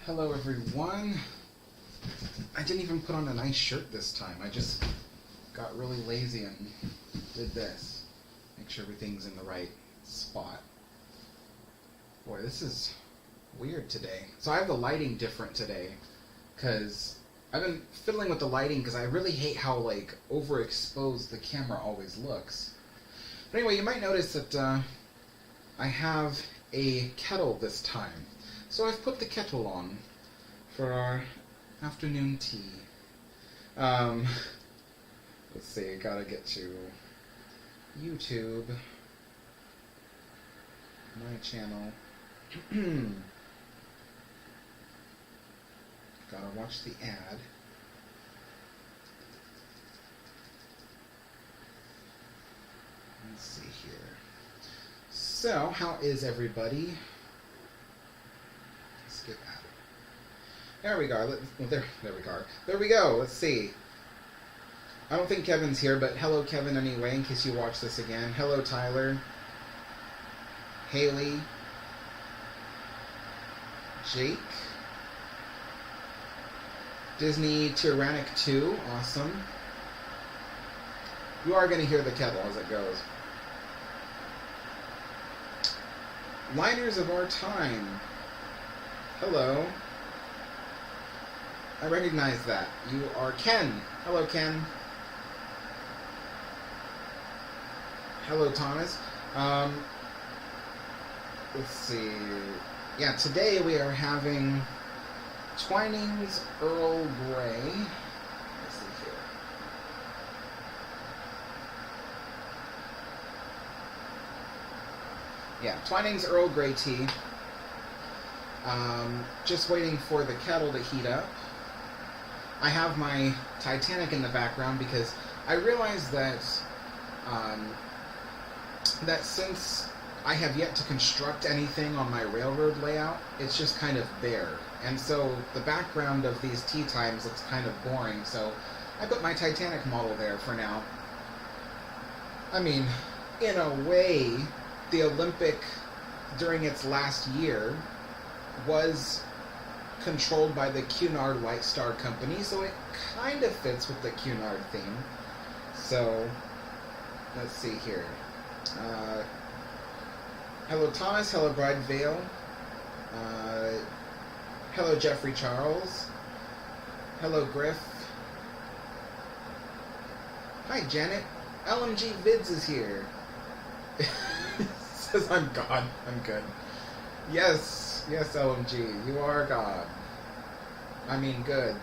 Hello everyone. I didn't even put on a nice shirt this time. I just got really lazy and did this. Make sure everything's in the right spot. Boy, this is weird today. So I have the lighting different today because I've been fiddling with the lighting because I really hate how overexposed the camera always looks. But anyway, you might notice that I have a kettle this time. So I've put the kettle on for our afternoon tea. Let's see, I gotta get to YouTube, my channel. Gotta watch the ad. Let's see here. So, how is everybody? Get at it. There we go. There we go. There we go. Let's see. I don't think Kevin's here, but hello, Kevin, anyway, in case you watch this again. Hello, Tyler. Haley. Jake. Disney Tyrannic 2. Awesome. You are going to hear the kettle as it goes. Liners of our time. Hello. I recognize that. You are Ken. Hello, Ken. Hello, Thomas. Let's see. Yeah, today we are having Twinings Earl Grey. Let's see here. Yeah, Twinings Earl Grey tea. Just waiting for the kettle to heat up. I have my Titanic in the background because I realized that that since I have yet to construct anything on my railroad layout, it's just kind of bare. And so the background of these tea times looks kind of boring, so I put my Titanic model there for now. I mean, in a way, the Olympic, during its last year, was controlled by the Cunard White Star Company, so it kind of fits with the Cunard theme. So, let's see here. Hello Thomas, hello Bride Vale, hello Jeffrey Charles, hello Griff, hi Janet, LMG Vids is here. Says I'm God, I'm good. Yes, LMG, you are God. I mean, good.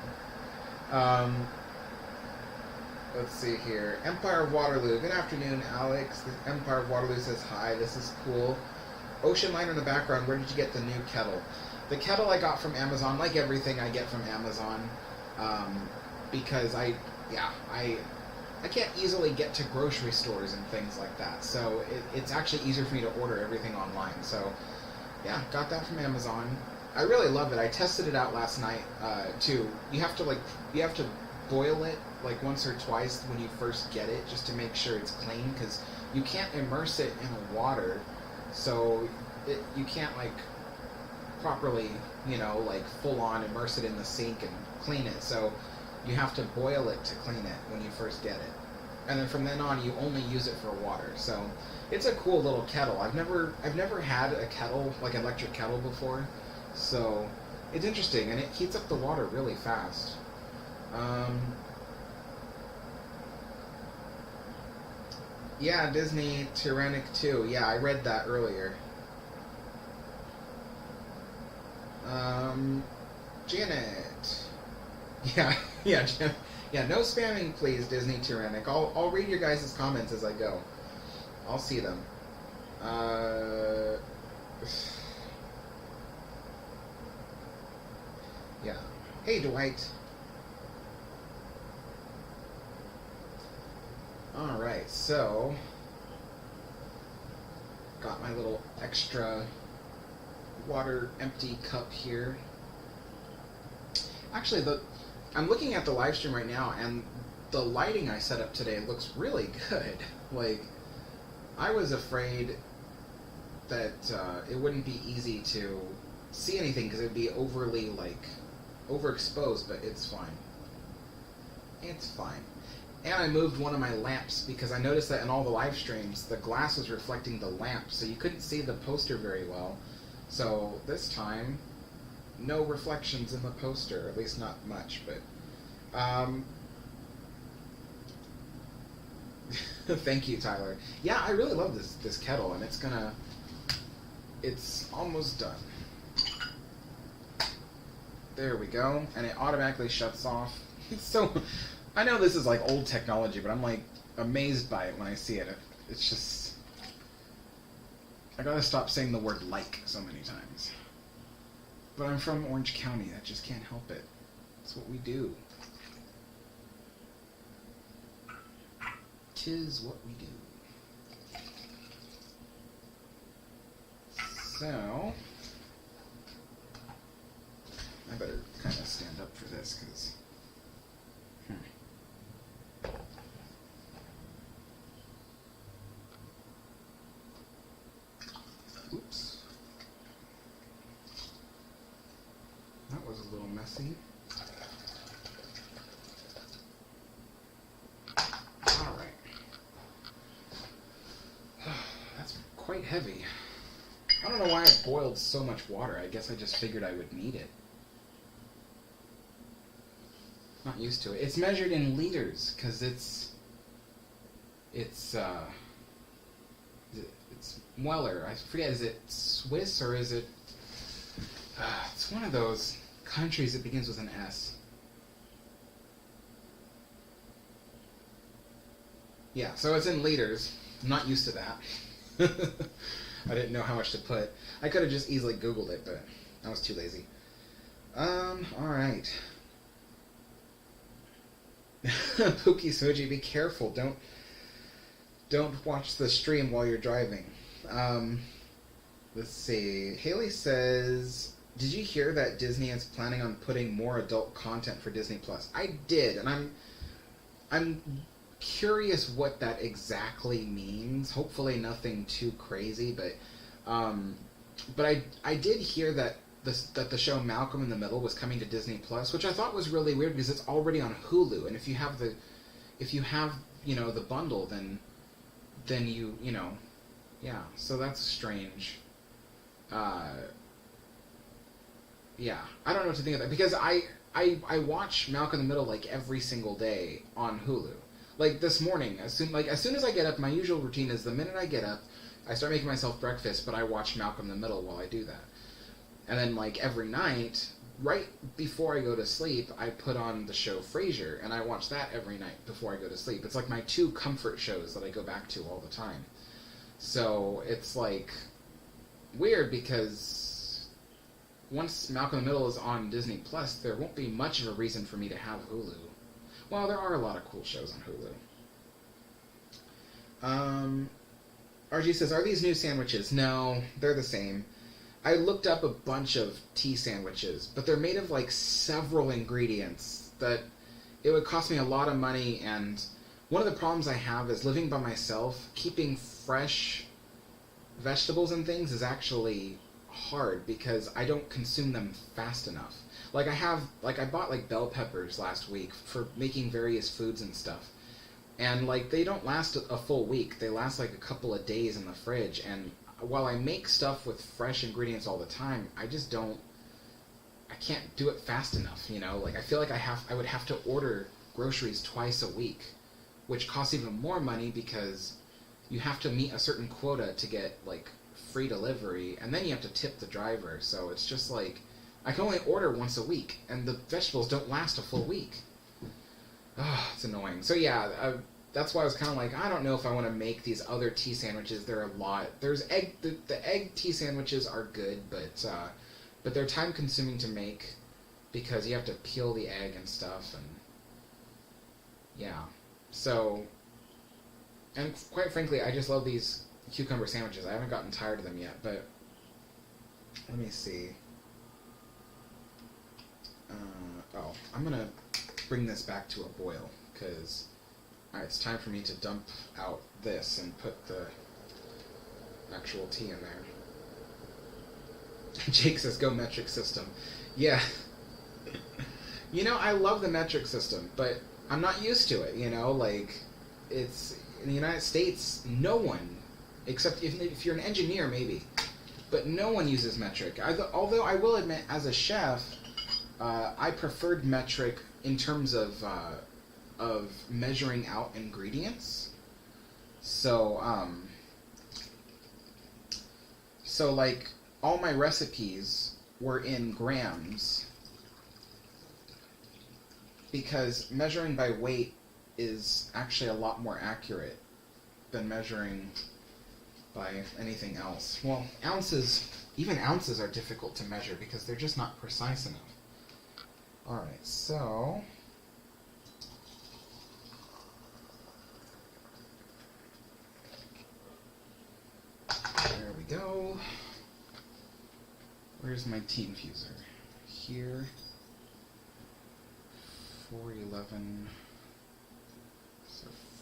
Let's see here. Empire of Waterloo. Good afternoon, Alex. The Empire of Waterloo says hi. This is cool. Ocean liner in the background. Where did you get the new kettle? The kettle I got from Amazon, like everything I get from Amazon, because I can't easily get to grocery stores and things like that. So it's actually easier for me to order everything online. So yeah, got that from Amazon. I really love it. I tested it out last night too. You have to boil it like once or twice when you first get it, just to make sure it's clean, because you can't immerse it in water, so you can't properly, full on immerse it in the sink and clean it. So you have to boil it to clean it when you first get it, and then from then on you only use it for water. So it's a cool little kettle. I've never had a kettle, like an electric kettle, before, so it's interesting, and it heats up the water really fast. Yeah, Disney Tyrannic 2. Yeah, I read that earlier. Janet. Yeah, Janet. Yeah, no spamming, please, Disney Tyrannic. I'll read your guys' comments as I go. I'll see them. Yeah. Hey, Dwight. Alright, so got my little extra water empty cup here. Actually, I'm looking at the live stream right now, and the lighting I set up today looks really good. I was afraid that it wouldn't be easy to see anything because it'd be overly, like, overexposed, but it's fine. It's fine. And I moved one of my lamps because I noticed that in all the live streams, the glass was reflecting the lamp, so you couldn't see the poster very well. So this time, no reflections in the poster, at least not much, but... Thank you, Tyler. Yeah, I really love this kettle, and it's almost done. There we go, and it automatically shuts off. So, I know this is like old technology, but I'm like amazed by it when I see it. It's just... I gotta stop saying the word "like" so many times. But I'm from Orange County, I just can't help it. It's what we do. 'Tis what we do. So, I better kind of stand up for this, because... Oops. That was a little messy. Alright. That's quite heavy. I don't know why I boiled so much water. I guess I just figured I would need it. Not used to it. It's measured in liters, because it's Weller. I forget, is it Swiss or is it... it's one of those countries that begins with an S. Yeah, so it's in liters. I'm not used to that. I didn't know how much to put. I could have just easily Googled it, but I was too lazy. Alright. Pookie Soji, be careful. Don't watch the stream while you're driving. Let's see. Haley says, did you hear that Disney is planning on putting more adult content for Disney Plus? I did, and I'm curious what that exactly means. Hopefully nothing too crazy, but I did hear that the show Malcolm in the Middle was coming to Disney Plus, which I thought was really weird because it's already on Hulu, and if you have the bundle, then yeah, so that's strange. Yeah, I don't know what to think of that, because I watch Malcolm in the Middle like every single day on Hulu. Like this morning, as soon as I get up, my usual routine is the minute I get up, I start making myself breakfast, but I watch Malcolm in the Middle while I do that. And then like every night, right before I go to sleep, I put on the show Frasier, and I watch that every night before I go to sleep. It's like my two comfort shows that I go back to all the time. So it's like weird, because once Malcolm in the Middle is on Disney Plus, there won't be much of a reason for me to have Hulu. Well, there are a lot of cool shows on Hulu. RG says, are these new sandwiches? No, they're the same. I looked up a bunch of tea sandwiches, but they're made of like several ingredients that it would cost me a lot of money, and one of the problems I have is living by myself, keeping fresh vegetables and things is actually hard because I don't consume them fast enough. Like I bought like bell peppers last week for making various foods and stuff. And like they don't last a full week. They last like a couple of days in the fridge, and while I make stuff with fresh ingredients all the time, I can't do it fast enough, Like I feel like I would have to order groceries twice a week, which costs even more money because you have to meet a certain quota to get like free delivery, and then you have to tip the driver. So it's just like I can only order once a week, and the vegetables don't last a full week. Oh, it's annoying. So yeah, that's why I was kind of like, I don't know if I want to make these other tea sandwiches. There are a lot. There's egg. The egg tea sandwiches are good, but they're time consuming to make because you have to peel the egg and stuff, and yeah. So, and quite frankly, I just love these cucumber sandwiches. I haven't gotten tired of them yet, but let me see. I'm gonna bring this back to a boil because it's time for me to dump out this and put the actual tea in there. Jake says, go metric system. Yeah. You know, I love the metric system, but I'm not used to it, you know? Like, it's... In the United States, no one, except if you're an engineer, maybe, but no one uses metric. Although I will admit, as a chef, I preferred metric in terms of measuring out ingredients. So, like, all my recipes were in grams because measuring by weight is actually a lot more accurate than measuring by anything else. Well, ounces, even ounces are difficult to measure because they're just not precise enough. Alright, so... there we go. Where's my tea infuser? Here. 411...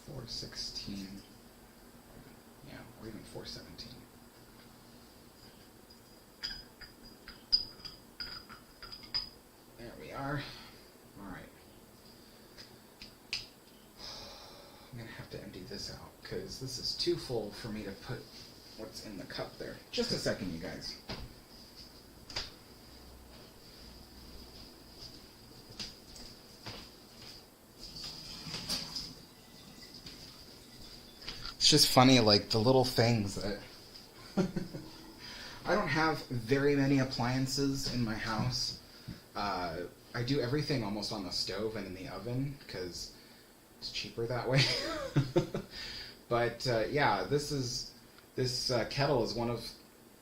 416, yeah, or even 417. There we are. Alright. I'm going to have to empty this out, because this is too full for me to put what's in the cup there. Just a second, you guys. It's just funny, like, the little things that... I don't have very many appliances in my house. I do everything almost on the stove and in the oven, because it's cheaper that way. But, yeah, this kettle is one of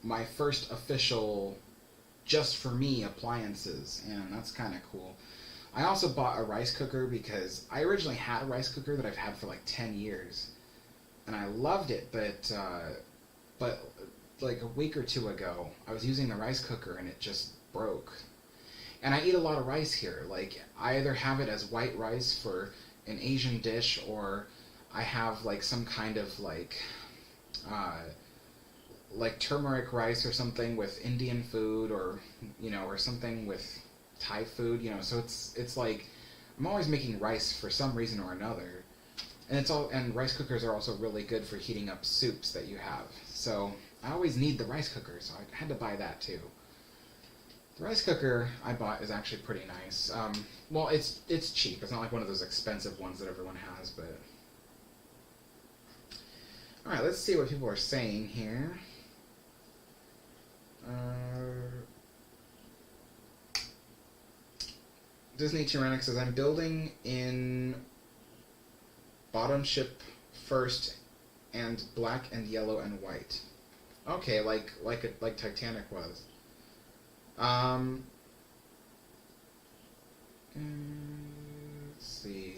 my first official, just for me, appliances, and that's kind of cool. I also bought a rice cooker because I originally had a rice cooker that I've had for like 10 years. And I loved it, but like a week or two ago, I was using the rice cooker and it just broke. And I eat a lot of rice here. Like, I either have it as white rice for an Asian dish, or I have like some kind of like turmeric rice or something with Indian food, or, you know, or something with Thai food, you know. So it's like I'm always making rice for some reason or another. And rice cookers are also really good for heating up soups that you have. So I always need the rice cooker, so I had to buy that too. The rice cooker I bought is actually pretty nice. Well, it's cheap. It's not like one of those expensive ones that everyone has, but... Alright, let's see what people are saying here. Disney Tyrannic says, I'm building in... bottom ship first, and black and yellow and white. Okay, like Titanic was. Let's see.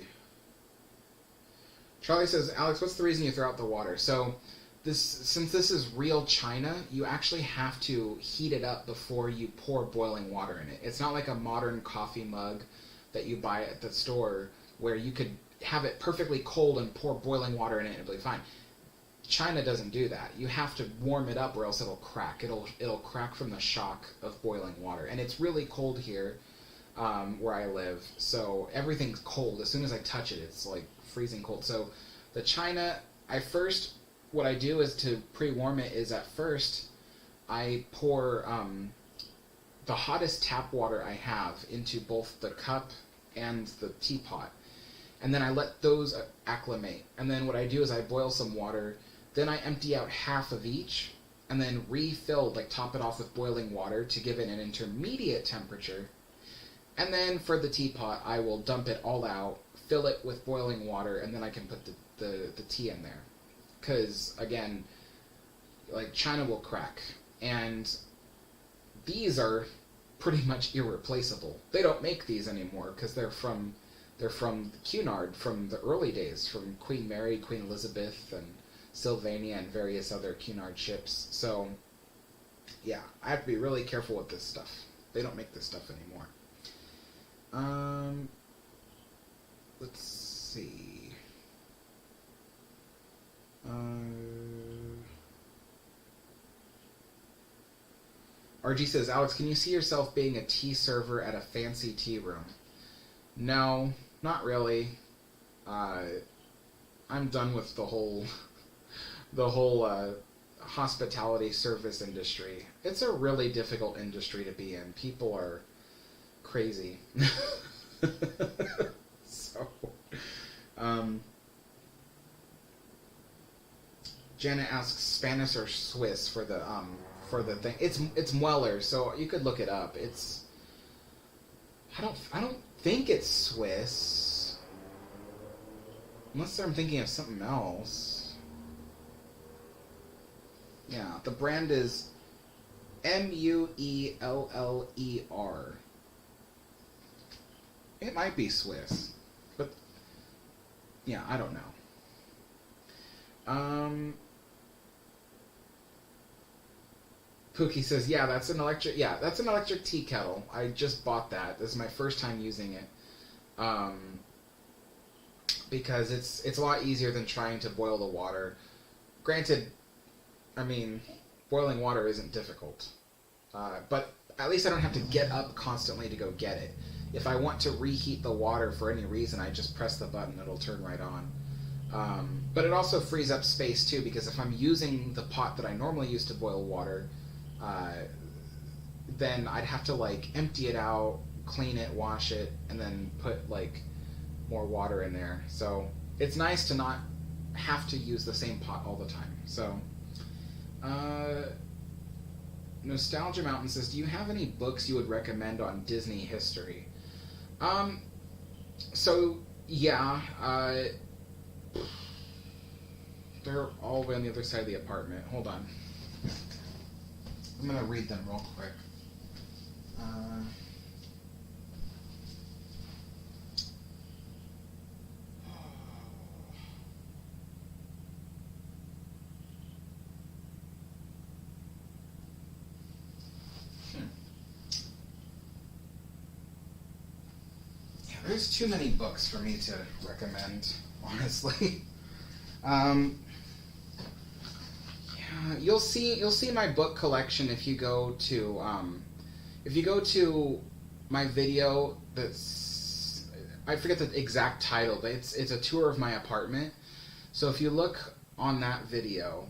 Charlie says, Alex, what's the reason you throw out the water? So, since this is real China, you actually have to heat it up before you pour boiling water in it. It's not like a modern coffee mug that you buy at the store where you could have it perfectly cold and pour boiling water in it and it'll be fine. China doesn't do that. You have to warm it up or else it'll crack. It'll crack from the shock of boiling water. And it's really cold here where I live, so everything's cold. As soon as I touch it, it's like freezing cold. So the China, what I do is to pre-warm it is at first I pour the hottest tap water I have into both the cup and the teapot. And then I let those acclimate. And then what I do is I boil some water, then I empty out half of each, and then refill, like top it off with boiling water to give it an intermediate temperature. And then for the teapot, I will dump it all out, fill it with boiling water, and then I can put the tea in there. Because, again, like, China will crack. And these are pretty much irreplaceable. They don't make these anymore because they're from Cunard, from the early days, from Queen Mary, Queen Elizabeth, and Sylvania, and various other Cunard ships. So, yeah, I have to be really careful with this stuff. They don't make this stuff anymore. Let's see. RG says, Alex, can you see yourself being a tea server at a fancy tea room? No, not really. I'm done with the whole hospitality service industry. It's a really difficult industry to be in. People are crazy. So, Janet asks Spanish or Swiss for the thing. It's Mueller, so you could look it up. I don't think it's Swiss, unless I'm thinking of something else. Yeah, the brand is Mueller. It might be Swiss, but yeah, I don't know. Pookie says, yeah, that's an electric tea kettle. I just bought that. This is my first time using it. Because it's a lot easier than trying to boil the water. Granted, I mean, boiling water isn't difficult. But at least I don't have to get up constantly to go get it. If I want to reheat the water for any reason, I just press the button, it'll turn right on. But it also frees up space too, because if I'm using the pot that I normally use to boil water, then I'd have to empty it out, clean it, wash it, and then put more water in there. So it's nice to not have to use the same pot all the time. So Nostalgia Mountain says, do you have any books you would recommend on Disney history? So yeah, they're all the way on the other side of the apartment. Hold on. I'm going to read them real quick. Yeah, there's too many books for me to recommend, honestly. You'll see my book collection if you go to my video. That's, I forget the exact title, but it's a tour of my apartment. So if you look on that video,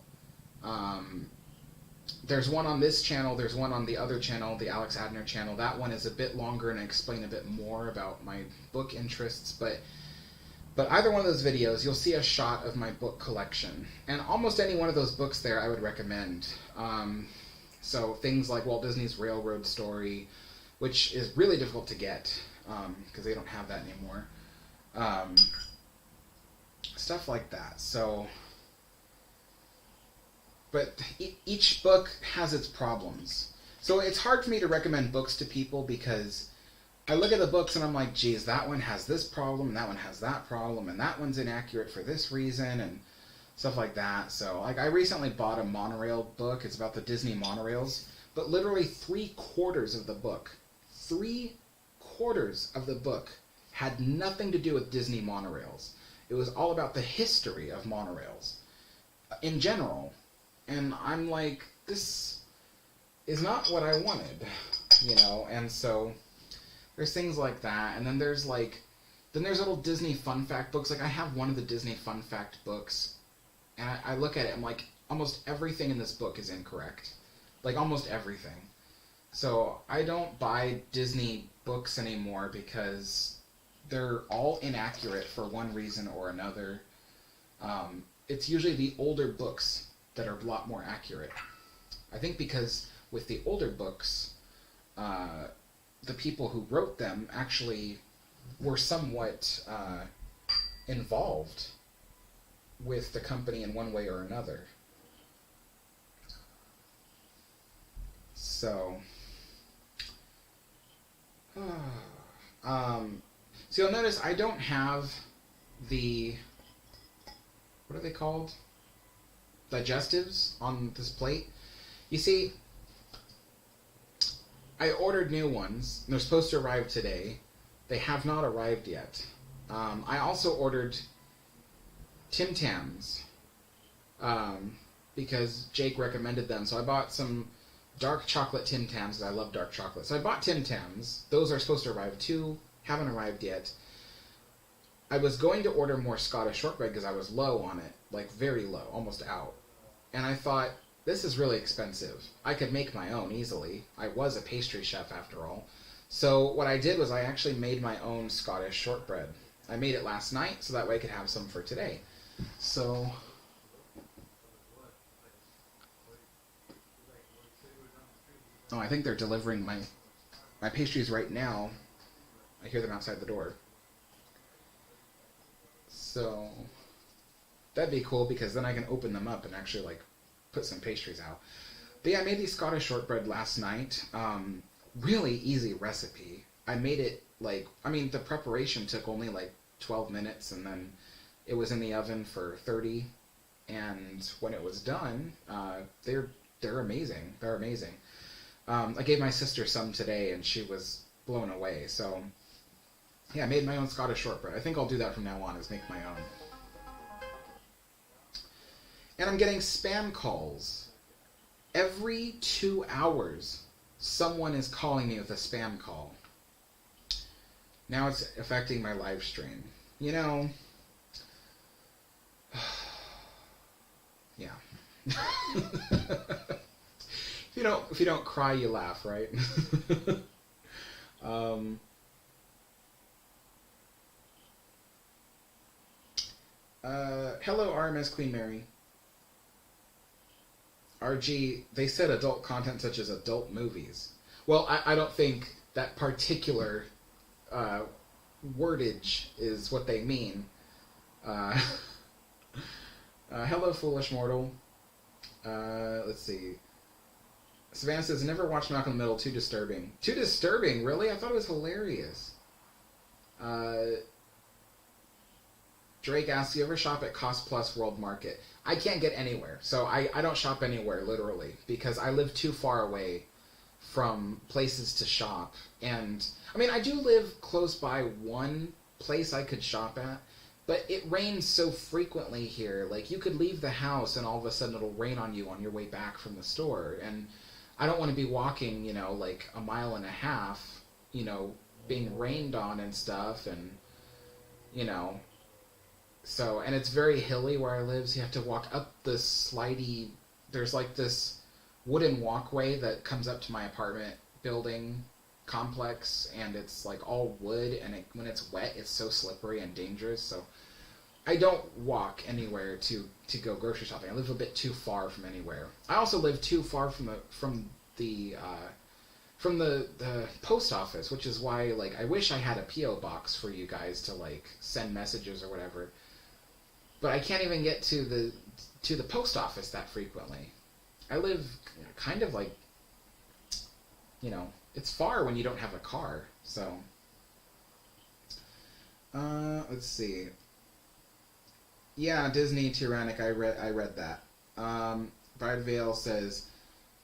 there's one on this channel, there's one on the other channel, the Alex Adner channel. That one is a bit longer and I explain a bit more about my book interests, but either one of those videos, you'll see a shot of my book collection. And almost any one of those books there I would recommend. So things like Walt Disney's Railroad Story, which is really difficult to get, because they don't have that anymore. Stuff like that. So, but each book has its problems. So it's hard for me to recommend books to people because I look at the books and I'm like, geez, that one has this problem, and that one has that problem, and that one's inaccurate for this reason, and stuff like that. So, I recently bought a monorail book. It's about the Disney monorails, but literally 3/4 of the book, 3/4 of the book had nothing to do with Disney monorails. It was all about the history of monorails in general. And I'm like, this is not what I wanted, and so there's things like that, and then there's little Disney fun fact books. I have one of the Disney fun fact books, and I look at it, I'm like, almost everything in this book is incorrect. Almost everything. So I don't buy Disney books anymore because they're all inaccurate for one reason or another. It's usually the older books that are a lot more accurate. I think because with the older books, the people who wrote them actually were somewhat involved with the company in one way or another. So, so you'll notice I don't have the, what are they called? Digestives on this plate. You see, I ordered new ones. They're supposed to arrive today. They have not arrived yet. I also ordered Tim Tams because Jake recommended them. So I bought some dark chocolate Tim Tams because I love dark chocolate. So I bought Tim Tams. Those are supposed to arrive. 2 haven't arrived yet. I was going to order more Scottish shortbread because I was low on it, like very low, almost out. And I thought, this is really expensive. I could make my own easily. I was a pastry chef after all. So what I did was I actually made my own Scottish shortbread. I made it last night so that way I could have some for today. So oh, I think they're delivering my pastries right now. I hear them outside the door. So that'd be cool because then I can open them up and actually like put some pastries out. But yeah, I made these Scottish shortbread last night. Really easy recipe. I made it like, I mean, the preparation took only like 12 minutes and then it was in the oven for 30. And when it was done, they're amazing. They're amazing. I gave my sister some today and she was blown away. So yeah, I made my own Scottish shortbread. I think I'll do that from now on, is make my own. And I'm getting spam calls. Every 2 hours, someone is calling me with a spam call. Now it's affecting my live stream. You know, yeah. If you don't cry, you laugh, right? Hello, RMS Queen Mary. RG, they said adult content such as adult movies. Well, I don't think that particular wordage is what they mean. Hello, Foolish Mortal. Let's see. Savannah says, never watched Malcolm in the Middle, too disturbing. Too disturbing? Really? I thought it was hilarious. Drake asks, you ever shop at Cost Plus World Market? I can't get anywhere. So I don't shop anywhere, literally, because I live too far away from places to shop. And, I mean, I do live close by one place I could shop at, but it rains so frequently here. Like, you could leave the house and all of a sudden it'll rain on you on your way back from the store. And I don't want to be walking, like a mile and a half, being rained on and stuff. And, so, and it's very hilly where I live, so you have to walk up this slidey, there's like this wooden walkway that comes up to my apartment building complex, and it's like all wood, and when it's wet, it's so slippery and dangerous, so I don't walk anywhere to go grocery shopping. I live a bit too far from anywhere. I also live too far from the post office, which is why, like, I wish I had a P.O. box for you guys to, like, send messages or whatever. But I can't even get to the post office that frequently. I live kind of like, it's far when you don't have a car. So, let's see. Yeah, Disney Tyrannic. I read that. Bride Vale says,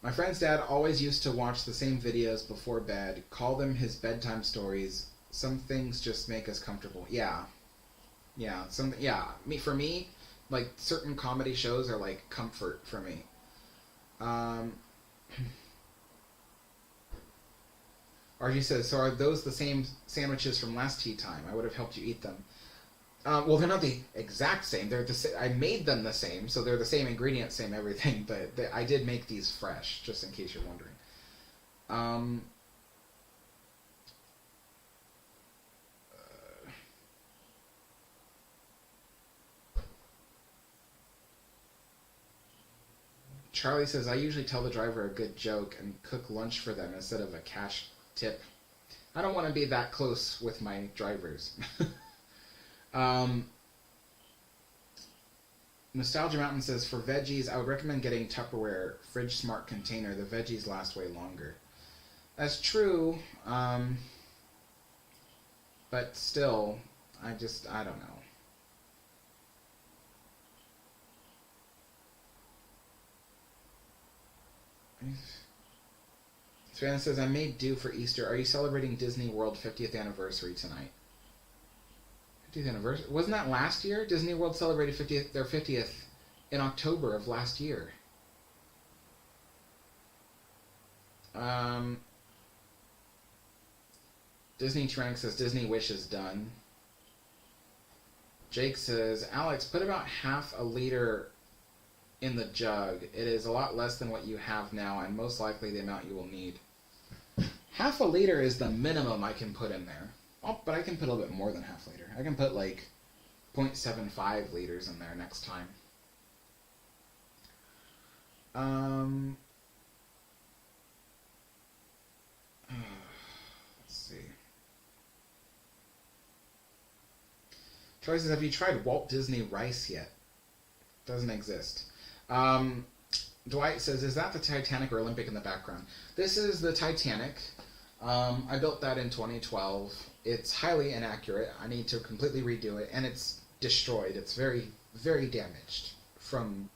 my friend's dad always used to watch the same videos before bed. Call them his bedtime stories. Some things just make us comfortable. Yeah. Yeah, for me, like, certain comedy shows are like comfort for me. RG says, so are those the same sandwiches from last tea time? I would have helped you eat them. Well, they're not the exact same. They're I made them the same, so they're the same ingredients, same everything. But I did make these fresh, just in case you're wondering. Charlie says, I usually tell the driver a good joke and cook lunch for them instead of a cash tip. I don't want to be that close with my drivers. Nostalgia Mountain says, for veggies, I would recommend getting Tupperware Fridge Smart Container. The veggies last way longer. That's true, but still, I don't know. Savannah says, I made do for Easter. Are you celebrating Disney World 50th anniversary tonight? 50th anniversary? Wasn't that last year? Disney World celebrated their 50th in October of last year. Um, Disney Trank says Disney Wish is done. Jake says, Alex, put about half a liter in the jug. It is a lot less than what you have now, and most likely the amount you will need. Half a liter is the minimum I can put in there. Oh, but I can put a little bit more than half a liter. I can put like 0.75 liters in there next time. Let's see. Troy says, have you tried Walt Disney rice yet? Doesn't exist. Dwight says, is that the Titanic or Olympic in the background? This is the Titanic. I built that in 2012. It's highly inaccurate. I need to completely redo it, and it's destroyed. It's very, very damaged from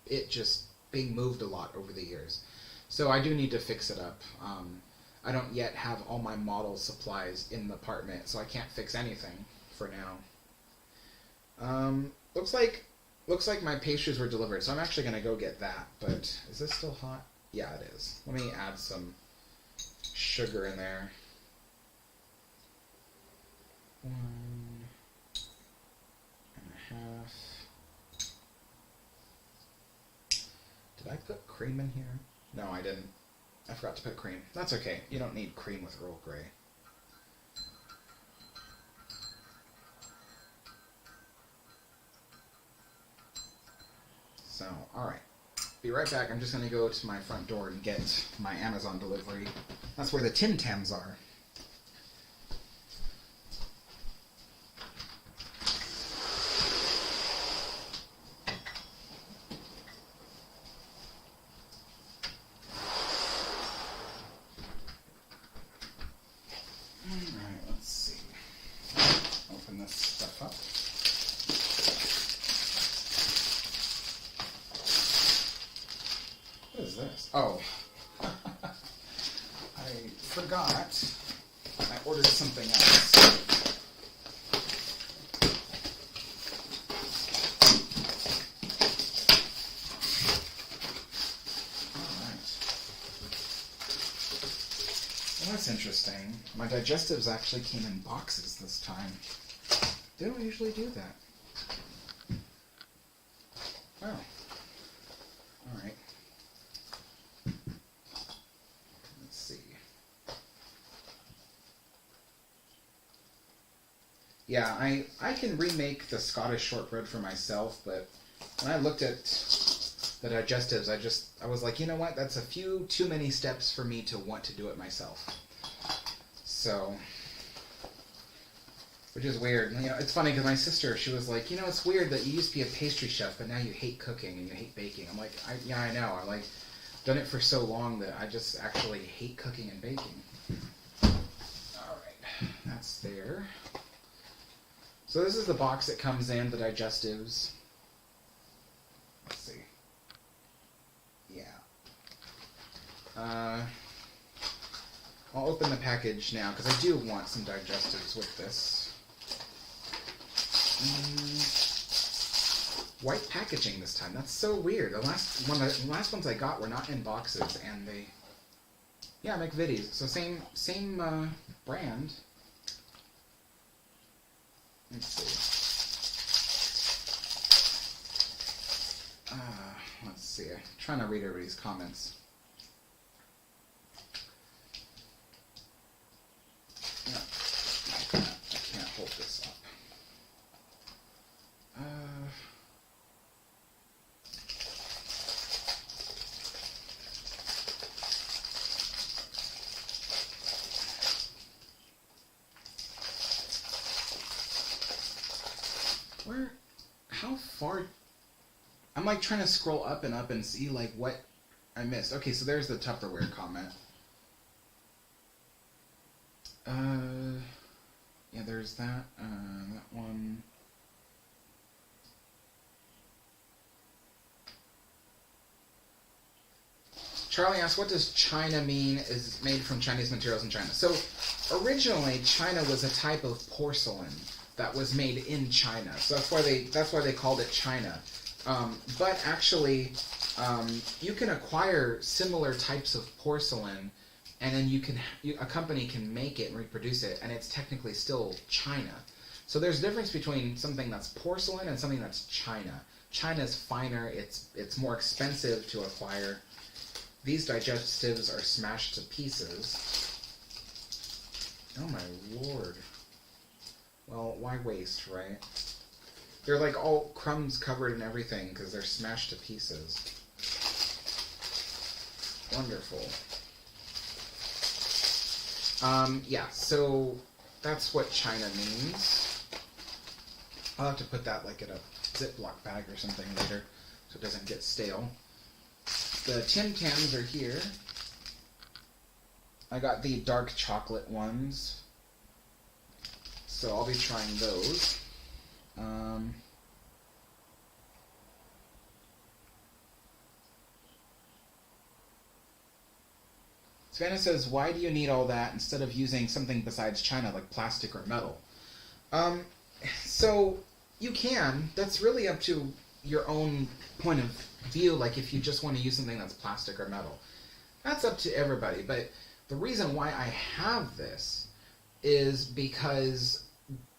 it just being moved a lot over the years. So I do need to fix it up. I don't yet have all my model supplies in the apartment, so I can't fix anything for now. Looks like my pastries were delivered, so I'm actually going to go get that. But is this still hot? Yeah, it is. Let me add some sugar in there. 1.5. Did I put cream in here? No, I didn't. I forgot to put cream. That's okay. You don't need cream with Earl Grey. So, alright. Be right back. I'm just going to go to my front door and get my Amazon delivery. That's where the Tim Tams are. Alright, let's see. Open this stuff up. What is this? Oh. I forgot. I ordered something else. Alright. Well, that's interesting. My digestives actually came in boxes this time. They don't usually do that. Oh. Alright. Let's see. Yeah, I can remake the Scottish shortbread for myself, but when I looked at the digestives, I was like, you know what? That's a few too many steps for me to want to do it myself. So, which is weird. You know, it's funny because my sister, she was like, you know, it's weird that you used to be a pastry chef, but now you hate cooking and you hate baking. I'm like, yeah, I know. I'm like, done it for so long that I just actually hate cooking and baking. Alright, that's there. So this is the box that comes in, the digestives. Let's see. Yeah. I'll open the package now, because I do want some digestives with this. White packaging this time. That's so weird. The last ones I got were not in boxes, and they... Yeah, McVitie's. So same brand. Let's see. Let's see. I'm trying to read everybody's comments. No, I can't hold this up. How far? I'm like trying to scroll up and see like what I missed. Okay, so there's the Tupperware comment. Yeah, there's that. That one. Charlie asks, what does China mean is made from Chinese materials in China? So, originally, China was a type of porcelain that was made in China. So that's why they called it China. But actually, You can acquire similar types of porcelain, and then a company can make it and reproduce it, and it's technically still China. So there's a difference between something that's porcelain and something that's China. China's finer, it's more expensive to acquire. These digestives are smashed to pieces. Oh my lord. Well, why waste, right? They're like all crumbs covered in everything because they're smashed to pieces. Wonderful. Yeah, so that's what China means. I'll have to put that like in a Ziploc bag or something later so it doesn't get stale. The Tim Tams are here. I got the dark chocolate ones, so I'll be trying those. Savannah says, why do you need all that instead of using something besides China, like plastic or metal? So you can. That's really up to your own point of view, like if you just want to use something that's plastic or metal. That's up to everybody, but the reason why I have this is because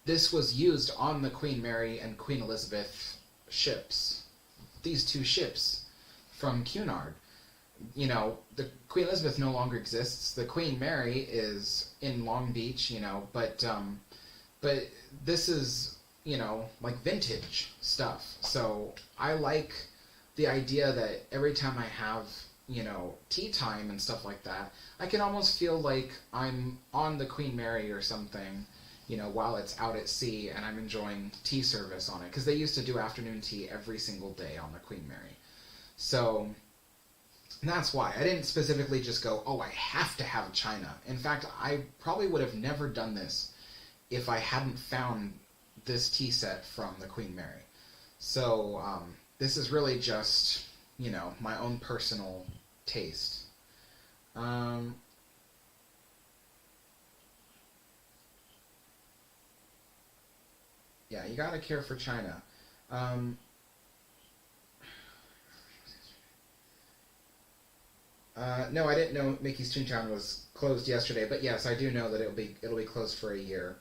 this was used on the Queen Mary and Queen Elizabeth ships. These two ships from Cunard. You know, the Queen Elizabeth no longer exists. The Queen Mary is in Long Beach, you know, but this is, you know, like vintage stuff. So I like the idea that every time I have, you know, tea time and stuff like that, I can almost feel like I'm on the Queen Mary or something, you know, while it's out at sea and I'm enjoying tea service on it. Because they used to do afternoon tea every single day on the Queen Mary. So that's why. I didn't specifically just go, oh, I have to have China. In fact, I probably would have never done this if I hadn't found this tea set from the Queen Mary. So this is really just, you know, my own personal taste. Yeah, you gotta care for China. No, I didn't know Mickey's Toontown was closed yesterday, but yes, I do know that it'll be closed for a year.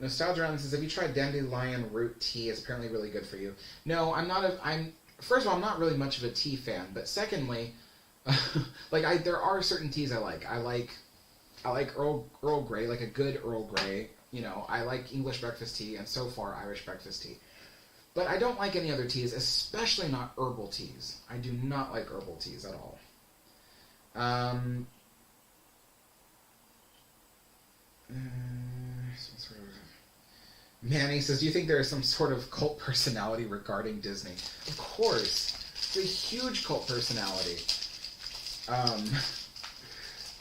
Nostalgia Island says, have you tried dandelion root tea? It's apparently really good for you. No, first of all, I'm not really much of a tea fan, but secondly, there are certain teas I like. I like Earl Grey, like a good Earl Grey. You know, I like English breakfast tea, and so far Irish breakfast tea. But I don't like any other teas, especially not herbal teas. I do not like herbal teas at all. Manny says, do you think there is some sort of cult personality regarding Disney? Of course. It's a huge cult personality.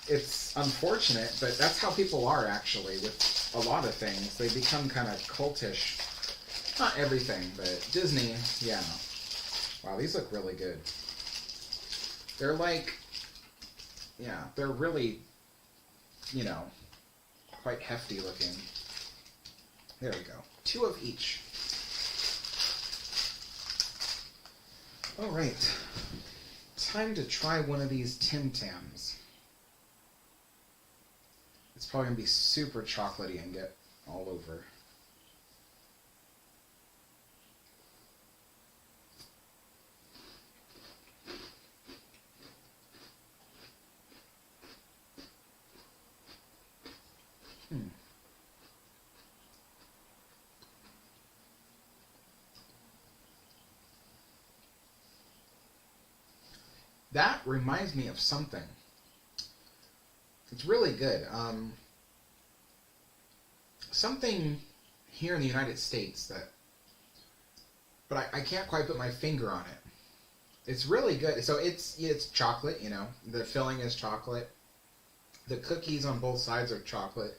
It's unfortunate, but that's how people are, actually, with a lot of things. They become kind of cultish. Not everything, but Disney, yeah. Wow, these look really good. They're like, yeah, they're really, you know, quite hefty looking. There we go. 2 of each. All right. Time to try one of these Tim Tams. It's probably going to be super chocolatey and get all over. That reminds me of something. It's really good. Something here in the United States but I can't quite put my finger on it. It's really good. So it's chocolate, you know. The filling is chocolate. The cookies on both sides are chocolate.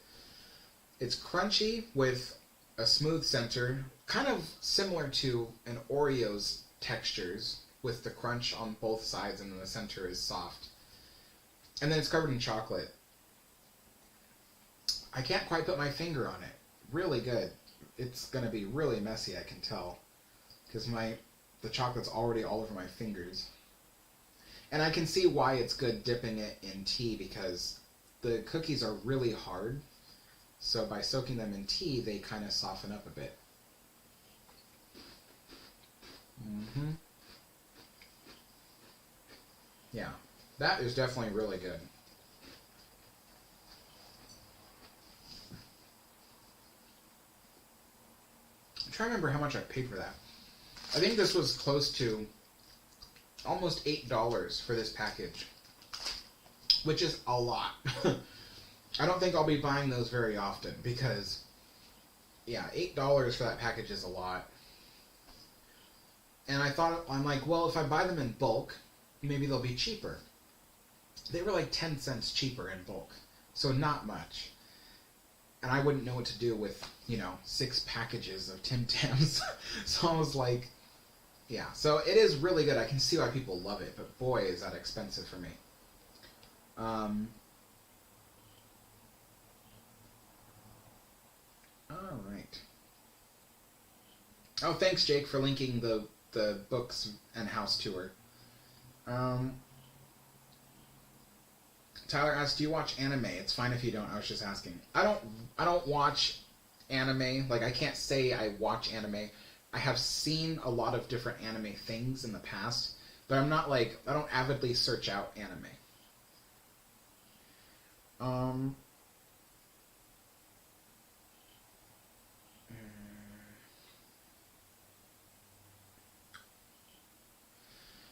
It's crunchy with a smooth center, kind of similar to an Oreo's textures, with the crunch on both sides, and then the center is soft. And then it's covered in chocolate. I can't quite put my finger on it. Really good. it's going to be really messy, I can tell. Because the chocolate's already all over my fingers. And I can see why it's good dipping it in tea, because the cookies are really hard. So by soaking them in tea, they kind of soften up a bit. Mm-hmm. Yeah, that is definitely really good. I'm trying to remember how much I paid for that. I think this was close to almost $8 for this package, which is a lot. I don't think I'll be buying those very often because, yeah, $8 for that package is a lot. And I'm like, well, if I buy them in bulk, maybe they'll be cheaper. They were like 10 cents cheaper in bulk, so not much. And I wouldn't know what to do with, 6 packages of Tim Tams. So I was like, yeah. So it is really good. I can see why people love it, but boy, is that expensive for me. All right. Oh, thanks, Jake, for linking the books and house tour. Tyler asks, "Do you watch anime?" It's fine if you don't. I was just asking. I don't watch anime. Like, I can't say I watch anime. I have seen a lot of different anime things in the past, but I'm not I don't avidly search out anime.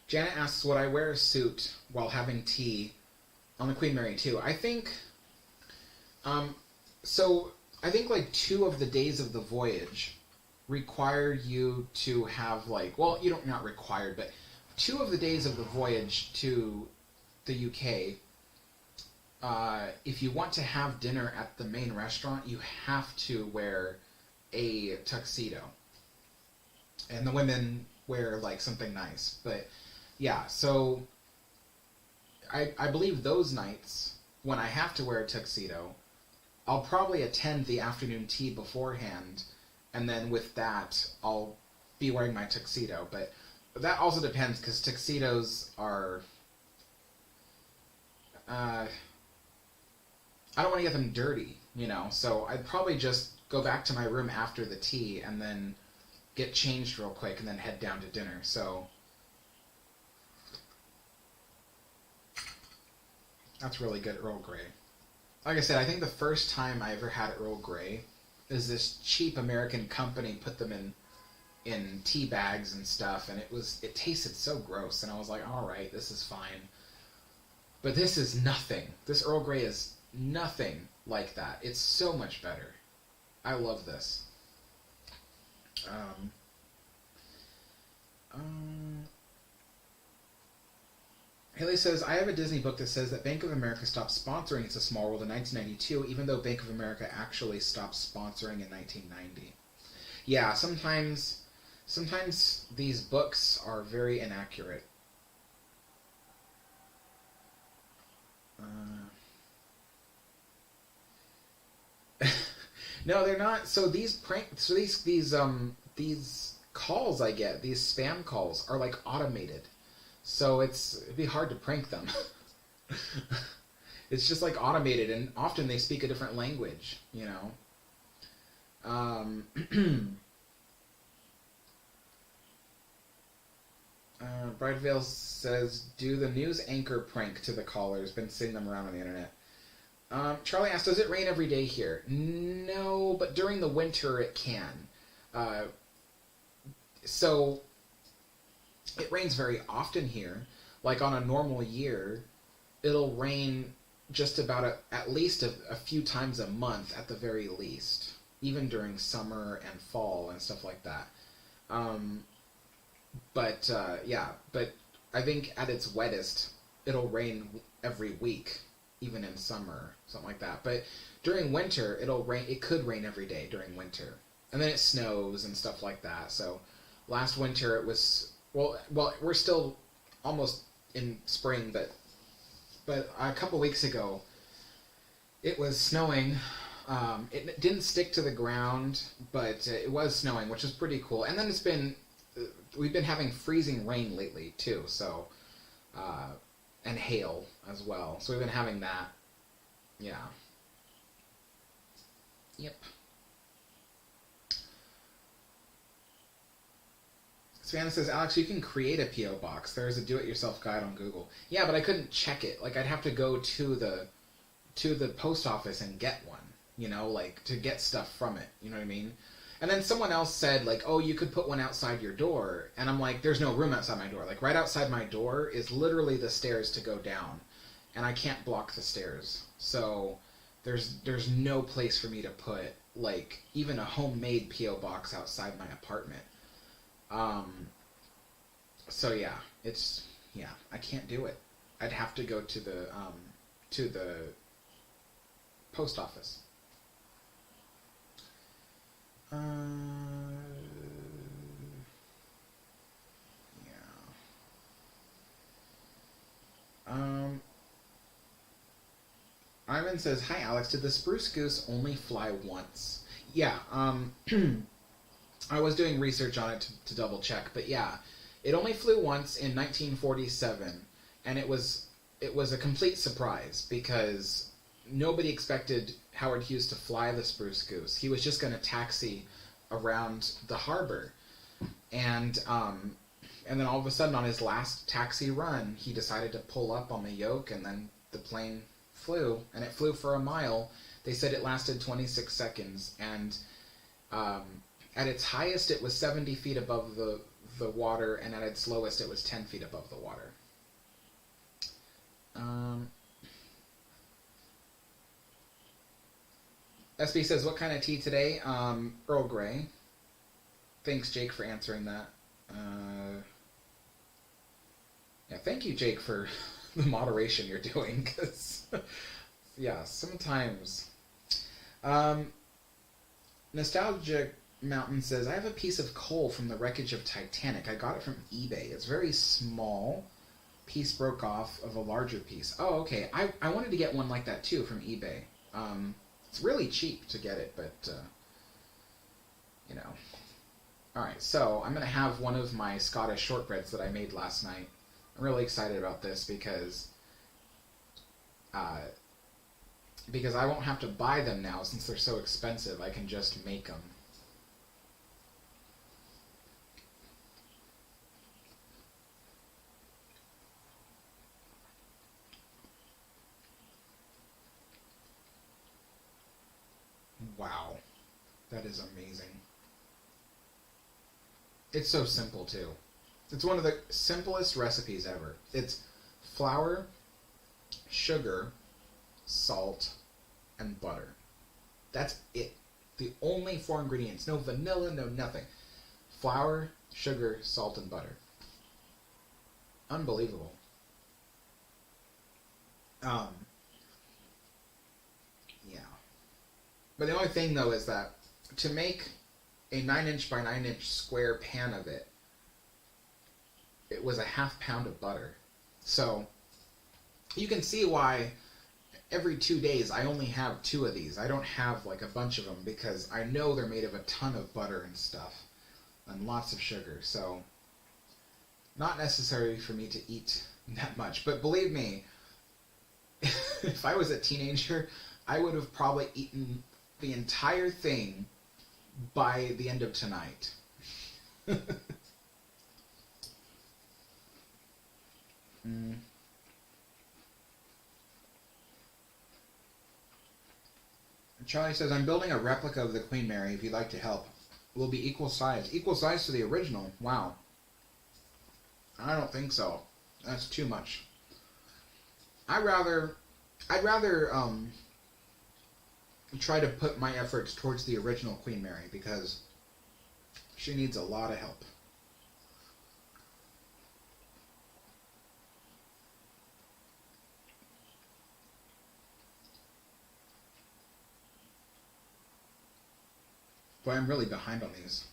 Janet asks, "Would I wear a suit while having tea on the Queen Mary 2? I think, so I think 2 of the days of the voyage require you to have well, you don't, not required, but 2 of the days of the voyage to the UK, if you want to have dinner at the main restaurant, you have to wear a tuxedo. And the women wear something nice. But yeah, so I believe those nights when I have to wear a tuxedo, I'll probably attend the afternoon tea beforehand, and then with that, I'll be wearing my tuxedo. But that also depends, because tuxedos are... I don't want to get them dirty, so I'd probably just go back to my room after the tea, and then get changed real quick, and then head down to dinner, so... That's really good Earl Grey. Like I said, I think the first time I ever had Earl Grey is this cheap American company put them in tea bags and stuff, and it tasted so gross, and I was like, alright, this is fine. But this is nothing. This Earl Grey is nothing like that. It's so much better. I love this. Haley says, "I have a Disney book that says that Bank of America stopped sponsoring It's a Small World in 1992, even though Bank of America actually stopped sponsoring in 1990. Yeah, sometimes these books are very inaccurate. No, they're not. So these calls I get, these spam calls, are automated. So it'd be hard to prank them. It's just automated, and often they speak a different language, Bridevale says, "Do the news anchor prank to the callers. Been seeing them around on the internet." Charlie asks, "Does it rain every day here?" No, but during the winter it can. So it rains very often here. On a normal year, it'll rain just about at least a few times a month at the very least, even during summer and fall and stuff like that. But I think at its wettest, it'll rain every week, even in summer, something like that. But during winter, it could rain every day during winter. And then it snows and stuff like that. So last winter it was, well, we're still almost in spring, but a couple weeks ago, it was snowing It didn't stick to the ground, but it was snowing, which is pretty cool. And then we've been having freezing rain lately too, so and hail as well. So we've been having that. Yeah. Yep. Savannah says, Alex, you can create a P.O. box. There's a do-it-yourself guide on Google. Yeah, but I couldn't check it. Like, I'd have to go to the post office and get one, like, to get stuff from it. You know what I mean? And then someone else said, like, oh, you could put one outside your door. And I'm like, there's no room outside my door. Like, right outside my door is literally the stairs to go down. And I can't block the stairs. So there's no place for me to put, like, even a homemade P.O. box outside my apartment. So yeah, I can't do it. I'd have to go to the post office. Yeah. Ivan says, hi Alex, did the spruce goose only fly once? Yeah, I was doing research on it to double check, but yeah, it only flew once in 1947, and it was a complete surprise because nobody expected Howard Hughes to fly the spruce goose. He was just going to taxi around the harbor, and then all of a sudden on his last taxi run, he decided to pull up on the yoke, and then the plane flew, and it flew for a mile. They said it lasted 26 seconds, and at its highest, it was 70 feet above the water, and at its lowest, it was 10 feet above the water. SB says, what kind of tea today? Earl Grey. Thanks, Jake, for answering that. Yeah, thank you, Jake, for the moderation you're doing, because, yeah, sometimes. Nostalgic Mountain says, I have a piece of coal from the wreckage of Titanic. I got it from eBay. It's very small. Piece broke off of a larger piece. Oh, okay. I wanted to get one like that, too, from eBay. It's really cheap to get it, but, Alright, so I'm going to have one of my Scottish shortbreads that I made last night. I'm really excited about this because I won't have to buy them now since they're so expensive. I can just make them. Wow, that is amazing. It's so simple too. It's one of the simplest recipes ever. It's flour, sugar, salt, and butter. That's it. The only four ingredients. No vanilla, no nothing. Flour, sugar, salt, and butter. Unbelievable. Yeah. But the only thing, though, is that to make a 9-inch by 9-inch square pan of it, it was a half pound of butter. So you can see why every 2 days I only have 2 of these. I don't have like a bunch of them because I know they're made of a ton of butter and stuff and lots of sugar. So not necessary for me to eat that much. But believe me, if I was a teenager, I would have probably eaten the entire thing by the end of tonight. Charlie says, I'm building a replica of the Queen Mary if you'd like to help. Will be equal size. Equal size to the original. Wow. I don't think so. That's too much. I'd rather try to put my efforts towards the original Queen Mary because she needs a lot of help. Boy, I'm really behind on these.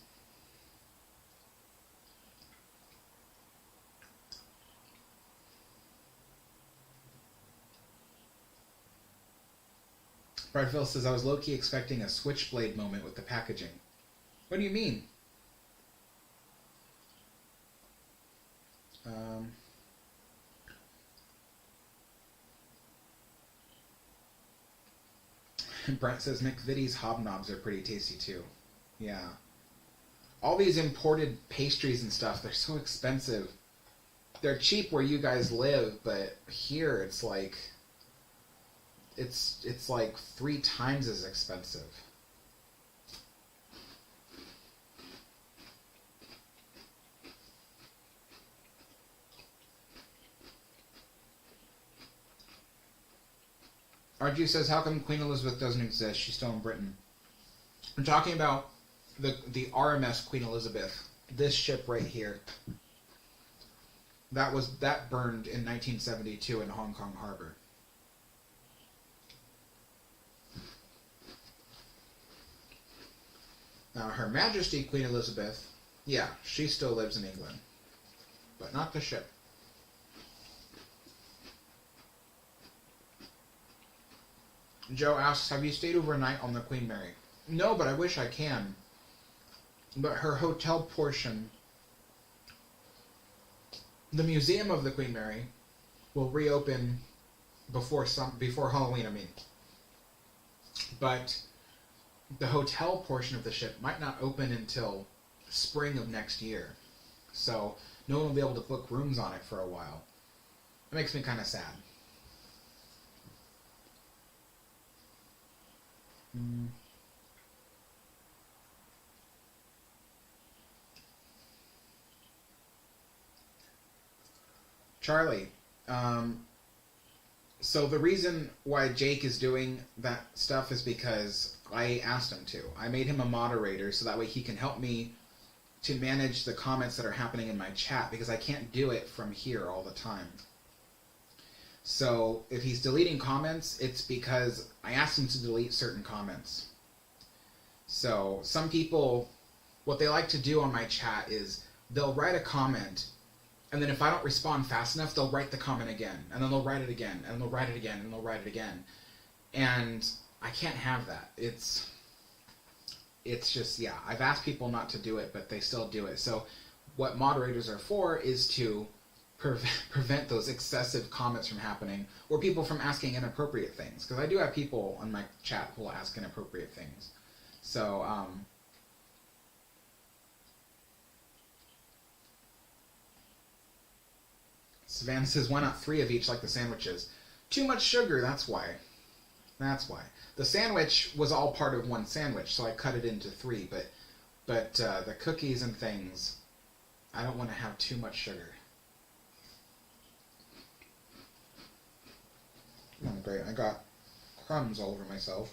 Bradville says, I was low-key expecting a switchblade moment with the packaging. What do you mean? Brent says, McVitie's hobnobs are pretty tasty too. Yeah. All these imported pastries and stuff, they're so expensive. They're cheap where you guys live, but here it's like... It's like 3 times as expensive. RG says, how come Queen Elizabeth doesn't exist? She's still in Britain. I'm talking about the RMS Queen Elizabeth. This ship right here. That burned in 1972 in Hong Kong Harbor. Now, Her Majesty Queen Elizabeth, yeah, she still lives in England. But not the ship. Joe asks, have you stayed overnight on the Queen Mary? No, but I wish I can. But her hotel portion, the Museum of the Queen Mary, will reopen before Halloween, I mean. But the hotel portion of the ship might not open until spring of next year. So no one will be able to book rooms on it for a while. It makes me kind of sad. Charlie, so the reason why Jake is doing that stuff is because I asked him to. I made him a moderator so that way he can help me to manage the comments that are happening in my chat, because I can't do it from here all the time. So if he's deleting comments, it's because I asked him to delete certain comments. So some people, what they like to do on my chat is they'll write a comment, and then if I don't respond fast enough, they'll write the comment again, and then they'll write it again, and they'll write it again, and they'll write it again. And I can't have that. It's just, yeah, I've asked people not to do it, but they still do it. So what moderators are for is to prevent those excessive comments from happening, or people from asking inappropriate things. Because I do have people on my chat who will ask inappropriate things. So, Savannah says, why not 3 of each like the sandwiches? Too much sugar, that's why. That's why. The sandwich was all part of one sandwich, so I cut it into 3. But the cookies and things, I don't want to have too much sugar. Oh, great. I got crumbs all over myself.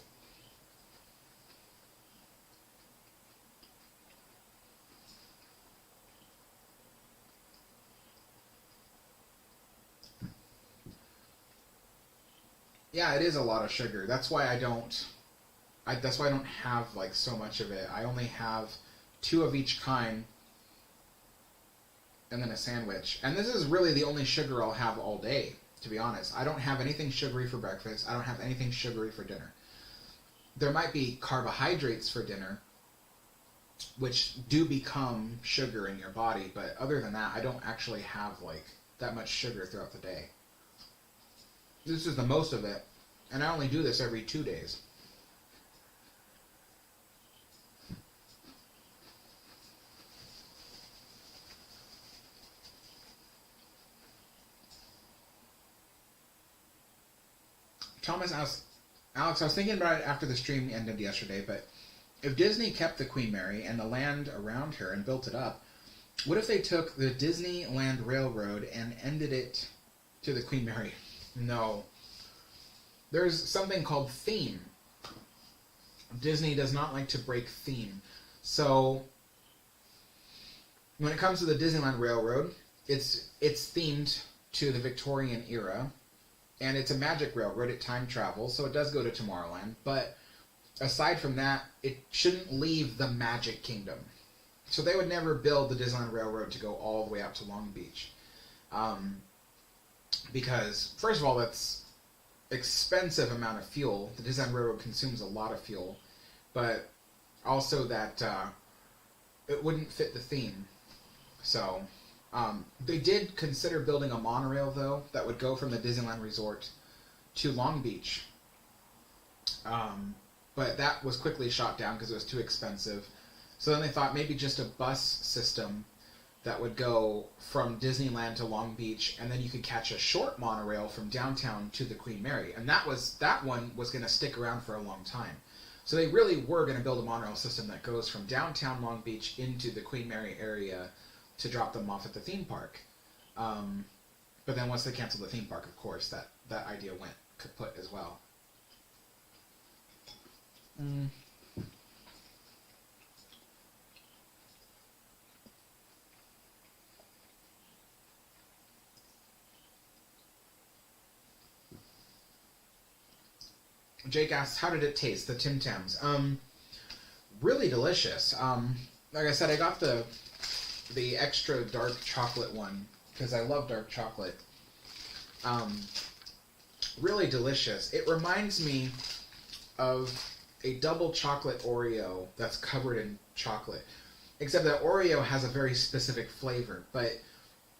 Yeah, it is a lot of sugar. That's why I don't have like so much of it. I only have 2 of each kind and then a sandwich. And this is really the only sugar I'll have all day, to be honest. I don't have anything sugary for breakfast. I don't have anything sugary for dinner. There might be carbohydrates for dinner, which do become sugar in your body, but other than that, I don't actually have like that much sugar throughout the day. This is the most of it, and I only do this every 2 days. Thomas asks, Alex, I was thinking about it after the stream ended yesterday, but if Disney kept the Queen Mary and the land around her and built it up, what if they took the Disneyland Railroad and ended it to the Queen Mary? No. There's something called theme. Disney does not like to break theme. So, when it comes to the Disneyland Railroad, it's themed to the Victorian era, and it's a magic railroad. It time travels, so it does go to Tomorrowland, but aside from that, it shouldn't leave the Magic Kingdom. So they would never build the Disneyland Railroad to go all the way out to Long Beach. Because, first of all, expensive amount of fuel. The Disneyland Railroad consumes a lot of fuel, but also that it wouldn't fit the theme. So they did consider building a monorail, though, that would go from the Disneyland Resort to Long Beach. But that was quickly shot down because it was too expensive. So then they thought maybe just a bus system that would go from Disneyland to Long Beach, and then you could catch a short monorail from downtown to the Queen Mary. And that one was going to stick around for a long time. So they really were going to build a monorail system that goes from downtown Long Beach into the Queen Mary area to drop them off at the theme park. But then once they canceled the theme park, of course, that idea went kaput as well. Jake asks, how did it taste, the Tim Tams? Really delicious. Like I said, I got the extra dark chocolate one because I love dark chocolate. Really delicious. It reminds me of a double chocolate Oreo that's covered in chocolate. Except that Oreo has a very specific flavor, but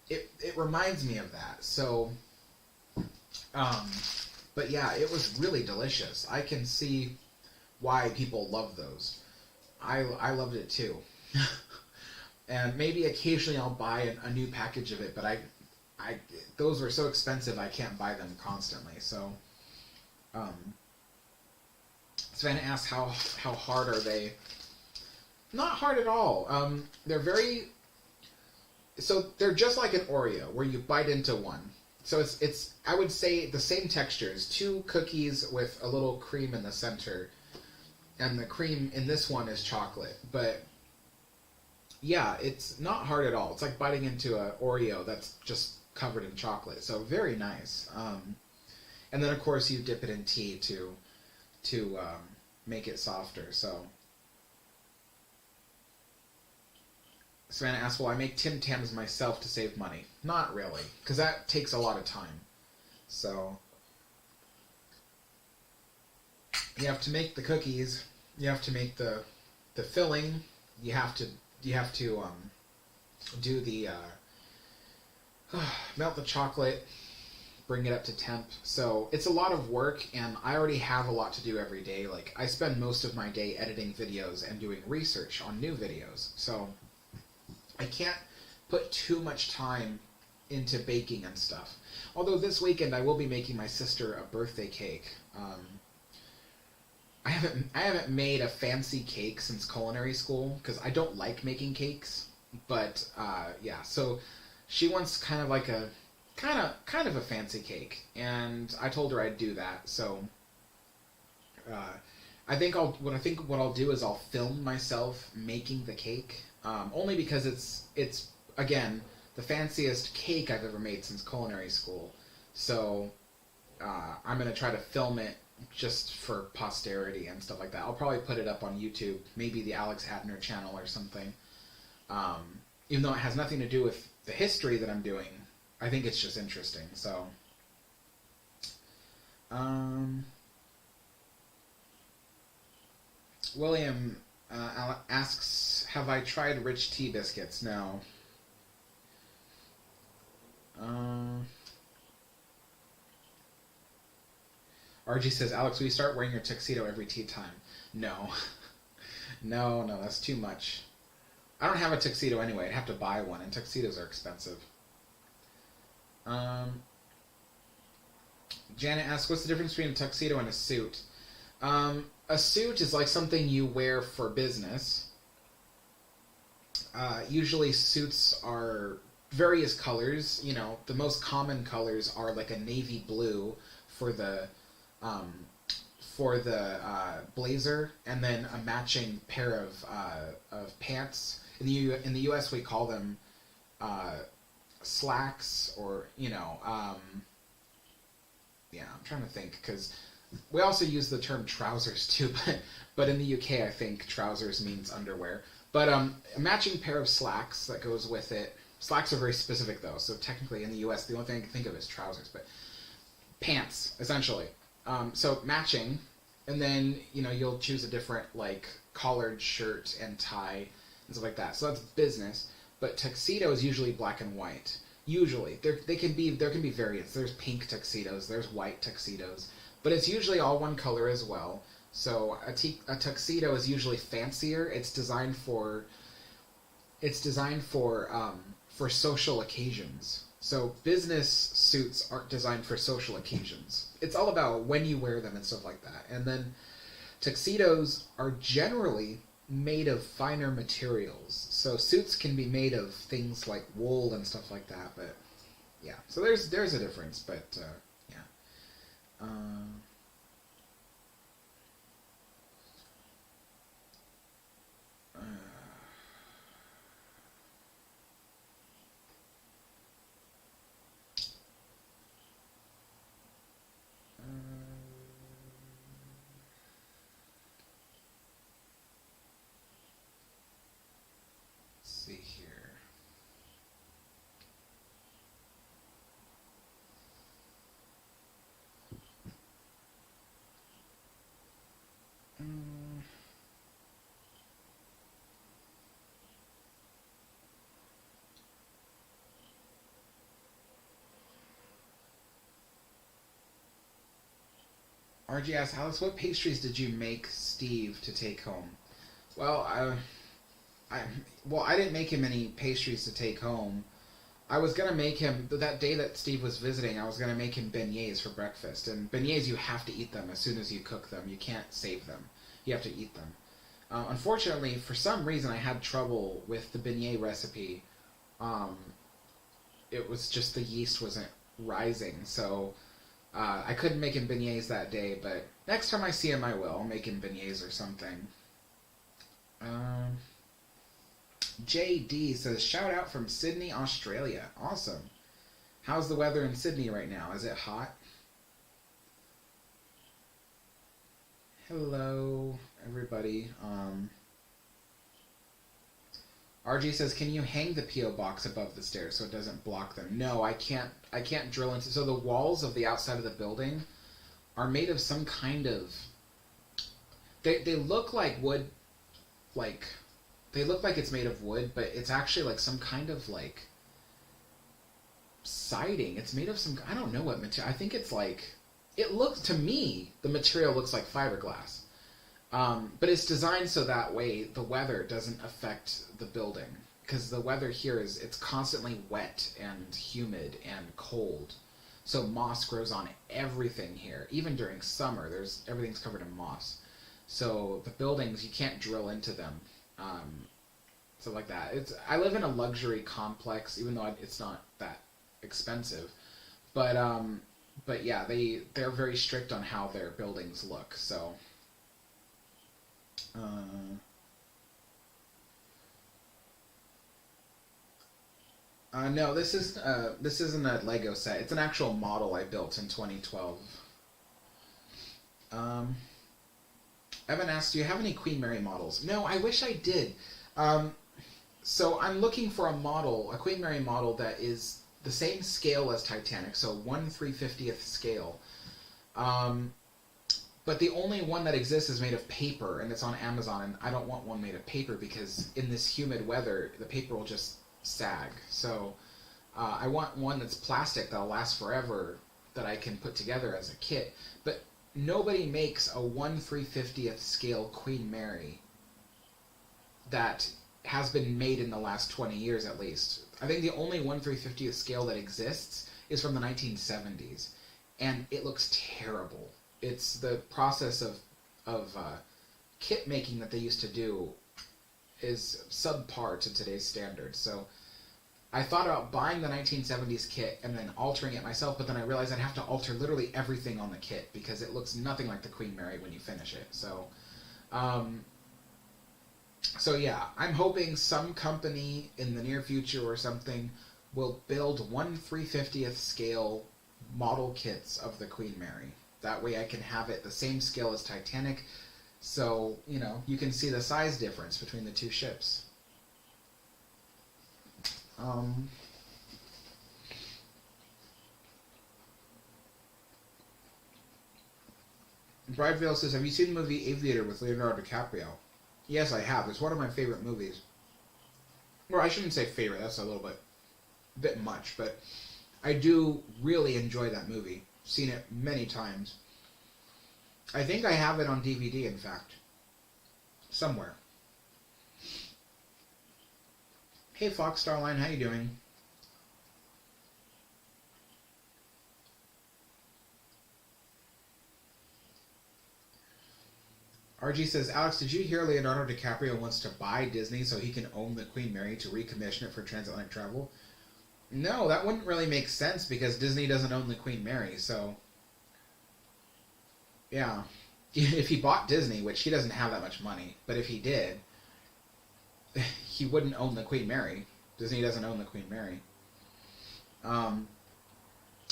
it reminds me of that. So, but yeah, it was really delicious. I can see why people love those. I loved it too. And maybe occasionally I'll buy a new package of it, but I those were so expensive I can't buy them constantly. So, Savannah asks how hard are they? Not hard at all. They're they're just like an Oreo where you bite into one. So it's I would say the same textures. 2 cookies with a little cream in the center, and the cream in this one is chocolate. But yeah, it's not hard at all. It's like biting into an Oreo that's just covered in chocolate. So very nice. And then of course you dip it in tea to make it softer. So Savannah asks, well, I make Tim Tams myself to save money. Not really, because that takes a lot of time. So you have to make the cookies, you have to make the filling, you have to do the melt the chocolate, bring it up to temp. So it's a lot of work, and I already have a lot to do every day. Like, I spend most of my day editing videos and doing research on new videos. So I can't put too much time into baking and stuff. Although this weekend I will be making my sister a birthday cake. I haven't made a fancy cake since culinary school because I don't like making cakes. But yeah, so she wants kind of like a kind of a fancy cake, and I told her I'd do that. So I think what I'll do is I'll film myself making the cake. Only because it's again the fanciest cake I've ever made since culinary school. So I'm gonna try to film it just for posterity and stuff like that. I'll probably put it up on YouTube, maybe the Alex Hatner channel or something. Even though it has nothing to do with the history that I'm doing, I think it's just interesting. So, William asks, have I tried rich tea biscuits? No. RG says, Alex, will you start wearing your tuxedo every tea time? No. No, that's too much. I don't have a tuxedo anyway. I'd have to buy one, and tuxedos are expensive. Janet asks, what's the difference between a tuxedo and a suit? A suit is like something you wear for business. Usually suits are various colors. You know, the most common colors are like a navy blue for the blazer, and then a matching pair of pants. In the U.S. we call them slacks, or yeah, I'm trying to think, because we also use the term trousers too, but in the UK I think trousers means underwear. But a matching pair of slacks that goes with it. Slacks are very specific though, so technically in the US the only thing I can think of is trousers, but pants, essentially. So matching, and then you'll choose a different like collared shirt and tie and stuff like that. So that's business. But tuxedo is usually black and white. Usually, there can be variants. There's pink tuxedos, there's white tuxedos, but it's usually all one color as well. So a tuxedo is usually fancier. It's designed for social occasions. So business suits aren't designed for social occasions. It's all about when you wear them and stuff like that. And then tuxedos are generally made of finer materials. So suits can be made of things like wool and stuff like that. But yeah, so there's a difference. But yeah. Um, uh, let's see here. Um, RG asks, Alice, what pastries did you make Steve to take home? Well, I I didn't make him any pastries to take home. I was gonna make him that day that Steve was visiting. I was gonna make him beignets for breakfast, and beignets you have to eat them as soon as you cook them. You can't save them. You have to eat them. Unfortunately, for some reason, I had trouble with the beignet recipe. Um, it was just the yeast wasn't rising, so I couldn't make him beignets that day. But next time I see him, I will. I'll make him beignets or something. Um, JD says, shout out from Sydney, Australia. Awesome. How's the weather in Sydney right now? Is it hot? Hello, everybody. RG says, can you hang the PO box above the stairs so it doesn't block them? No, I can't. I can't drill into. So the walls of the outside of the building are made of some kind of. They look like wood, like they look like it's made of wood, but it's actually like some kind of like siding. It's made of some. I don't know what material. I think it's like. It looks to me. The material looks like fiberglass. But it's designed so that way the weather doesn't affect the building. Because the weather here it's constantly wet and humid and cold. So moss grows on everything here. Even during summer, everything's covered in moss. So the buildings, you can't drill into them. So like that. I live in a luxury complex, even though it's not that expensive. But yeah, they're very strict on how their buildings look. So. No, this isn't a Lego set. It's an actual model I built in 2012. Um, Evan asks, "Do you have any Queen Mary models?" No, I wish I did. So I'm looking for a Queen Mary model that is the same scale as Titanic, so 1/350th scale. Um, But the only one that exists is made of paper, and it's on Amazon, and I don't want one made of paper because in this humid weather, the paper will just sag. So I want one that's plastic that'll last forever that I can put together as a kit. But nobody makes a 1/350th scale Queen Mary that has been made in the last 20 years at least. I think the only 1/350th scale that exists is from the 1970s, and it looks terrible. It's the process of kit making that they used to do is subpar to today's standards. So I thought about buying the 1970s kit and then altering it myself, but then I realized I'd have to alter literally everything on the kit because it looks nothing like the Queen Mary when you finish it. So, so yeah, I'm hoping some company in the near future or something will build 1/350th scale model kits of the Queen Mary. That way I can have it the same scale as Titanic, so, you can see the size difference between the two ships. Um, Brideville says, have you seen the movie Aviator with Leonardo DiCaprio? Yes, I have. It's one of my favorite movies. Well, I shouldn't say favorite. That's a little bit much, but I do really enjoy that movie. Seen it many times. I think I have it on DVD, in fact. Somewhere. Hey, Fox Starline, how you doing? RG says, Alex, did you hear Leonardo DiCaprio wants to buy Disney so he can own the Queen Mary to recommission it for transatlantic travel? No, that wouldn't really make sense because Disney doesn't own the Queen Mary, so... Yeah. If he bought Disney, which he doesn't have that much money, but if he did, he wouldn't own the Queen Mary. Disney doesn't own the Queen Mary. And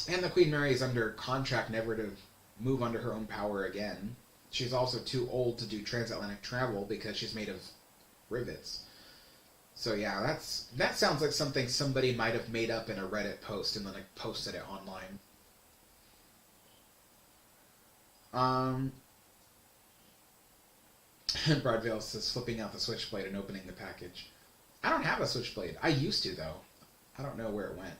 the Queen Mary is under contract never to move under her own power again. She's also too old to do transatlantic travel because she's made of rivets. So yeah, that sounds like something somebody might have made up in a Reddit post and then like posted it online. Broadvale says flipping out the switchblade and opening the package. I don't have a switchblade. I used to though. I don't know where it went.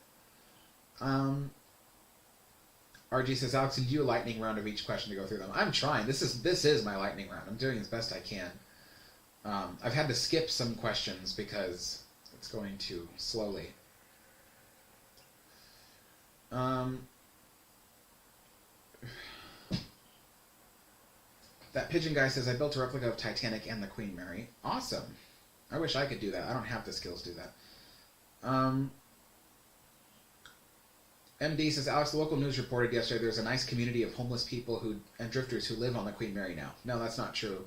RG says, Alex, can you do a lightning round of each question to go through them? I'm trying. This is my lightning round. I'm doing as best I can. I've had to skip some questions because it's going too slowly. That pigeon guy says, I built a replica of Titanic and the Queen Mary. Awesome. I wish I could do that. I don't have the skills to do that. MD says, Alex, the local news reported yesterday there's a nice community of homeless people and drifters who live on the Queen Mary now. No, that's not true.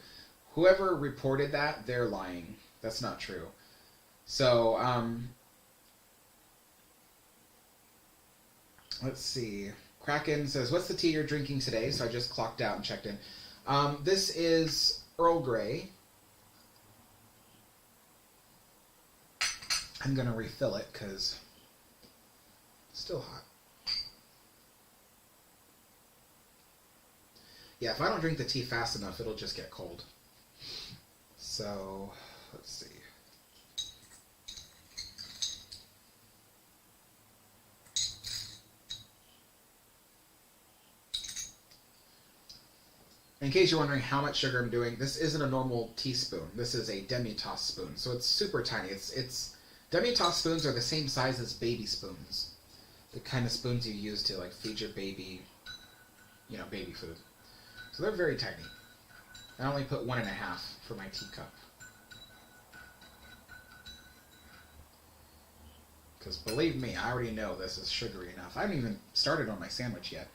Whoever reported that, they're lying. That's not true. So, let's see. Kraken says, what's the tea you're drinking today? So I just clocked out and checked in. This is Earl Grey. I'm going to refill it because it's still hot. Yeah, if I don't drink the tea fast enough, it'll just get cold. So, let's see. In case you're wondering how much sugar I'm doing, this isn't a normal teaspoon. This is a demi-tasse spoon, so it's super tiny. It's demi-tasse spoons are the same size as baby spoons. The kind of spoons you use to like feed your baby, baby food. So they're very tiny. I only put 1.5 for my teacup. Because believe me, I already know this is sugary enough. I haven't even started on my sandwich yet.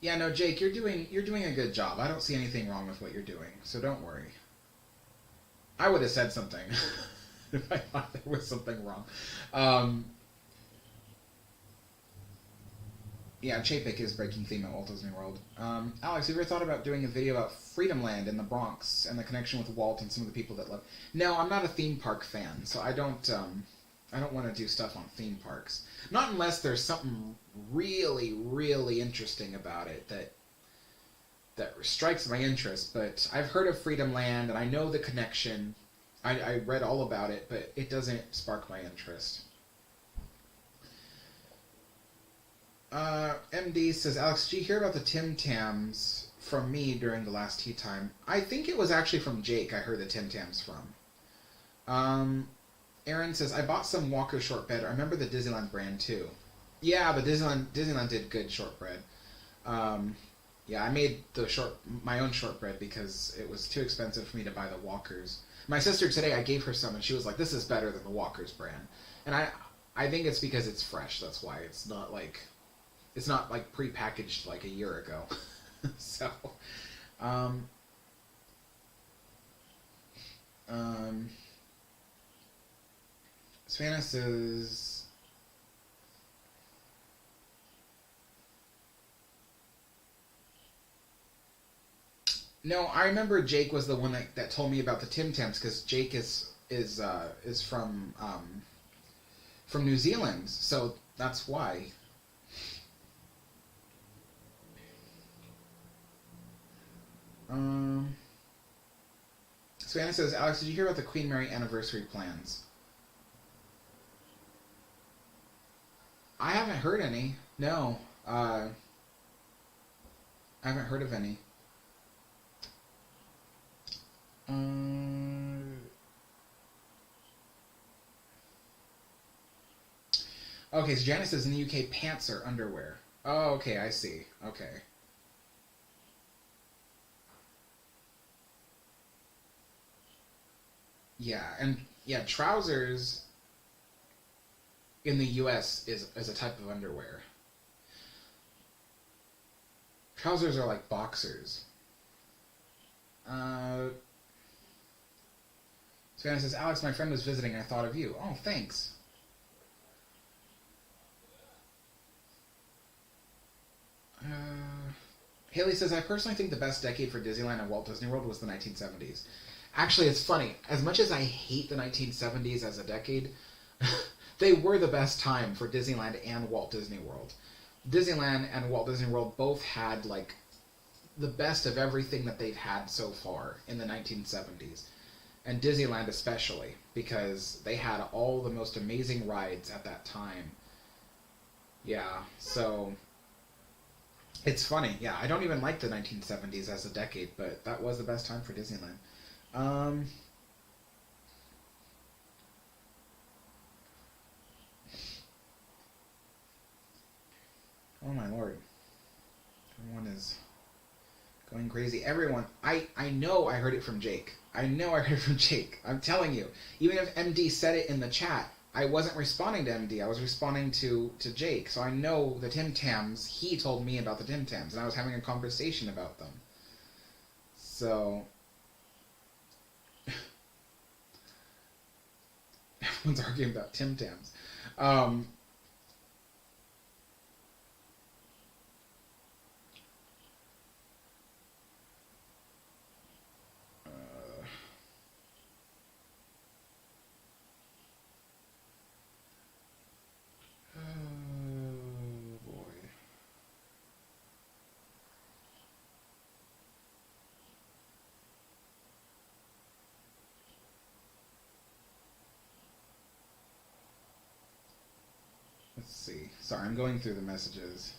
Yeah, no, Jake, you're doing a good job. I don't see anything wrong with what you're doing, so don't worry. I would have said something if I thought there was something wrong. Yeah, Chapek is breaking theme at Walt Disney World. Alex, have you ever thought about doing a video about Freedom Land in the Bronx and the connection with Walt and some of the people that live? No, I'm not a theme park fan, so I don't want to do stuff on theme parks. Not unless there's something really, really interesting about it that strikes my interest. But I've heard of Freedom Land, and I know the connection. I read all about it, but it doesn't spark my interest. MD says, Alex, did you hear about the Tim Tams from me during the last tea time? I think it was actually from Jake I heard the Tim Tams from. Aaron says, I bought some Walker shortbread. I remember the Disneyland brand too. Yeah, but Disneyland did good shortbread. Yeah, I made my own shortbread because it was too expensive for me to buy the Walkers. My sister today, I gave her some, and she was like, "This is better than the Walkers brand." And I think it's because it's fresh. That's why it's not like prepackaged like a year ago. So, Savannah says, no, I remember Jake was the one that told me about the Tim Tams because Jake is is from New Zealand, so that's why. Um, Savannah says, Alex, did you hear about the Queen Mary anniversary plans? I haven't heard any. No. I haven't heard of any. Okay, so Janice says in the UK, pants are underwear. Oh, okay, I see. Okay. Yeah, and yeah, trousers in the US is a type of underwear. Trousers are like boxers. Uh, Savannah says, Alex, my friend was visiting. I thought of you. Oh, thanks. Haley says, I personally think the best decade for Disneyland and Walt Disney World was the 1970s. Actually, it's funny. As much as I hate the 1970s as a decade, they were the best time for Disneyland and Walt Disney World. Disneyland and Walt Disney World both had, like, the best of everything that they've had so far in the 1970s. And Disneyland especially, because they had all the most amazing rides at that time. Yeah, so it's funny. Yeah, I don't even like the 1970s as a decade, but that was the best time for Disneyland. Um, oh my lord. Everyone is going crazy. Everyone, I know I heard it from Jake. I know I heard it from Jake. I'm telling you. Even if MD said it in the chat, I wasn't responding to MD. I was responding to Jake. So I know the Tim Tams. He told me about the Tim Tams, and I was having a conversation about them. So everyone's arguing about Tim Tams. Oh boy. Let's see. Sorry, I'm going through the messages.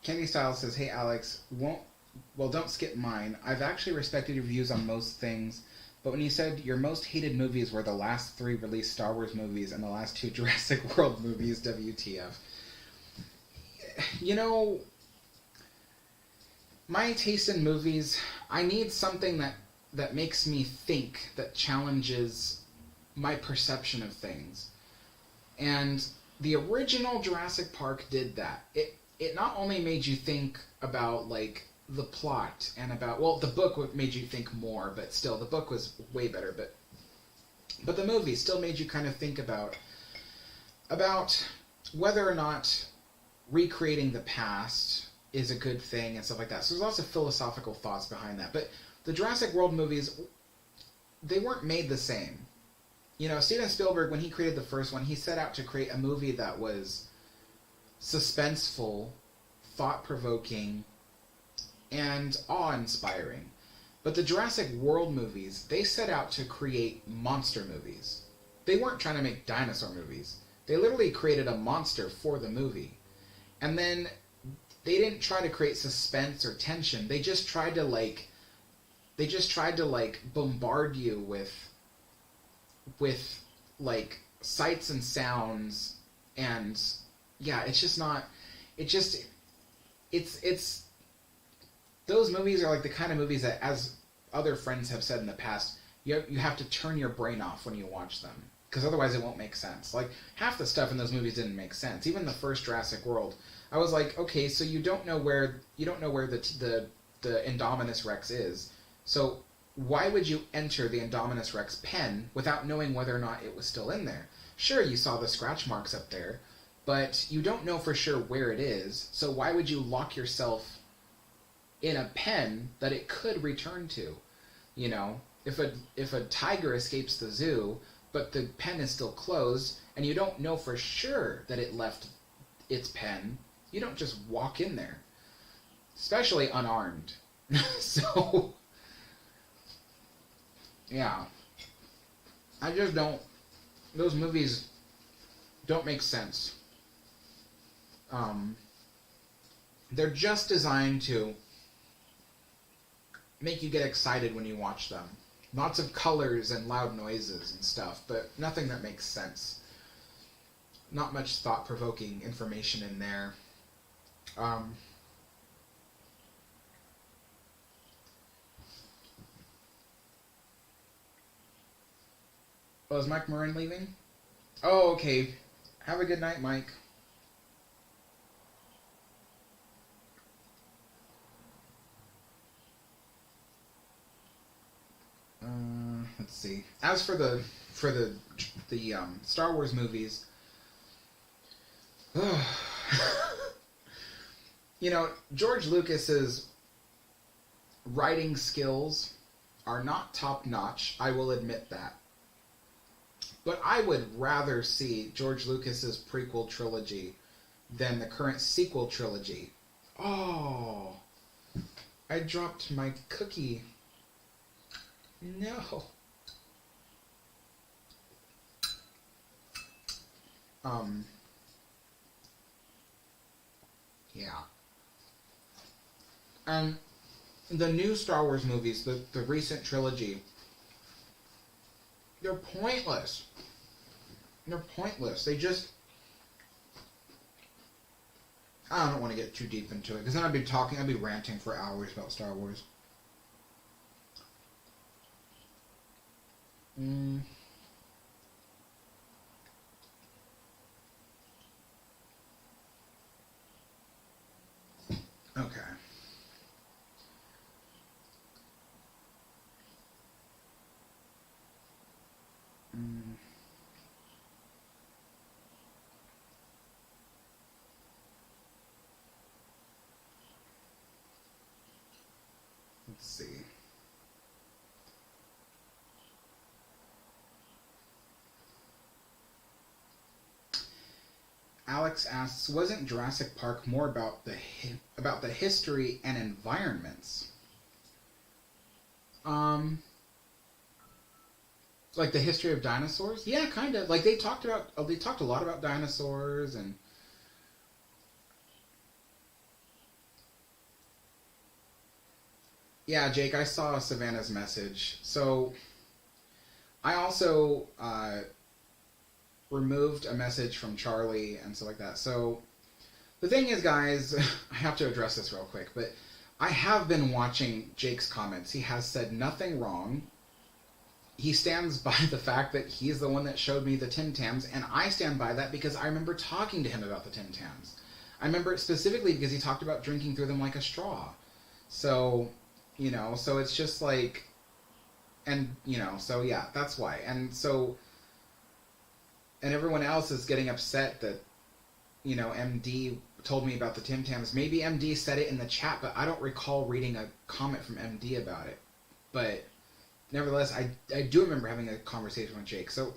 Candy Styles says, "Hey Alex, don't skip mine. I've actually respected your views on most things, but when you said your most hated movies were the last 3 released Star Wars movies and the last 2 Jurassic World movies, WTF? You know, my taste in movies, I need something that makes me think, that challenges my perception of things. And the original Jurassic Park did that. It not only made you think about, like, the plot and about, well, the book made you think more, but still, the book was way better, but the movie still made you kind of think about whether or not recreating the past is a good thing and stuff like that. So there's lots of philosophical thoughts behind that. But the Jurassic World movies, they weren't made the same. You know, Steven Spielberg, when he created the first one, he set out to create a movie that was suspenseful, thought-provoking, and awe-inspiring. But the Jurassic World movies, they set out to create monster movies. They weren't trying to make dinosaur movies. They literally created a monster for the movie. And then they didn't try to create suspense or tension. They just tried to bombard you with like sights and sounds, and yeah, it's just not, it's those movies are like the kind of movies that, as other friends have said in the past, you have to turn your brain off when you watch them, because otherwise it won't make sense. Like, half the stuff in those movies didn't make sense. Even the first Jurassic World, I was like, okay, so you don't know where the Indominus Rex is. So why would you enter the Indominus Rex pen without knowing whether or not it was still in there? Sure, you saw the scratch marks up there, but you don't know for sure where it is. So why would you lock yourself in a pen that it could return to? You know, if a tiger escapes the zoo, but the pen is still closed, and you don't know for sure that it left its pen, you don't just walk in there, especially unarmed. So, yeah, I just don't. Those movies don't make sense. Um, they're just designed to make you get excited when you watch them. Lots of colors and loud noises and stuff, but nothing that makes sense. Not much thought-provoking information in there. Um, oh, is Mike Morin leaving? Oh, okay. Have a good night, Mike. Let's see. As for the Star Wars movies, you know, George Lucas's writing skills are not top notch. I will admit that. But I would rather see George Lucas's prequel trilogy than the current sequel trilogy. Oh, I dropped my cookie. No. Yeah. And the new Star Wars movies, the recent trilogy, they're pointless. They're pointless. They just... I don't want to get too deep into it, because then I'd be ranting for hours about Star Wars. Okay. Let's see. Alex asks, wasn't Jurassic Park more about the history and environments? Like the history of dinosaurs? Yeah, kind of. Like they talked a lot about dinosaurs and yeah, Jake, I saw Savannah's message. So I also removed a message from Charlie and stuff like that. So the thing is, guys, I have to address this real quick, but I have been watching Jake's comments. He has said nothing wrong. He stands by the fact that he's the one that showed me the Tim Tams, and I stand by that because I remember talking to him about the Tim Tams. I remember it specifically because he talked about drinking through them like a straw. So, you know, so it's just like, and, you know, so yeah, that's why. And so, and everyone else is getting upset that, you know, MD told me about the Tim Tams. Maybe MD said it in the chat, but I don't recall reading a comment from MD about it. But nevertheless, I do remember having a conversation with Jake. So,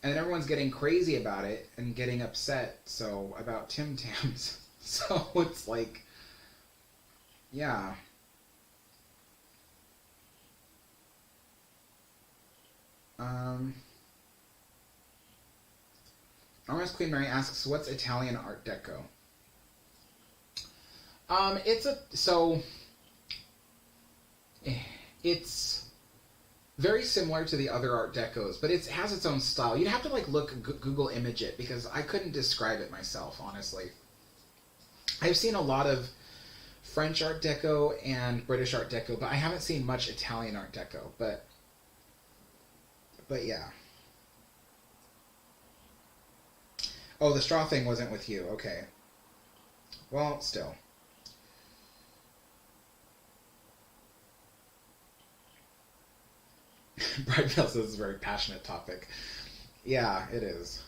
and everyone's getting crazy about it and getting upset, so, about Tim Tams. So it's like, yeah. Almost Queen Mary asks, what's Italian Art Deco? It's very similar to the other Art Decos, but it has its own style. You'd have to like Google image it because I couldn't describe it myself, honestly. I've seen a lot of French Art Deco and British Art Deco, but I haven't seen much Italian Art Deco. But yeah. Oh, the straw thing wasn't with you. Okay. Well, still. Bride Bell says it's a very passionate topic. Yeah, it is.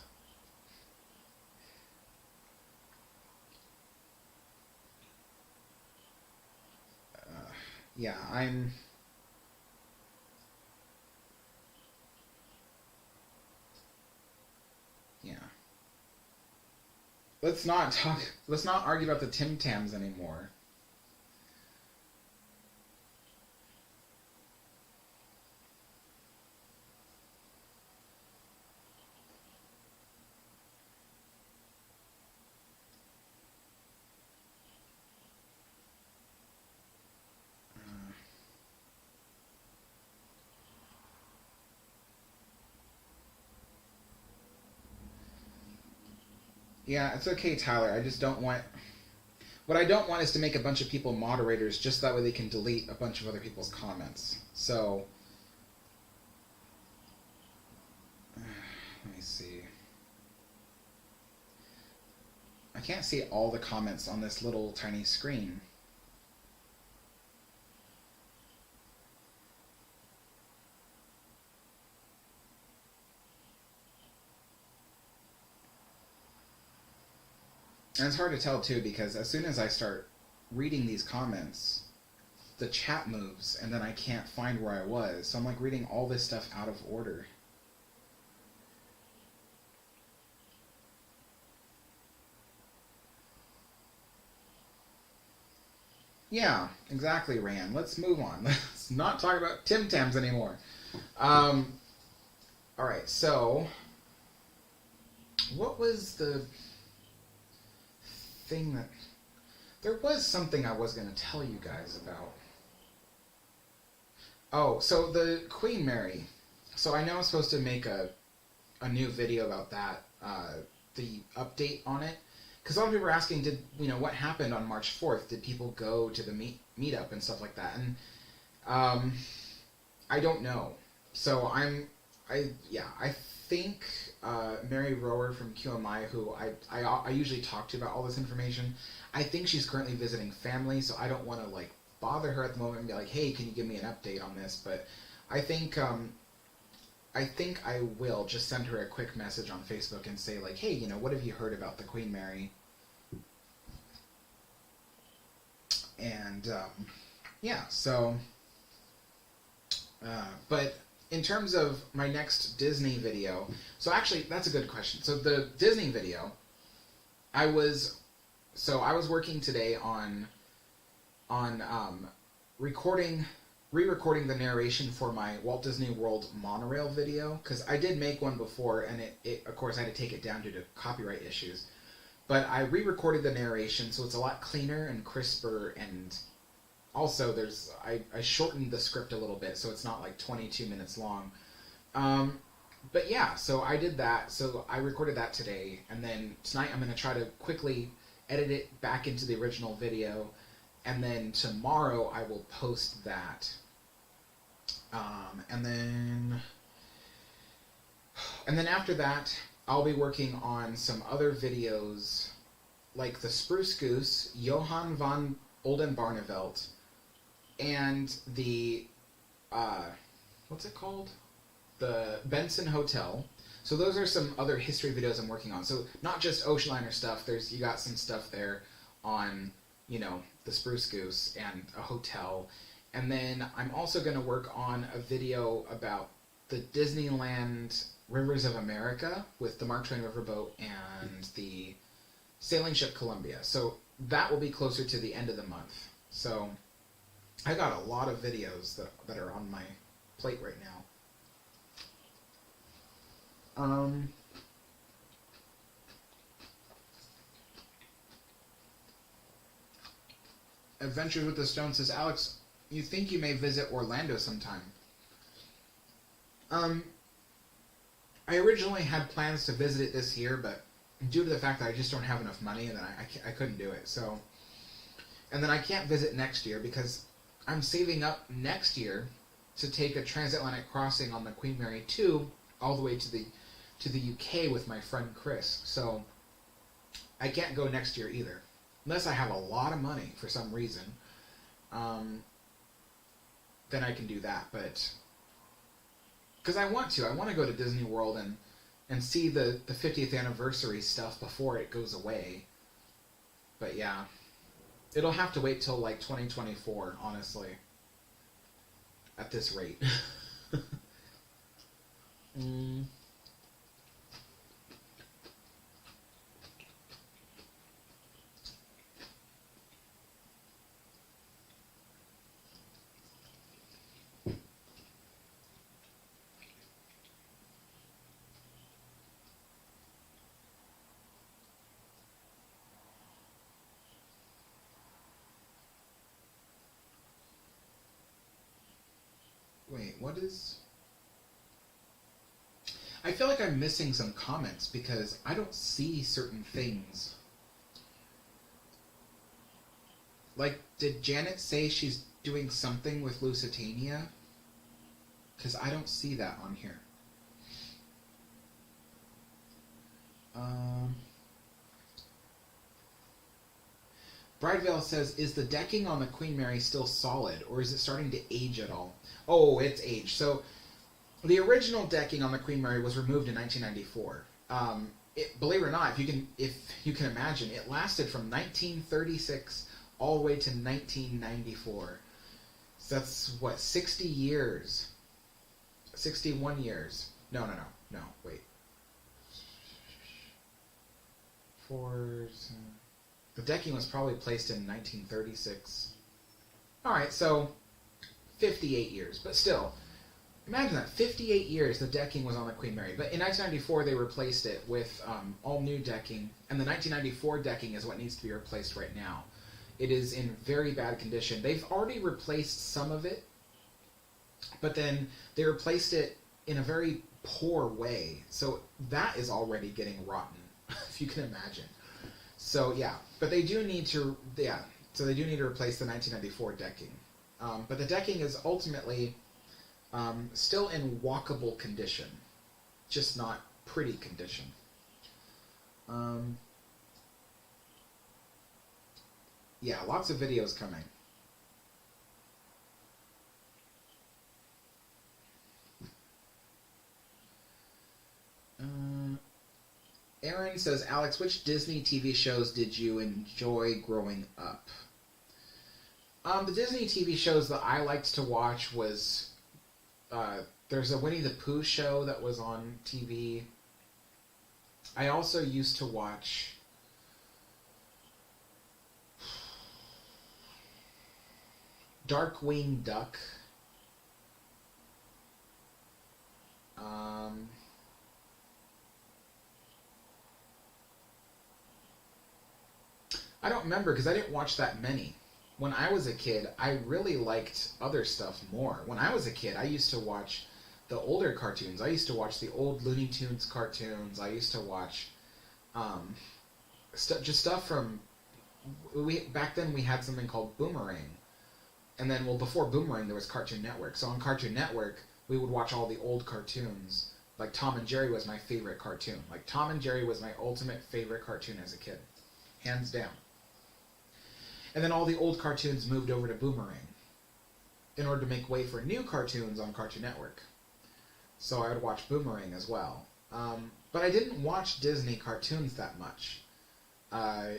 Yeah, yeah. Let's not talk. Let's not argue about the Tim Tams anymore. Yeah, it's okay, Tyler. I just don't want. What I don't want is to make a bunch of people moderators just that way they can delete a bunch of other people's comments. So, let me see. I can't see all the comments on this little tiny screen. And it's hard to tell too because as soon as I start reading these comments, the chat moves and then I can't find where I was. So I'm like reading all this stuff out of order. Yeah, exactly, Rand. Let's move on. Let's not talk about Tim Tams anymore. Um, all right, so what was the thing that... There was something I was going to tell you guys about. Oh, so the Queen Mary. So I know I'm supposed to make a new video about that, the update on it. Because a lot of people were asking, what happened on March 4th? Did people go to the meetup and stuff like that? And I don't know. So I think Mary Rower from QMI, who I usually talk to about all this information, I think she's currently visiting family, so I don't want to bother her at the moment and be like, hey, can you give me an update on this? But I think I will just send her a quick message on Facebook and say hey, what have you heard about the Queen Mary? And yeah, so but in terms of my next Disney video, so actually that's a good question. So the Disney video, I was working today on re-recording the narration for my Walt Disney World monorail video, because I did make one before and it of course I had to take it down due to copyright issues, but I re-recorded the narration so it's a lot cleaner and crisper, and also I shortened the script a little bit so it's not 22 minutes long. But yeah, so I did that. So I recorded that today, and then tonight I'm going to try to quickly edit it back into the original video, and then tomorrow I will post that. And then after that, I'll be working on some other videos, like the Spruce Goose, Johann von Oldenbarnevelt, and the what's it called? The Benson Hotel. So those are some other history videos I'm working on. So not just ocean liner stuff. You got some stuff there on, the Spruce Goose and a hotel. And then I'm also going to work on a video about the Disneyland Rivers of America with the Mark Twain Riverboat and the sailing ship Columbia. So that will be closer to the end of the month. So I got a lot of videos that are on my plate right now. Adventures with the Stone says, Alex, you think you may visit Orlando sometime? I originally had plans to visit it this year, but due to the fact that I just don't have enough money, and then I couldn't do it. So, and then I can't visit next year because I'm saving up next year to take a transatlantic crossing on the Queen Mary 2 all the way to the UK with my friend Chris. So I can't go next year either. Unless I have a lot of money for some reason, um, then I can do that. But because I want to go to Disney World and see the 50th anniversary stuff before it goes away. But yeah, it'll have to wait till like 2024, honestly. At this rate. mm. Wait, what is... I feel like I'm missing some comments because I don't see certain things. Like, did Janet say she's doing something with Lusitania? Because I don't see that on here. Bridevale says, is the decking on the Queen Mary still solid, or is it starting to age at all? Oh, it's aged. So, the original decking on the Queen Mary was removed in 1994. Believe it or not, if you can imagine, it lasted from 1936 all the way to 1994. So that's, what, 60 years? 61 years. No, wait. The decking was probably placed in 1936. Alright, so 58 years. But still, imagine that. 58 years the decking was on the Queen Mary. But in 1994 they replaced it with all new decking. And the 1994 decking is what needs to be replaced right now. It is in very bad condition. They've already replaced some of it. But then they replaced it in a very poor way. So that is already getting rotten, if you can imagine. So yeah, but they do need to, so they do need to replace the 1994 decking. But the decking is ultimately still in walkable condition, just not pretty condition. Yeah, lots of videos coming. Aaron says, Alex, which Disney TV shows did you enjoy growing up? The Disney TV shows that I liked to watch was, there's a Winnie the Pooh show that was on TV. I also used to watch Darkwing Duck. I don't remember because I didn't watch that many. When I was a kid, I really liked other stuff more. When I was a kid, I used to watch the older cartoons. I used to watch the old Looney Tunes cartoons. I used to watch just stuff from... back then we had something called Boomerang. And then, well, before Boomerang, there was Cartoon Network. So on Cartoon Network, we would watch all the old cartoons. Like Tom and Jerry was my favorite cartoon. Like Tom and Jerry was my ultimate favorite cartoon as a kid. Hands down. And then all the old cartoons moved over to Boomerang in order to make way for new cartoons on Cartoon Network. So I would watch Boomerang as well. But I didn't watch Disney cartoons that much.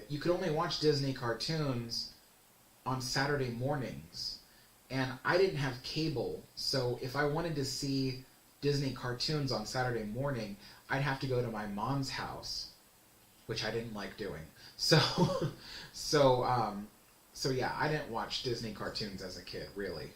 You could only watch Disney cartoons on Saturday mornings. And I didn't have cable, so if I wanted to see Disney cartoons on Saturday morning, I'd have to go to my mom's house, which I didn't like doing. So yeah, I didn't watch Disney cartoons as a kid, really.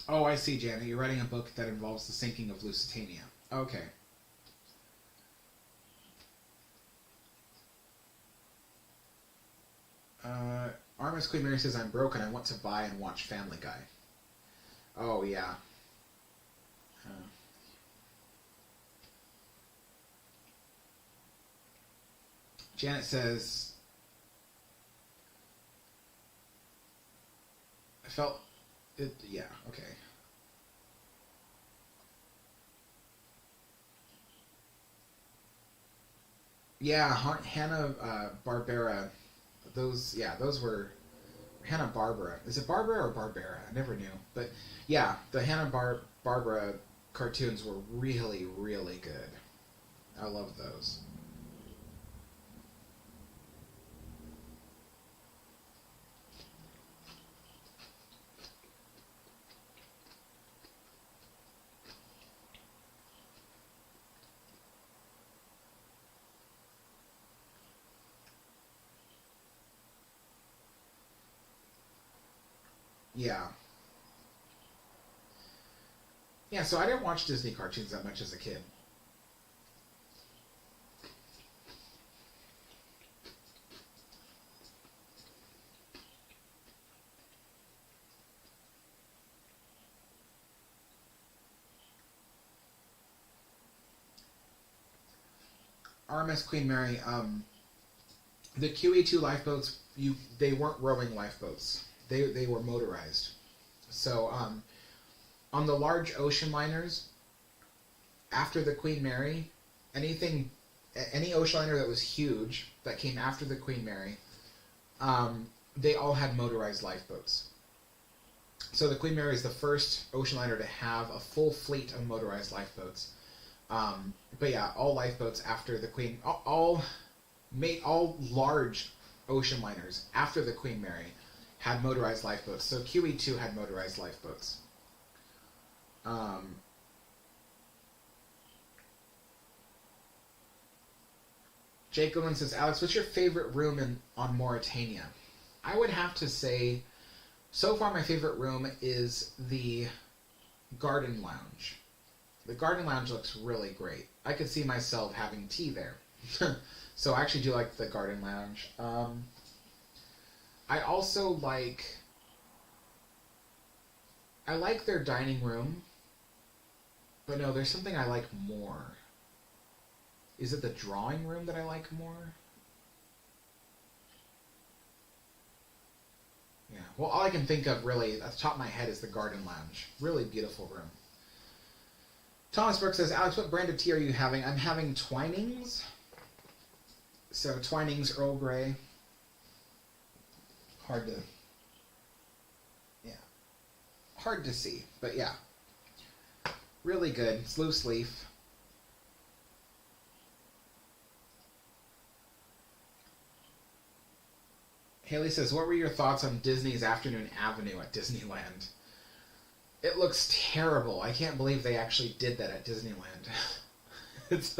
Oh, I see, Janet. You're writing a book that involves the sinking of Lusitania. Okay. Armis Queen Mary says, I'm broke and I want to buy and watch Family Guy. Oh, yeah. Uh, Janet says, I felt it. Yeah, okay. Yeah, Hannah Barbera. Those were Hanna Barbera. Is it Barbara or Barbera? I never knew. But yeah, the Barbara cartoons were really, really good. I love those. Yeah. Yeah, so I didn't watch Disney cartoons that much as a kid. RMS Queen Mary, the QE2 lifeboats, they weren't rowing lifeboats. They were motorized. So on the large ocean liners, after the Queen Mary, anything, any ocean liner that was huge that came after the Queen Mary, they all had motorized lifeboats. So the Queen Mary is the first ocean liner to have a full fleet of motorized lifeboats. But yeah, all lifeboats after the Queen, all large ocean liners after the Queen Mary had motorized lifeboats. So QE2 had motorized lifeboats. Jake Goodwin says, Alex, what's your favorite room on Mauritania? I would have to say, so far my favorite room is the garden lounge. The garden lounge looks really great. I could see myself having tea there. So I actually do like the garden lounge. I also I like their dining room, but no, there's something I like more. Is it the drawing room that I like more? Yeah, well, all I can think of really at the top of my head is the garden lounge. Really beautiful room. Thomas Burke says, Alex, what brand of tea are you having? I'm having Twinings. So Twinings Earl Grey. Hard to, yeah, hard to see, but yeah, really good. It's loose leaf. Haley says, what were your thoughts on Disney's Afternoon Avenue at Disneyland? It looks terrible. I can't believe they actually did that at Disneyland. It's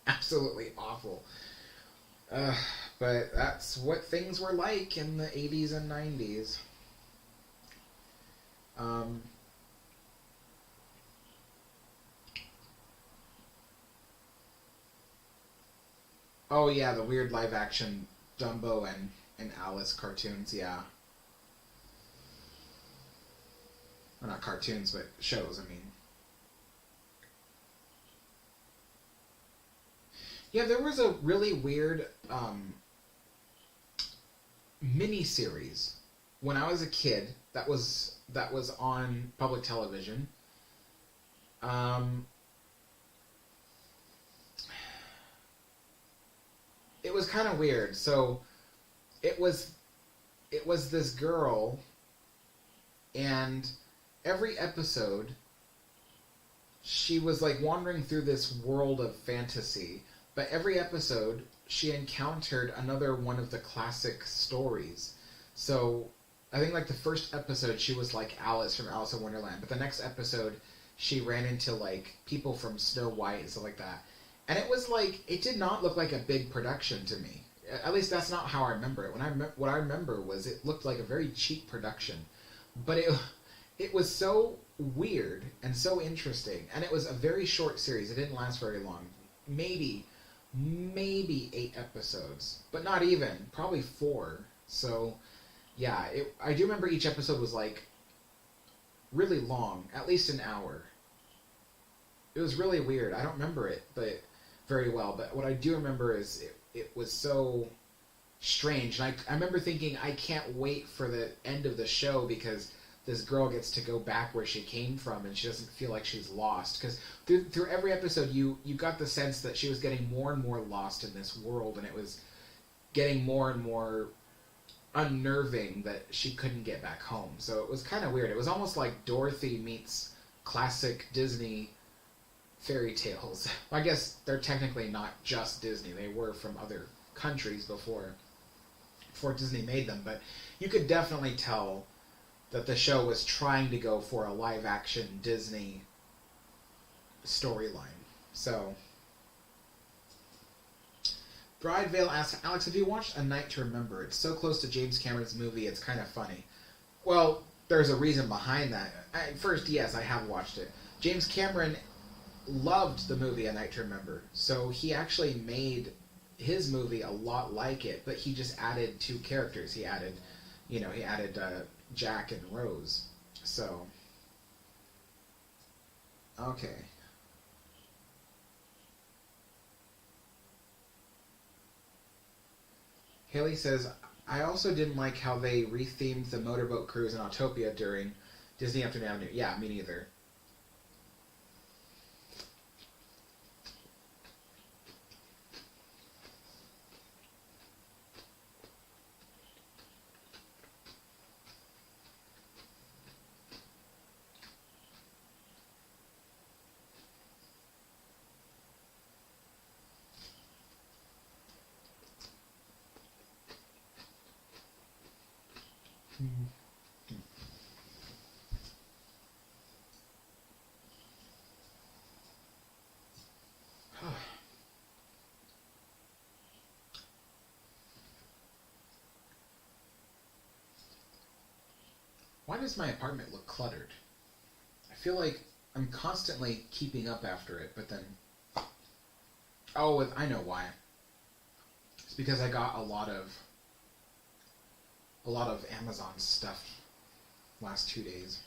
absolutely awful. But that's what things were like in the 80s and 90s. Oh yeah, the weird live action Dumbo and Alice cartoons, yeah. Well, not cartoons, but shows, I mean. Yeah, there was a really weird mini-series when I was a kid that was on public television. Um, it was kind of weird. So it was this girl, and every episode she was like wandering through this world of fantasy, but every episode she encountered another one of the classic stories. So I think like the first episode she was like Alice from Alice in Wonderland, but the next episode she ran into like people from Snow White and stuff like that. And it was like, it did not look like a big production to me. At least that's not how I remember it. What I remember was it looked like a very cheap production, but it was so weird and so interesting, and it was a very short series. It didn't last very long. Maybe 8 episodes, but not even. Probably 4. So, yeah, I do remember each episode was like really long, at least an hour. It was really weird. I don't remember it, but very well. But what I do remember is it was so strange, and I remember thinking I can't wait for the end of the show because this girl gets to go back where she came from and she doesn't feel like she's lost, because through every episode you got the sense that she was getting more and more lost in this world, and it was getting more and more unnerving that she couldn't get back home. So it was kind of weird. It was almost like Dorothy meets classic Disney fairy tales. I guess they're technically not just Disney. They were from other countries before Disney made them, but you could definitely tell that the show was trying to go for a live-action Disney storyline. So, Bridevale asks, Alex, have you watched A Night to Remember? It's so close to James Cameron's movie, it's kind of funny. Well, there's a reason behind that. First, yes, I have watched it. James Cameron loved the movie A Night to Remember, so he actually made his movie a lot like it, but he just added 2 characters. He added Jack and Rose. So, okay. Haley says, I also didn't like how they rethemed the motorboat cruise in Autopia during Disney Afternoon Avenue. Yeah, me neither. Why does my apartment look cluttered? I feel like I'm constantly keeping up after it, but then... Oh, I know why. It's because I got a lot of Amazon stuff last 2 days.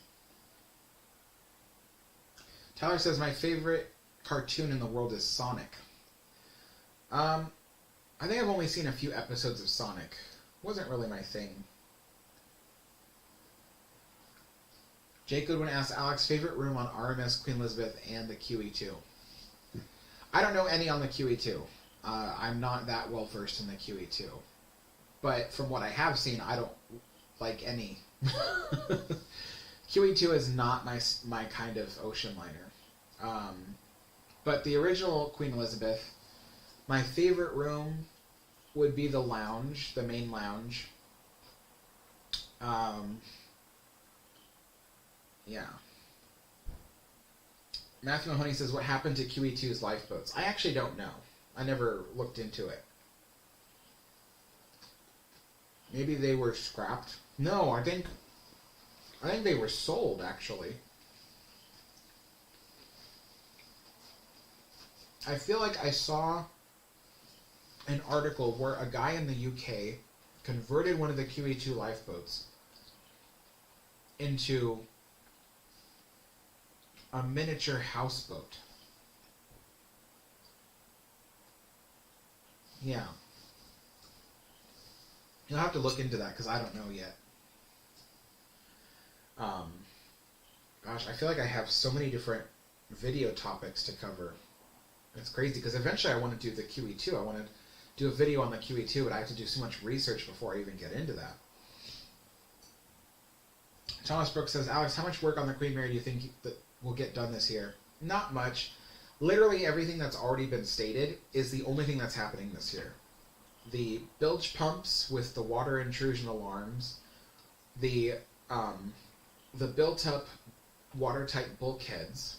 Tyler says, my favorite cartoon in the world is Sonic. I think I've only seen a few episodes of Sonic. It wasn't really my thing. Jake Goodwin asks, Alex, favorite room on RMS Queen Elizabeth and the QE2? I don't know any on the QE2. I'm not that well versed in the QE2. But from what I have seen, I don't like any. QE2 is not my kind of ocean liner. But the original Queen Elizabeth, my favorite room would be the lounge, the main lounge. Yeah. Matthew Mahoney says, what happened to QE2's lifeboats? I actually don't know. I never looked into it. Maybe they were scrapped? No, I think they were sold, actually. I feel like I saw an article where a guy in the UK converted one of the QE2 lifeboats into a miniature houseboat. Yeah. You'll have to look into that because I don't know yet. Gosh, I feel like I have so many different video topics to cover. It's crazy because eventually I want to do the QE2. I want to do a video on the QE2, but I have to do so much research before I even get into that. Thomas Brooks says, Alex, how much work on the Queen Mary do you think that will get done this year? Not much. Literally everything that's already been stated is the only thing that's happening this year. The bilge pumps with the water intrusion alarms, the built-up watertight bulkheads,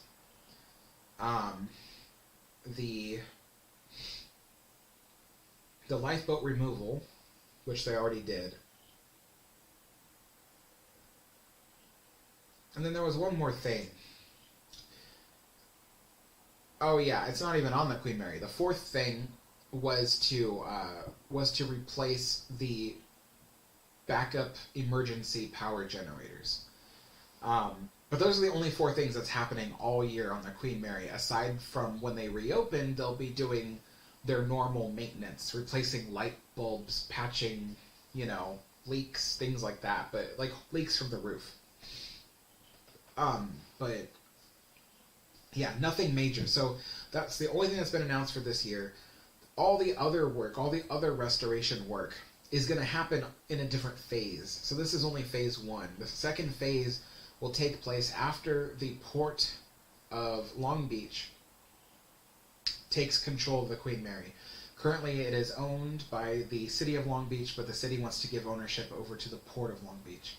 the lifeboat removal, which they already did. And then there was one more thing. Oh yeah, it's not even on the Queen Mary. The fourth thing was to replace the backup emergency power generators. But those are the only four things that's happening all year on the Queen Mary. Aside from when they reopen, they'll be doing their normal maintenance, replacing light bulbs, patching, leaks, things like that. But like leaks from the roof. But yeah, nothing major. So that's the only thing that's been announced for this year. All the other work, all the other restoration work is going to happen in a different phase. So this is only phase one. The second phase will take place after the port of Long Beach takes control of the Queen Mary. Currently it is owned by the city of Long Beach, but the city wants to give ownership over to the port of Long Beach.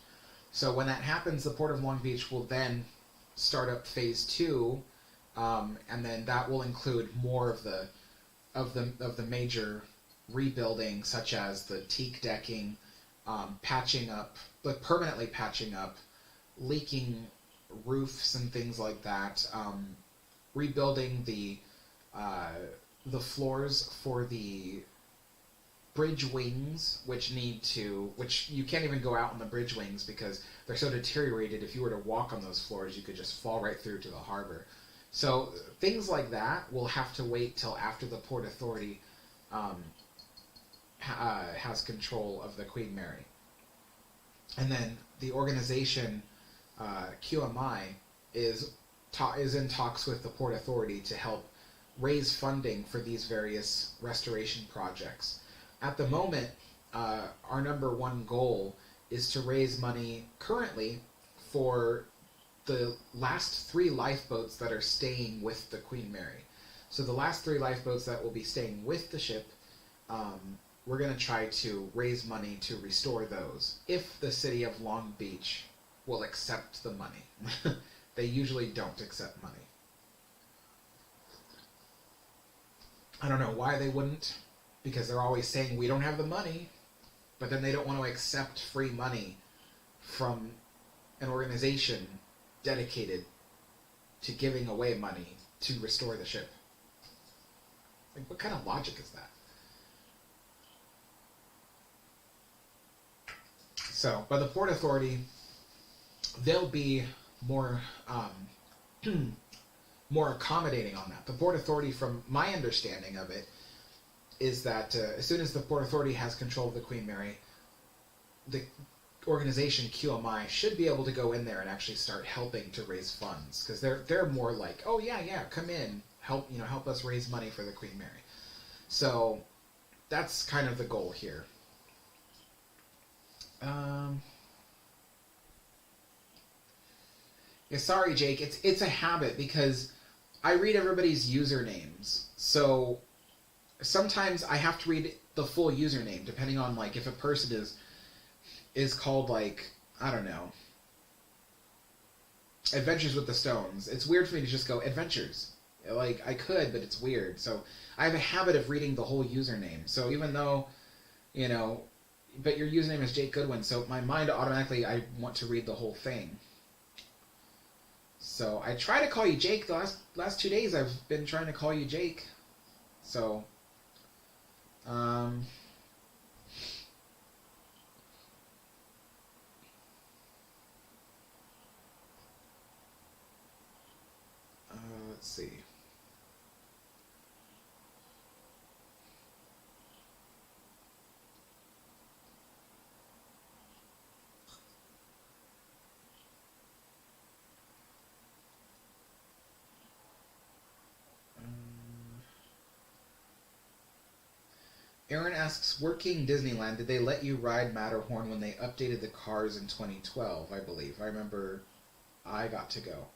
So when that happens, the port of Long Beach will then start up phase two, and then that will include more of the major rebuilding, such as the teak decking, patching up, like permanently patching up, leaking roofs and things like that, rebuilding the floors for the bridge wings, which you can't even go out on the bridge wings because they're so deteriorated. If you were to walk on those floors, you could just fall right through to the harbor. So things like that will have to wait till after the Port Authority has control of the Queen Mary. And then the organization QMI is in talks with the Port Authority to help raise funding for these various restoration projects. At the moment, our number one goal is to raise money currently for the last 3 lifeboats that are staying with the Queen Mary. So the last 3 lifeboats that will be staying with the ship, we're going to try to raise money to restore those, if the city of Long Beach will accept the money. They usually don't accept money. I don't know why they wouldn't, because they're always saying we don't have the money, but then they don't want to accept free money from an organization dedicated to giving away money to restore the ship. Like, what kind of logic is that? So, by the Port Authority, they'll be more more accommodating on that. The Port Authority, from my understanding of it, is that as soon as the Port Authority has control of the Queen Mary, the organization QMI should be able to go in there and actually start helping to raise funds, because they're more like, oh yeah, come in, help us raise money for the Queen Mary. So that's kind of the goal here. Yeah, sorry, Jake. It's a habit because I read everybody's usernames. So sometimes I have to read the full username, depending on, like, if a person is called, like, I don't know, Adventures with the Stones. It's weird for me to just go Adventures. Like, I could, but it's weird. So I have a habit of reading the whole username. So even though, but your username is Jake Goodwin, so my mind automatically, I want to read the whole thing. So I try to call you Jake. The last 2 days I've been trying to call you Jake. So, let's see. Aaron asks, working Disneyland, did they let you ride Matterhorn when they updated the cars in 2012, I believe? I remember I got to go.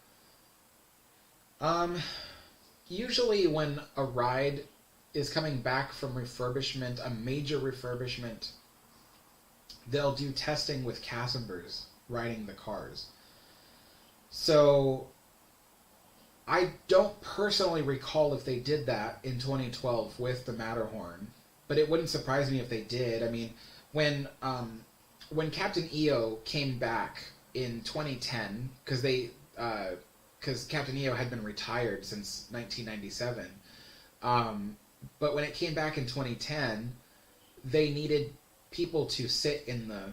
Usually when a ride is coming back from refurbishment, a major refurbishment, they'll do testing with cast members riding the cars. So I don't personally recall if they did that in 2012 with the Matterhorn. But it wouldn't surprise me if they did. I mean, when Captain EO came back in 2010, because Captain EO had been retired since 1997. But when it came back in 2010, they needed people to sit in the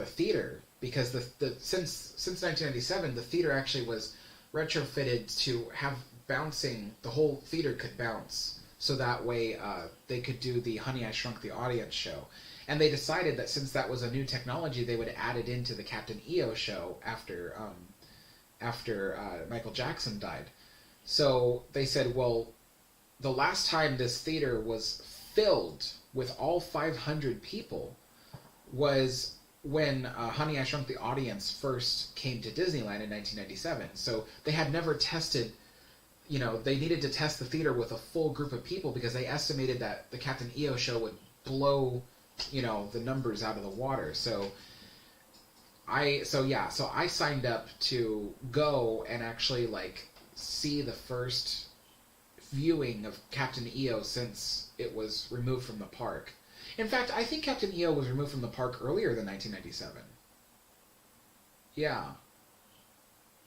theater because since 1997 the theater actually was retrofitted to have bouncing. The whole theater could bounce, so that way they could do the Honey I Shrunk the Audience show. And they decided that since that was a new technology, they would add it into the Captain EO show after Michael Jackson died. So they said, well, the last time this theater was filled with all 500 people was when Honey I Shrunk the Audience first came to Disneyland in 1997. So they had never tested, they needed to test the theater with a full group of people because they estimated that the Captain EO show would blow, the numbers out of the water. So I signed up to go and actually see the first viewing of Captain EO since it was removed from the park. In fact, I think Captain EO was removed from the park earlier than 1997. Yeah.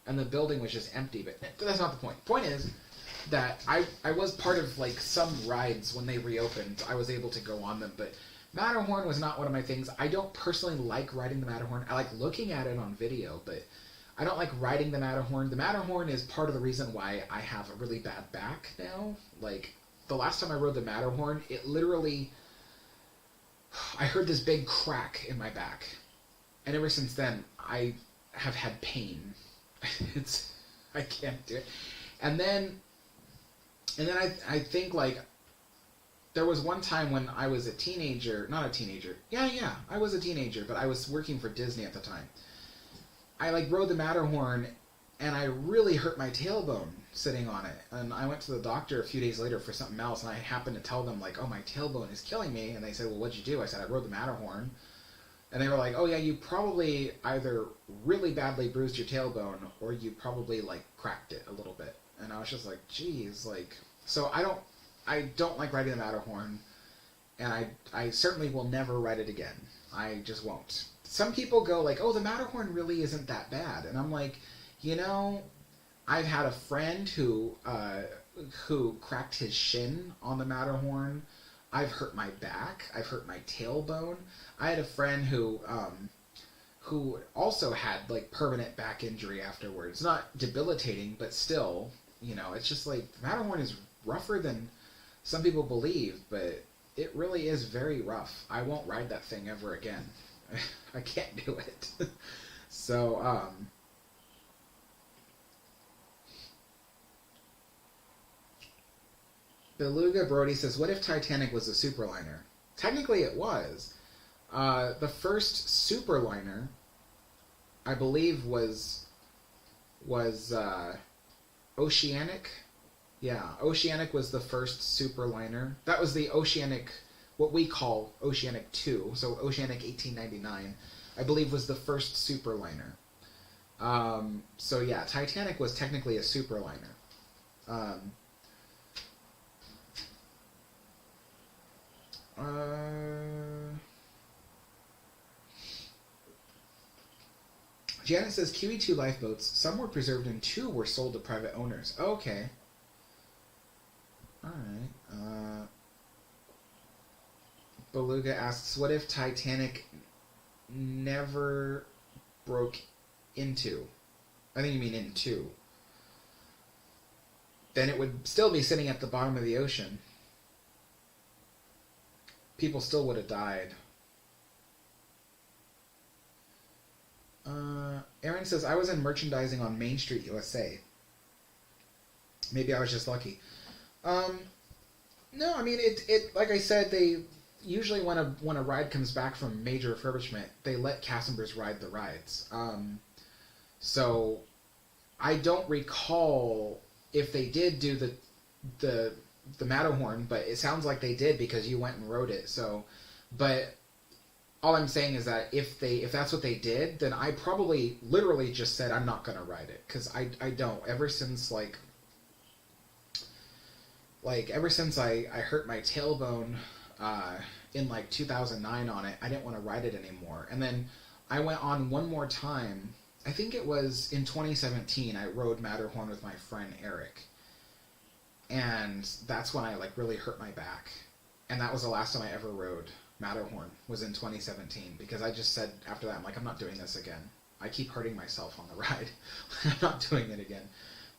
And the building was just empty, but that's not the point. The point is that I was part of some rides when they reopened. I was able to go on them, but Matterhorn was not one of my things. I don't personally like riding the Matterhorn. I like looking at it on video, but I don't like riding the Matterhorn. The Matterhorn is part of the reason why I have a really bad back now. The last time I rode the Matterhorn, it literally... I heard this big crack in my back. And ever since then, I have had pain. I can't do it. And then I think there was one time when I was a teenager, not a teenager. Yeah, I was a teenager, but I was working for Disney at the time. I rode the Matterhorn and I really hurt my tailbone sitting on it. And I went to the doctor a few days later for something else, and I happened to tell them oh, my tailbone is killing me. And they said, well, what'd you do? I said, I rode the Matterhorn. And they were like, oh yeah, you probably either really badly bruised your tailbone or you probably cracked it a little bit. And I was just geez, so I don't like riding the Matterhorn, and I certainly will never ride it again. I just won't. Some people go oh, the Matterhorn really isn't that bad. And I'm I've had a friend who cracked his shin on the Matterhorn. I've hurt my back. I've hurt my tailbone. I had a friend who also had permanent back injury afterwards. Not debilitating, but still, it's just the Matterhorn is rougher than some people believe, but it really is very rough. I won't ride that thing ever again. I can't do it. So, Beluga Brody says, what if Titanic was a superliner? Technically it was. The first superliner, I believe, was Oceanic. Yeah, Oceanic was the first superliner. That was the Oceanic, what we call Oceanic 2. So Oceanic 1899, I believe, was the first superliner. So yeah, Titanic was technically a superliner. Janet says, QE2 lifeboats, some were preserved and 2 were sold to private owners. Okay. Alright. Beluga asks, what if Titanic never broke into? I think you mean into. Then it would still be sitting at the bottom of the ocean. People still would have died. Aaron says, I was in merchandising on Main Street, USA. Maybe I was just lucky. No, I mean, it like I said, they usually when a ride comes back from major refurbishment, they let cast members ride the rides. So I don't recall if they did do the Matterhorn, but it sounds like they did because you went and rode it. So, but all I'm saying is that if that's what they did, then I probably literally just said I'm not gonna ride it, because I don't. Ever since ever since I hurt my tailbone in 2009 on it, I didn't want to ride it anymore. And then I went on one more time I think it was in 2017, I rode Matterhorn with my friend Eric. And that's when I like really hurt my back. And that was the last time I ever rode Matterhorn, was in 2017, because I just said after that, I'm like, I'm not doing this again. I keep hurting myself on the ride. I'm not doing it again.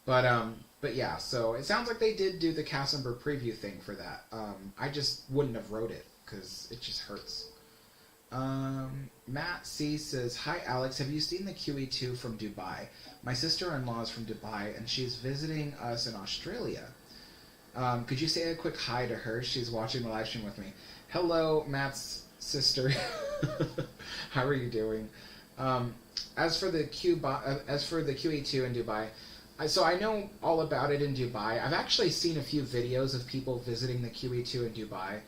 But yeah, so it sounds like they did do the Cassenberg preview thing for that. I just wouldn't have rode it because it just hurts. Matt C says, "Hi Alex, have you seen the QE2 from Dubai? My sister-in-law is from Dubai and she's visiting us in Australia. Could you say a quick hi to her? She's watching the live stream with me." Hello, Matt's sister. How are you doing? As for the QE2 in Dubai, so I know all about it in Dubai. I've actually seen a few videos of people visiting the QE2 in Dubai,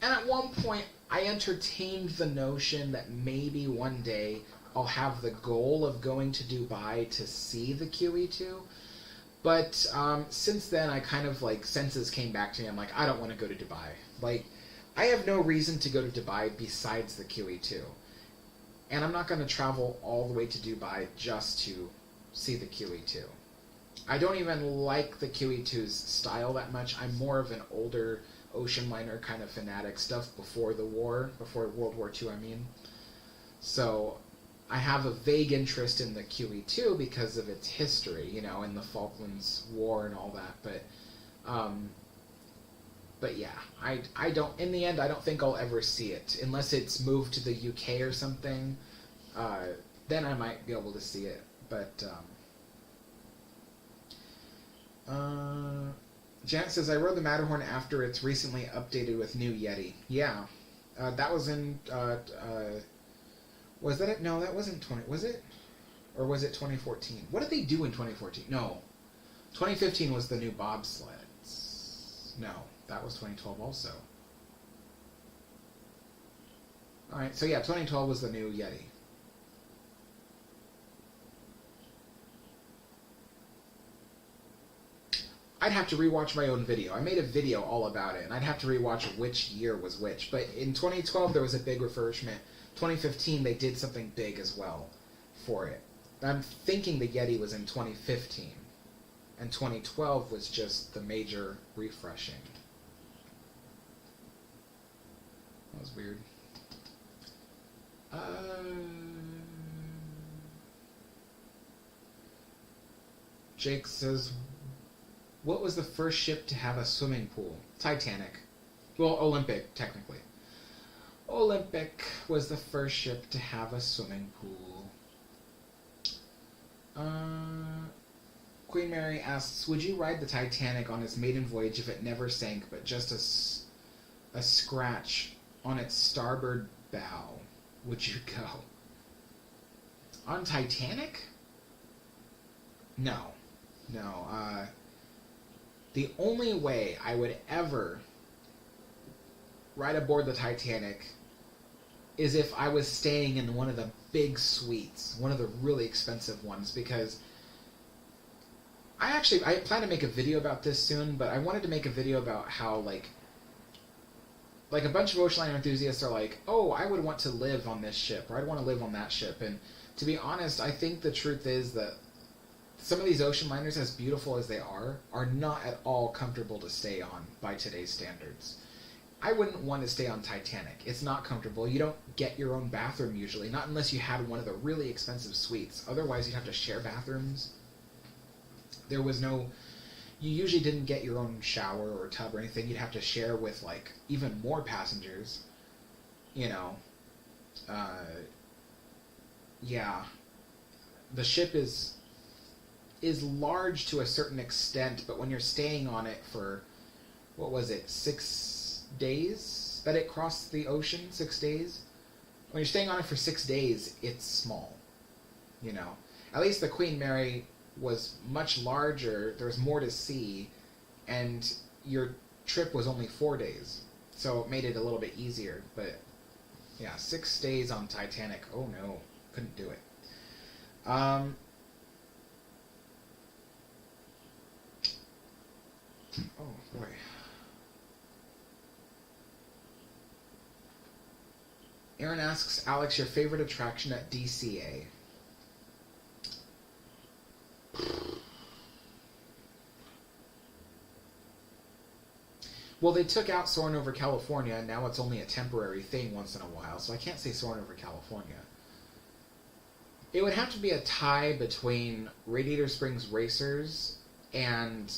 and at one point I entertained the notion that maybe one day I'll have the goal of going to Dubai to see the QE2. But since then, I kind of like senses came back to me. I'm like, I don't want to go to Dubai. Like, I have no reason to go to Dubai besides the QE2. And I'm not going to travel all the way to Dubai just to see the QE2. I don't even like the QE2's style that much. I'm more of an older ocean liner kind of fanatic, stuff before the war, before World War II, I mean. So I have a vague interest in the QE2 because of its history, you know, in the Falklands War and all that. But yeah, I don't. In the end, I don't think I'll ever see it unless it's moved to the UK or something. Then I might be able to see it. But Janet says, "I rode the Matterhorn after it's recently updated with new Yeti." Yeah, that was in. Was that it? No, that wasn't 20. Was it? Or was it 2014? What did they do in 2014? No. 2015 was the new bobsleds. No, that was 2012 also. Alright, so yeah, 2012 was the new Yeti. I'd have to rewatch my own video. I made a video all about it, and I'd have to rewatch which year was which. But in 2012, there was a big refurbishment. 2015, they did something big as well for it. I'm thinking the Yeti was in 2015, and 2012 was just the major refreshing. That was weird. Jake says, "What was the first ship to have a swimming pool?" Titanic. Well, Olympic, technically. Olympic was the first ship to have a swimming pool. Queen Mary asks, "Would you ride the Titanic on its maiden voyage if it never sank, but just a scratch on its starboard bow? Would you go?" On Titanic? No. No. The only way I would ever ride aboard the Titanic is if I was staying in one of the big suites, one of the really expensive ones, because I plan to make a video about this soon, but I wanted to make a video about how, like a bunch of ocean liner enthusiasts are like, "Oh, I would want to live on this ship, or I'd want to live on that ship." And to be honest, I think the truth is that some of these ocean liners, as beautiful as they are not at all comfortable to stay on by today's standards. I wouldn't want to stay on Titanic. It's not comfortable. You don't get your own bathroom usually, not unless you had one of the really expensive suites. Otherwise, you'd have to share bathrooms. There was no... You usually didn't get your own shower or tub or anything. You'd have to share with, like, even more passengers. You know. Yeah. The ship is large to a certain extent, but when you're staying on it for, what was it, 6 days that it crossed the ocean? 6 days? When you're staying on it for 6 days, it's small. You know. At least the Queen Mary was much larger, there was more to see, and your trip was only 4 days. So it made it a little bit easier, but yeah, 6 days on Titanic, oh no, couldn't do it. Oh boy. Aaron asks, "Alex, your favorite attraction at DCA?" Well, they took out soaring over California, and now it's only a temporary thing once in a while, so I can't say soaring over California. It would have to be a tie between Radiator Springs Racers and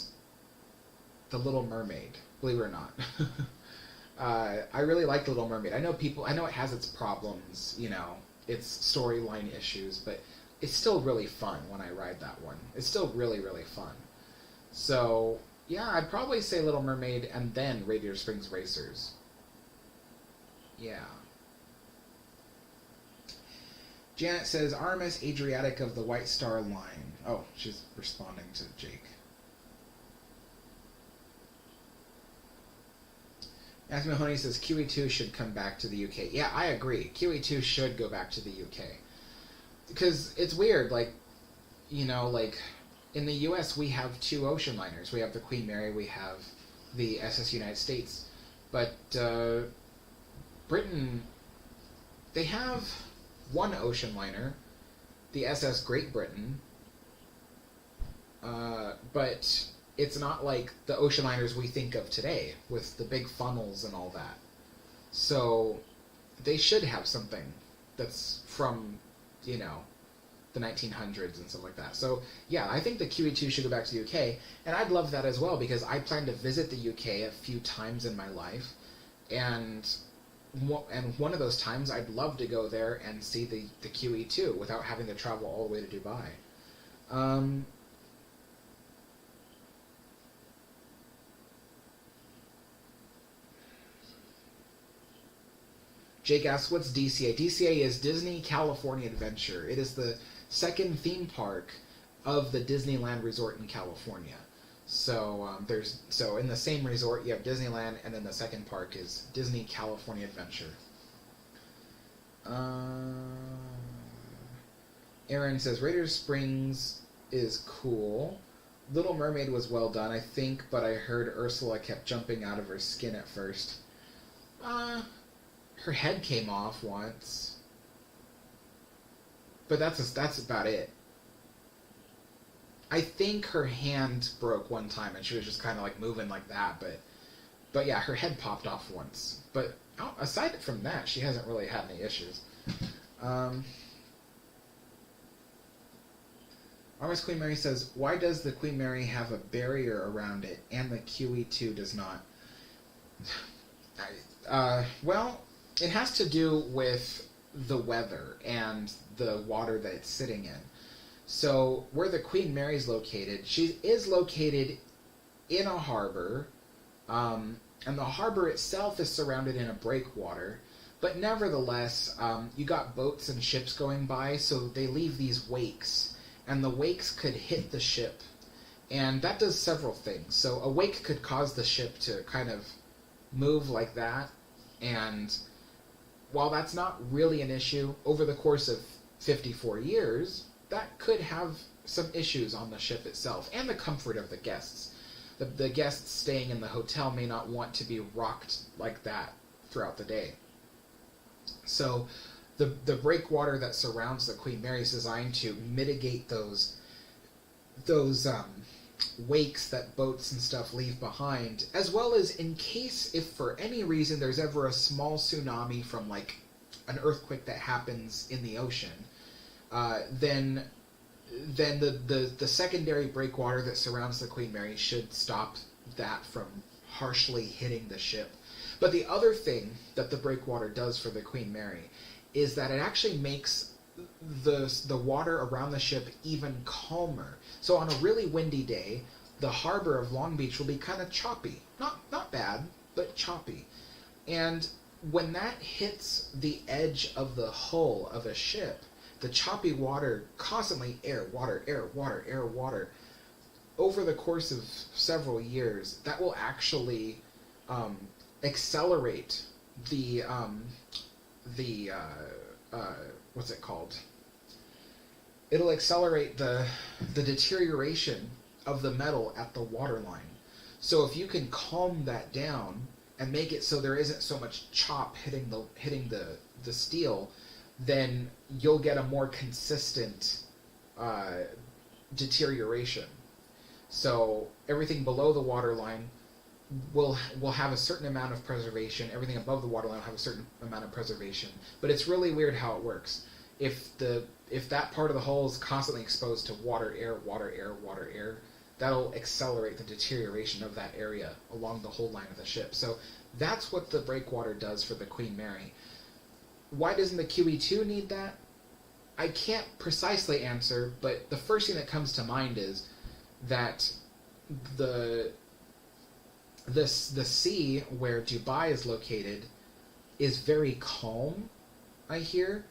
The Little Mermaid, believe it or not. I really like The Little Mermaid. I know it has its problems, its storyline issues, but it's still really fun when I ride that one. It's still really, really fun. So, yeah, I'd probably say Little Mermaid and then Radiator Springs Racers. Yeah. Janet says, RMS Adriatic of the White Star Line. Oh, she's responding to Jake. Matthew Mahoney says, QE2 should come back to the UK. Yeah, I agree. QE2 should go back to the UK. Because it's weird, in the US we have two ocean liners. We have the Queen Mary, we have the SS United States. But Britain, they have one ocean liner, the SS Great Britain, but it's not like the ocean liners we think of today with the big funnels and all that. So they should have something that's from, the 1900s and stuff like that. So yeah, I think the QE2 should go back to the UK, and I'd love that as well because I plan to visit the UK a few times in my life, and one of those times I'd love to go there and see the QE2 without having to travel all the way to Dubai. Jake asks, what's DCA? DCA is Disney California Adventure. It is the second theme park of the Disneyland Resort in California. So in the same resort you have Disneyland, and then the second park is Disney California Adventure. Aaron says Radiator Springs is cool. Little Mermaid was well done, I think, but I heard Ursula kept jumping out of her skin at first. Her head came off once, but that's about it. I think her hand broke one time, and she was just kind of moving like that. But yeah, her head popped off once. But aside from that, she hasn't really had any issues. RS Queen Mary says, why does the Queen Mary have a barrier around it and the QE2 does not? Well, it has to do with the weather and the water that it's sitting in. So where the Queen Mary is located, she is located in a harbor, and the harbor itself is surrounded in a breakwater. But nevertheless, you got boats and ships going by, so they leave these wakes, and the wakes could hit the ship, and that does several things. So a wake could cause the ship to kind of move like that, and while that's not really an issue, over the course of 54 years, that could have some issues on the ship itself, and the comfort of the guests. The guests staying in the hotel may not want to be rocked like that throughout the day. So the breakwater that surrounds the Queen Mary is designed to mitigate those wakes that boats and stuff leave behind, as well as in case if for any reason there's ever a small tsunami from an earthquake that happens in the ocean, then the secondary breakwater that surrounds the Queen Mary should stop that from harshly hitting the ship. But the other thing that the breakwater does for the Queen Mary is that it actually makes the water around the ship even calmer. So on a really windy day, the harbor of Long Beach will be kind of choppy. Not bad, but choppy. And when that hits the edge of the hull of a ship, the choppy water, constantly air, water, over the course of several years, that will actually accelerate the what's it called? It'll accelerate the deterioration of the metal at the waterline. So if you can calm that down and make it so there isn't so much chop hitting the steel, then you'll get a more consistent deterioration. So everything below the waterline will have a certain amount of preservation. Everything above the waterline will have a certain amount of preservation. But it's really weird how it works. If that part of the hull is constantly exposed to water, air, water, air, water, air, that'll accelerate the deterioration of that area along the whole line of the ship. So that's what the breakwater does for the Queen Mary. Why doesn't the QE2 need that? I can't precisely answer, but the first thing that comes to mind is that the sea where Dubai is located is very calm, I hear.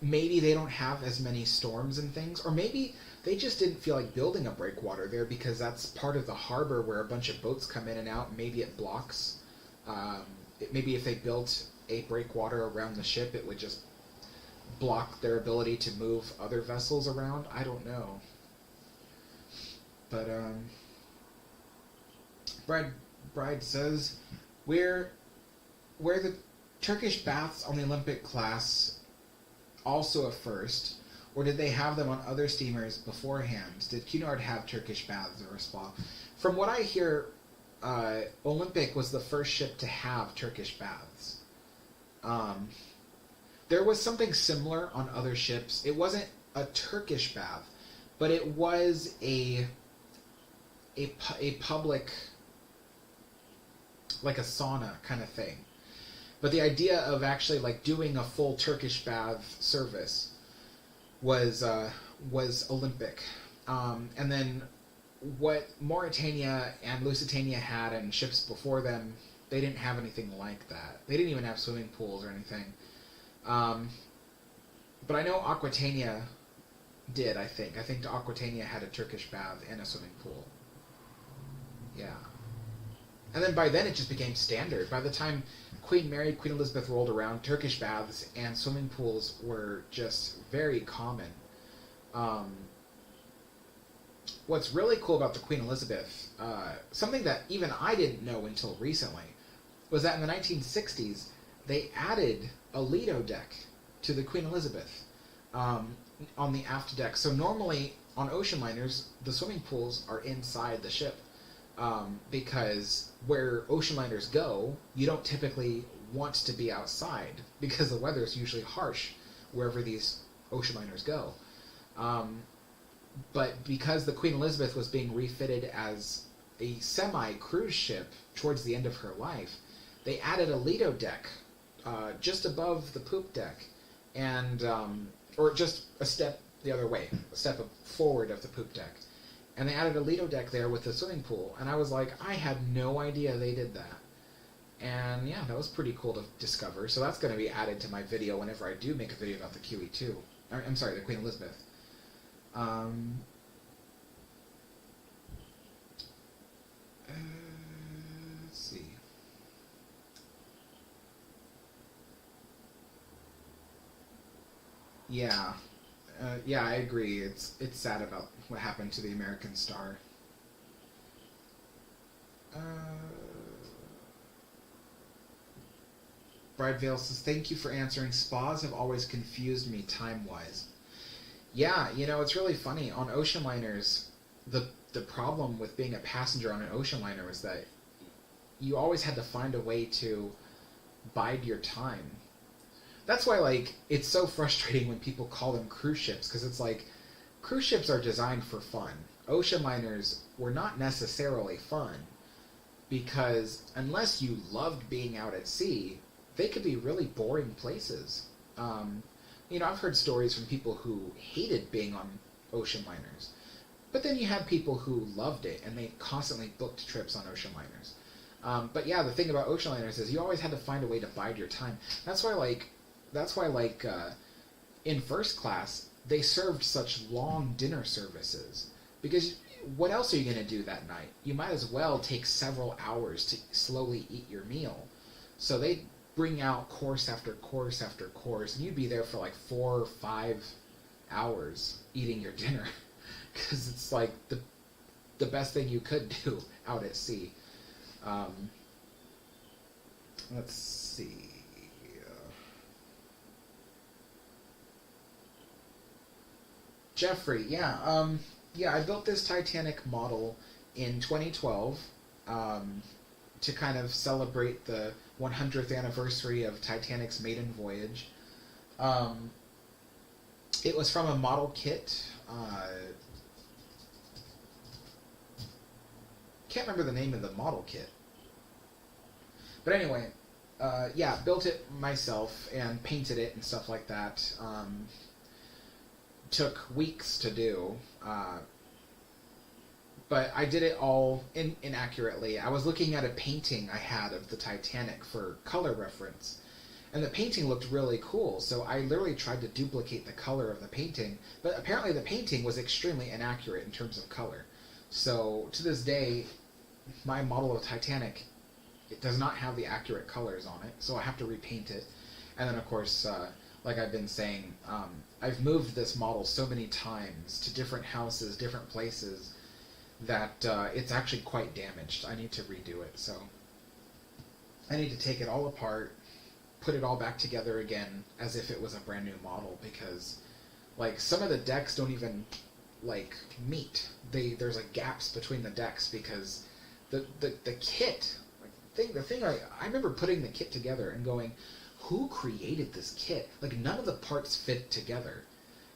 Maybe they don't have as many storms and things, or maybe they just didn't feel like building a breakwater there because that's part of the harbor where a bunch of boats come in and out. Maybe it blocks. Maybe if they built a breakwater around the ship, it would just block their ability to move other vessels around. I don't know. But Bride says, where the Turkish baths on the Olympic class also a first, or did they have them on other steamers beforehand? Did Cunard have Turkish baths or a spa? From what I hear, Olympic was the first ship to have Turkish baths. There was something similar on other ships. It wasn't a Turkish bath, but it was a public, like a sauna kind of thing. But the idea of actually like doing a full Turkish bath service was Olympic. And then what Mauritania and Lusitania had and ships before them, they didn't have anything like that. They didn't even have swimming pools or anything. But I know Aquitania did, I think. I think Aquitania had a Turkish bath and a swimming pool. Yeah. And then by then it just became standard. By the time Queen Mary, Queen Elizabeth rolled around, Turkish baths and swimming pools were just very common. What's really cool about the Queen Elizabeth, something that even I didn't know until recently, was that in the 1960s, they added a Lido deck to the Queen Elizabeth on the aft deck. So normally on ocean liners, the swimming pools are inside the ship. Because where ocean liners go, you don't typically want to be outside because the weather is usually harsh wherever these ocean liners go. But because the Queen Elizabeth was being refitted as a semi-cruise ship towards the end of her life, they added a Lido deck just above the poop deck, and or just a step the other way, a step forward of the poop deck. And they added a Lido deck there with the swimming pool. And I was like, I had no idea they did that. And yeah, that was pretty cool to discover. So that's going to be added to my video whenever I do make a video about the QE2. I'm sorry, the Queen Elizabeth. Let's see. Yeah. Yeah, I agree. It's sad about what happened to the American Star. Bridevale says, thank you for answering. Spas have always confused me time-wise. Yeah, it's really funny. On ocean liners, the problem with being a passenger on an ocean liner was that you always had to find a way to bide your time. That's why, it's so frustrating when people call them cruise ships, because it's like, cruise ships are designed for fun. Ocean liners were not necessarily fun, because unless you loved being out at sea, they could be really boring places. I've heard stories from people who hated being on ocean liners, but then you had people who loved it, and they constantly booked trips on ocean liners. But yeah, the thing about ocean liners is you always had to find a way to bide your time. That's why, in first class, they served such long dinner services. Because what else are you going to do that night? You might as well take several hours to slowly eat your meal. So they bring out course after course after course, and you'd be there for 4 or 5 hours eating your dinner. Because it's the best thing you could do out at sea. Let's see. Jeffrey, yeah, I built this Titanic model in 2012, to kind of celebrate the 100th anniversary of Titanic's maiden voyage. It was from a model kit. Can't remember the name of the model kit. But anyway, yeah, built it myself and painted it and stuff like that. Took weeks to do. But I did it all inaccurately. I was looking at a painting I had of the Titanic for color reference. And the painting looked really cool, so I literally tried to duplicate the color of the painting, but apparently the painting was extremely inaccurate in terms of color. So to this day, my model of Titanic, it does not have the accurate colors on it, so I have to repaint it. And then of course, like I've been saying, I've moved this model so many times to different houses, different places, that it's actually quite damaged. I need to redo it, so I need to take it all apart, put it all back together again as if it was a brand new model, because like some of the decks don't even like meet. There's like gaps between the decks because the kit, like the thing I remember putting the kit together and going, who created this kit? Like none of the parts fit together,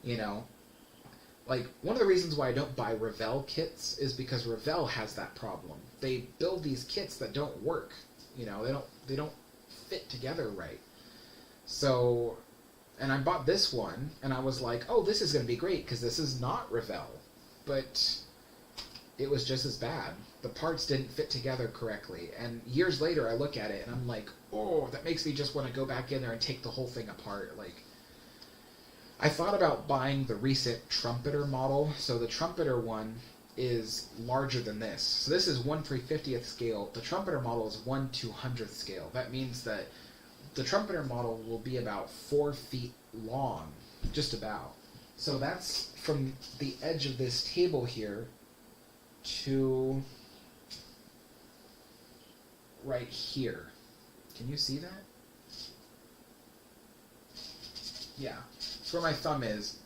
you know? Like one of the reasons why I don't buy Revell kits is because Revell has that problem. They build these kits that don't work, you know, they don't fit together right. So, and I bought this one, and I was like, oh, this is going to be great, because this is not Revell. But it was just as bad. The parts didn't fit together correctly. And years later, I look at it, and I'm like, oh, that makes me just want to go back in there and take the whole thing apart. Like, I thought about buying the recent Trumpeter model. So the Trumpeter one is larger than this. So this is 1/350th scale. The Trumpeter model is 1/200th scale. That means that the Trumpeter model will be about 4 feet long, just about. So that's from the edge of this table here to right here. Can you see that? Yeah, that's where my thumb is.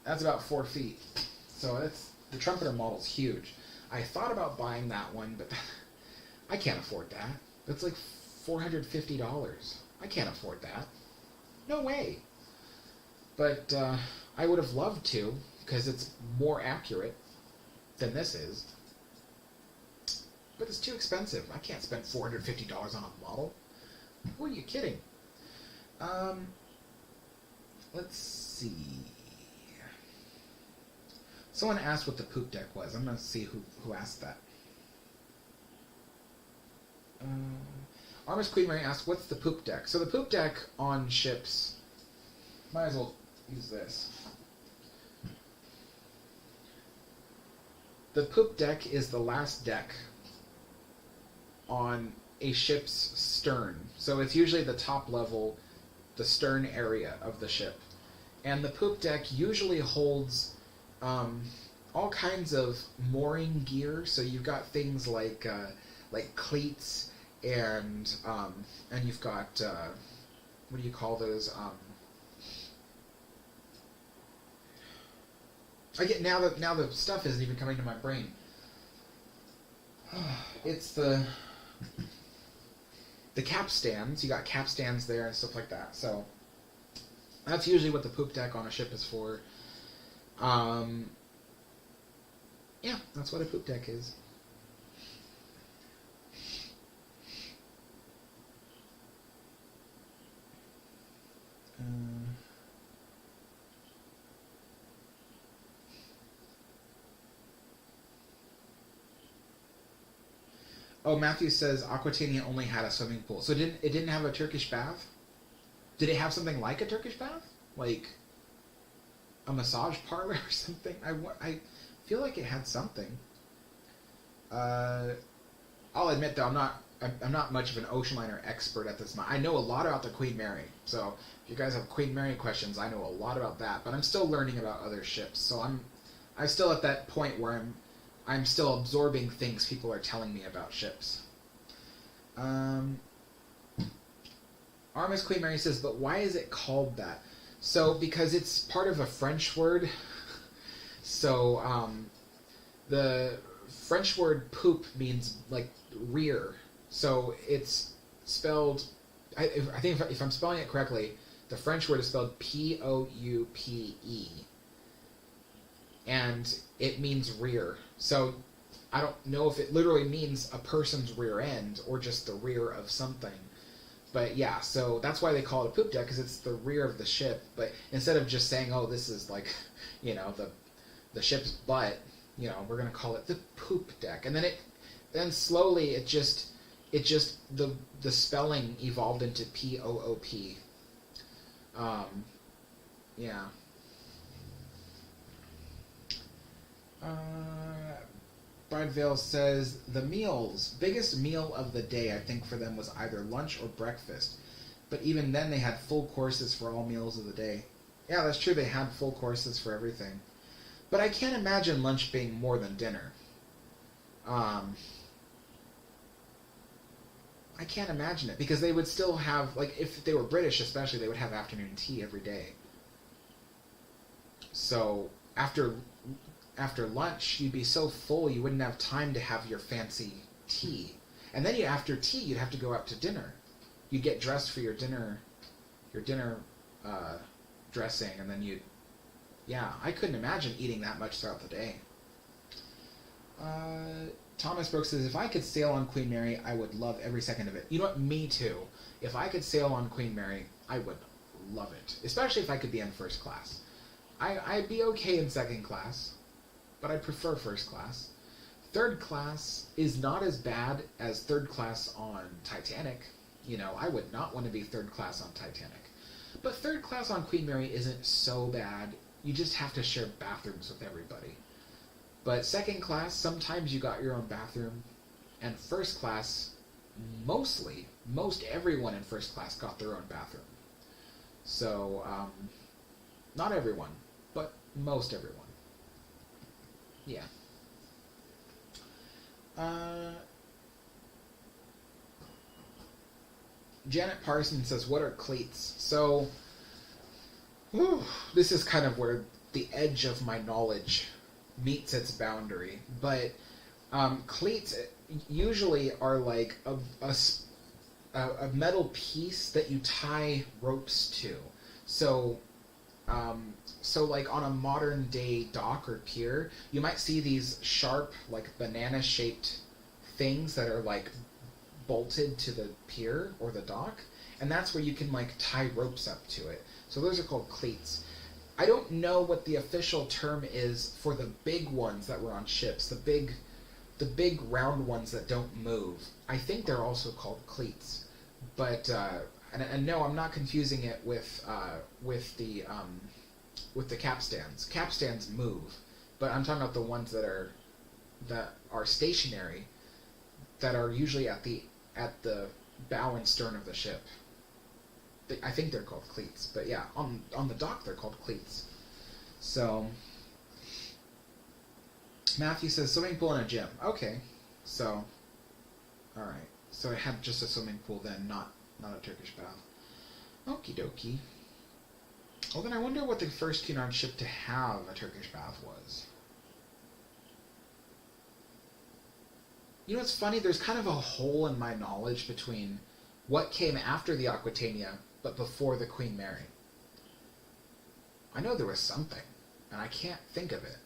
That's about 4 feet. So that's, the Trumpeter model's huge. I thought about buying that one, but I can't afford that. That's like $450. I can't afford that. No way. But I would have loved to, because it's more accurate than this is. But it's too expensive. I can't spend $450 on a model. Who are you kidding? Let's see. Someone asked what the poop deck was. I'm going to see who asked that. Armis Queen Mary asked, what's the poop deck? So the poop deck on ships, might as well use this. The poop deck is the last deck on a ship's stern. So it's usually the top level, the stern area of the ship. And the poop deck usually holds all kinds of mooring gear. So you've got things like cleats, and you've got what do you call those? I get now the stuff isn't even coming to my brain. It's the capstans. You got capstans there and stuff like that. So that's usually what the poop deck on a ship is for. Yeah, that's what a poop deck is. Oh, Matthew says Aquatania only had a swimming pool. So it didn't have a Turkish bath? Did it have something like a Turkish bath? Like a massage parlor or something? I feel like it had something. I'll admit though, I'm not much of an ocean liner expert at this moment. I know a lot about the Queen Mary. So if you guys have Queen Mary questions, I know a lot about that. But I'm still learning about other ships. So I'm still at that point where I'm still absorbing things people are telling me about ships. Armis Queen Mary says, but why is it called that? So, because it's part of a French word. So, the French word poop means like rear. So it's spelled, I think if I'm spelling it correctly, the French word is spelled P-O-U-P-E. And it means rear. So I don't know if it literally means a person's rear end or just the rear of something. But yeah, so that's why they call it a poop deck, because it's the rear of the ship. But instead of just saying, oh, this is like, the ship's butt, we're going to call it the poop deck. And then slowly it just the spelling evolved into P-O-O-P. Yeah. Bridevale says, the biggest meal of the day, I think for them was either lunch or breakfast. But even then they had full courses for all meals of the day. Yeah, that's true, they had full courses for everything. But I can't imagine lunch being more than dinner. I can't imagine it, because they would still have, like, if they were British especially, they would have afternoon tea every day. So after lunch, you'd be so full you wouldn't have time to have your fancy tea. And then after tea, you'd have to go out to dinner. You'd get dressed for your dinner dressing, and then I couldn't imagine eating that much throughout the day. Thomas Brooks says, if I could sail on Queen Mary, I would love every second of it. You know what? Me too. If I could sail on Queen Mary, I would love it. Especially if I could be in first class. I'd be okay in second class, but I prefer first class. Third class is not as bad as third class on Titanic. I would not want to be third class on Titanic. But third class on Queen Mary isn't so bad. You just have to share bathrooms with everybody. But second class, sometimes you got your own bathroom. And first class, most everyone in first class got their own bathroom. So, not everyone, but most everyone. Yeah. Janet Parsons says, what are cleats? So, this is kind of where the edge of my knowledge meets its boundary. But cleats usually are like a metal piece that you tie ropes to. So like on a modern day dock or pier, you might see these sharp, like banana-shaped things that are like bolted to the pier or the dock, and that's where you can like tie ropes up to it. So those are called cleats. I don't know what the official term is for the big ones that were on ships, the big round ones that don't move. I think they're also called cleats. But and no, I'm not confusing it with the capstans. Capstans move, but I'm talking about the ones that are stationary, that are usually at the bow and stern of the ship. I think they're called cleats, but yeah, on the dock they're called cleats. So Matthew says swimming pool and a gym. Okay, so all right, so it had just a swimming pool then, not a Turkish bath. Okie dokie. Well, then I wonder what the first Cunard ship to have a Turkish bath was. You know what's funny? There's kind of a hole in my knowledge between what came after the Aquitania but before the Queen Mary. I know there was something, and I can't think of it.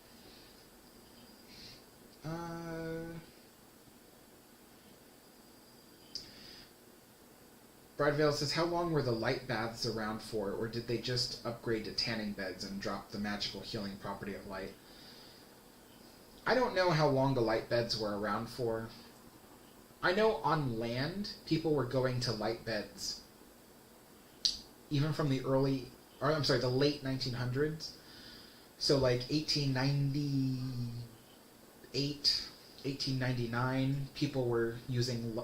Bridevale says, how long were the light baths around for, or did they just upgrade to tanning beds and drop the magical healing property of light? I don't know how long the light beds were around for. I know on land, people were going to light beds even from the late 1900s. So like 1898, 1899, people were using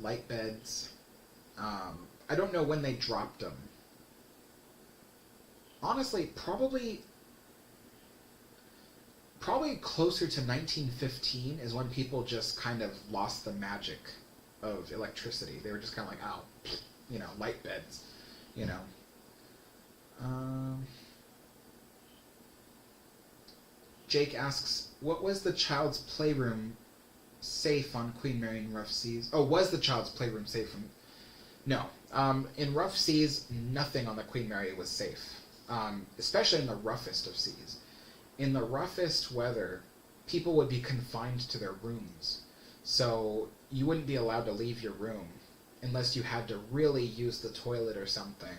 light beds. I don't know when they dropped them. Honestly, probably closer to 1915 is when people just kind of lost the magic of electricity. They were just kind of like, oh, light beds, Jake asks, what was the child's playroom safe on Queen Mary in rough seas? Oh, was the child's playroom safe from... No. In rough seas, nothing on the Queen Mary was safe, especially in the roughest of seas. In the roughest weather, people would be confined to their rooms. So you wouldn't be allowed to leave your room unless you had to really use the toilet or something.